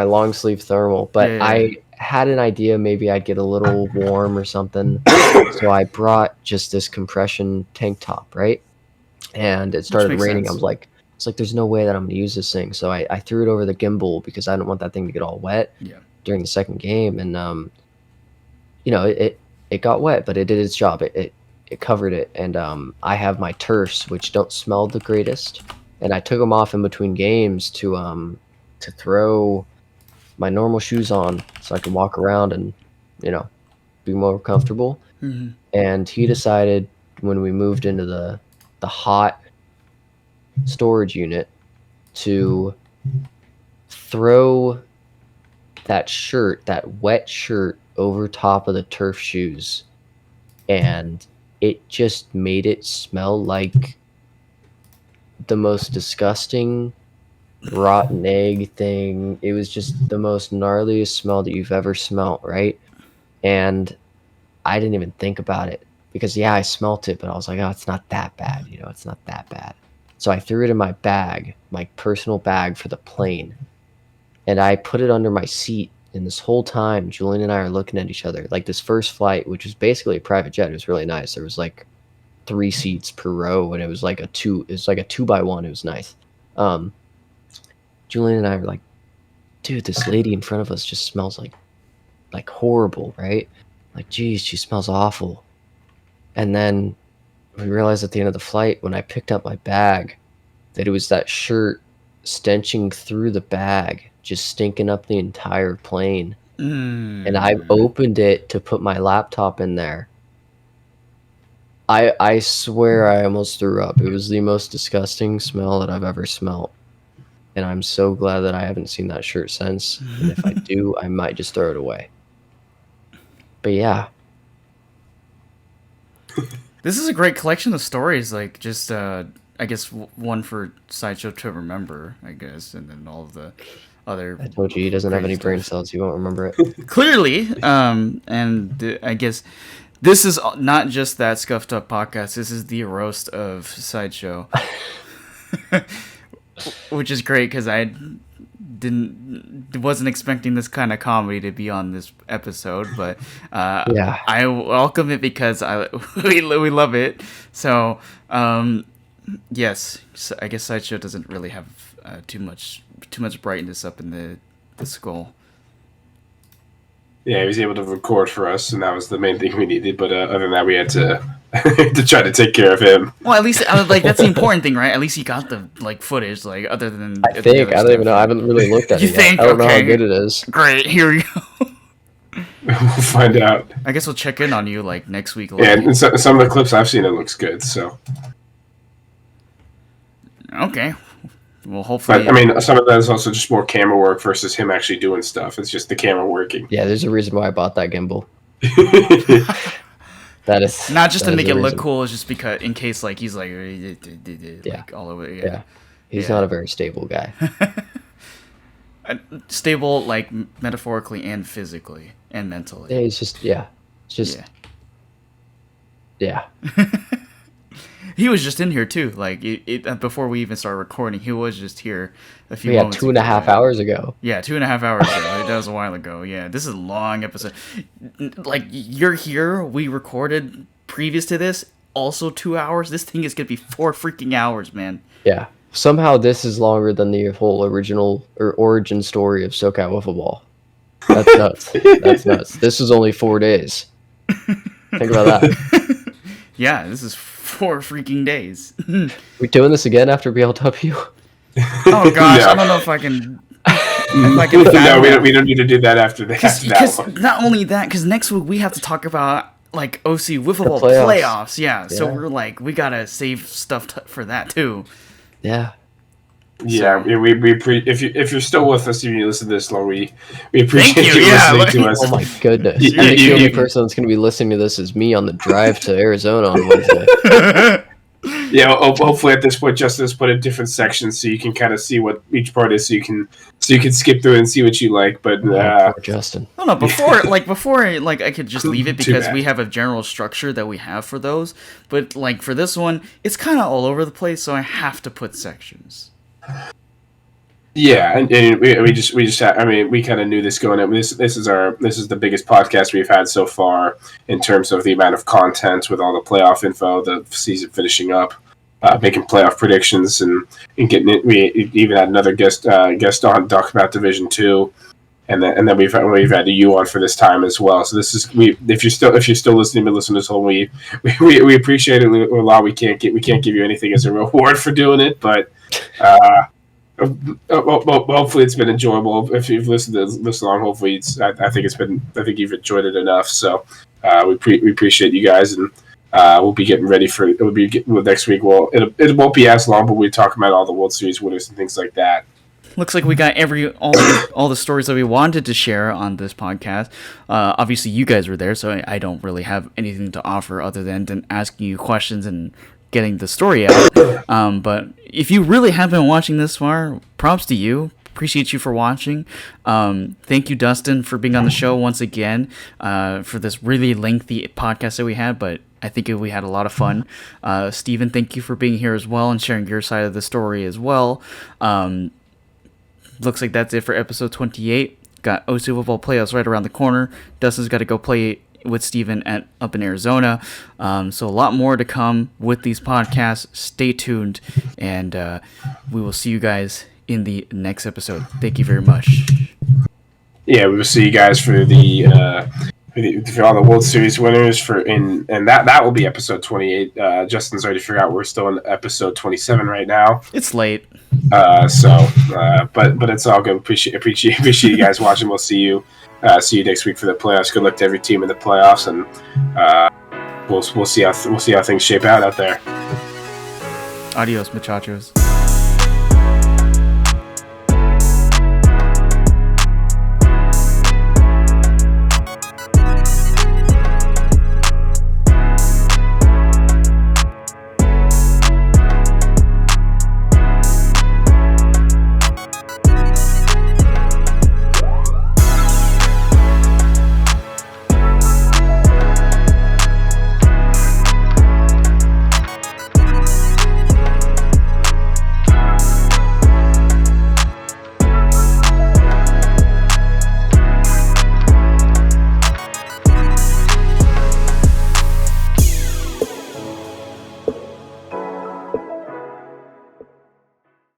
long sleeve thermal, but
Yeah.
I had an idea maybe I'd get a little warm or something. So I brought just this compression tank top, right? And it started raining.
Sense.
I was like, there's no way that I'm going to use this thing. So I threw it over the gimbal because I didn't want that thing to get all wet during the second game. And, it got wet, but it did its job. It covered it. And I have my turfs, which don't smell the greatest. And I took them off in between games to throw my normal shoes on so I could walk around and, be more comfortable.
Mm-hmm.
And he decided when we moved into the hot storage unit to throw that wet shirt over top of the turf shoes, and it just made it smell like the most disgusting rotten egg thing. It was just the most gnarliest smell that you've ever smelt, right? And I didn't even think about it because I smelt it, but I was like, oh, it's not that bad, it's not that bad. So I threw it in my bag, my personal bag for the plane, and I put it under my seat. And this whole time, Julian and I are looking at each other. Like, this first flight, which was basically a private jet, it was really nice. There was like 3 seats per row, and it was like a 2x1. It was nice. Julian and I were like, dude, this lady in front of us just smells like horrible, right? Like, geez, she smells awful. And then we realized at the end of the flight, when I picked up my bag, that it was that shirt stenching through the bag, just stinking up the entire plane. And I opened it to put my laptop in there. I swear I almost threw up. It was the most disgusting smell that I've ever smelt. And I'm so glad that I haven't seen that shirt since. And if I do, I might just throw it away. But yeah.
This is a great collection of stories. Like, just, I guess, one for Sideshow to remember, I guess, and then all of the other...
I told you, he doesn't have any brain cells. He won't remember it.
Clearly. And I guess this is not just that Scuffed Up podcast. This is the roast of Sideshow. Which is great, because I didn't wasn't expecting this kind of comedy to be on this episode, but
Yeah.
I welcome it because we love it. So yes, so I guess Sideshow doesn't really have too much brightness up in the skull.
Yeah, he was able to record for us, and that was the main thing we needed. But other than that, we had to to try to take care of him.
Well, at least like that's the important thing, right? At least he got the like footage, like other than
I don't even know. I haven't really looked at
You
it
think?
yet. I don't know how
Okay.
good it is.
Great, here we go.
We'll find out.
I guess we'll check in on you like next week.
Yeah, and some of the clips I've seen, it looks good. So,
Okay. Well, hopefully.
but I mean, some of that is also just more camera work versus him actually doing stuff. It's just the camera working.
Yeah, there's a reason why I bought that gimbal. That is
not just
that
to
is
make
the
it look
reason.
cool, it's just because in case like he's like, all over.
Yeah, he's
Yeah.
not a very stable guy.
Stable, like metaphorically and physically and mentally.
Yeah, he's just yeah.
He was just in here too. Like before we even started recording, he was just here a few.
Yeah,
moments
2.5
ago.
hours ago.
Yeah, 2.5 hours ago. That was a while ago. Yeah, this is a long episode. Like you're here. We recorded previous to this also 2 hours. This thing is gonna be 4 freaking hours, man.
Yeah. Somehow this is longer than the whole original or origin story of SoCal Wiffleball. That's nuts. That's nuts. This was only 4 days. Think about that.
Yeah, this is 4 freaking days.
We doing this again after BLW?
Oh gosh,
No.
I don't know if I can.
No, we don't need to do that after that.
Because
one.
not only that, because next week we have to talk about like OC Wiffleball
playoffs.
playoffs. Yeah, so
Yeah.
we're like we gotta save stuff for that too.
Yeah.
Yeah, if you're still with us, if you listen to this long, we appreciate
you,
you
yeah,
listening to us.
Oh my goodness.
You-
I think the only
you-
person that's going to be listening to this is me on the drive to Arizona on Wednesday.
Yeah, hopefully at this point, Justin's put in different sections so you can kind of see what each part is, so you can skip through it and see what you like. But
Poor Justin.
No, before I could just leave it
Too
because
bad.
we have a general structure that we have for those. But like for this one, it's kind of all over the place, so I have to put sections.
yeah, and we just had, I mean, we kind of knew this going in. This is the biggest podcast we've had so far in terms of the amount of content with all the playoff info, the season finishing up, making playoff predictions, and getting it. We even had another guest on to talk about Division 2. And then we've had you on for this time as well. So this is if you're still listening to this whole we appreciate it a lot. We can't give you anything as a reward for doing it, but hopefully it's been enjoyable. If you've listened to this long, hopefully I think you've enjoyed it enough. So we appreciate you guys, and we'll be getting ready for next week. Well, it won't be as long, but we talk about all the World Series winners and things like that.
Looks like we got all the stories that we wanted to share on this podcast. Obviously, you guys were there, so I don't really have anything to offer other than asking you questions and getting the story out. But if you really have been watching this far, props to you. Appreciate you for watching. Thank you, Dustin, for being on the show once again for this really lengthy podcast that we had, but I think we had a lot of fun. Steven, thank you for being here as well and sharing your side of the story as well. Looks like that's it for episode 28. Got OC Football playoffs right around the corner. Dustin's got to go play with Steven up in Arizona. So a lot more to come with these podcasts. Stay tuned, and we will see you guys in the next episode. Thank you very much.
Yeah, we will see you guys for for all the World Series winners and that will be episode 28. Justin's already figured out we're still in episode 27 right now.
It's late.
But it's all good. Appreciate you guys watching. We'll see you next week for the playoffs. Good luck to every team in the playoffs, and we'll see how things shape out there.
Adios, muchachos.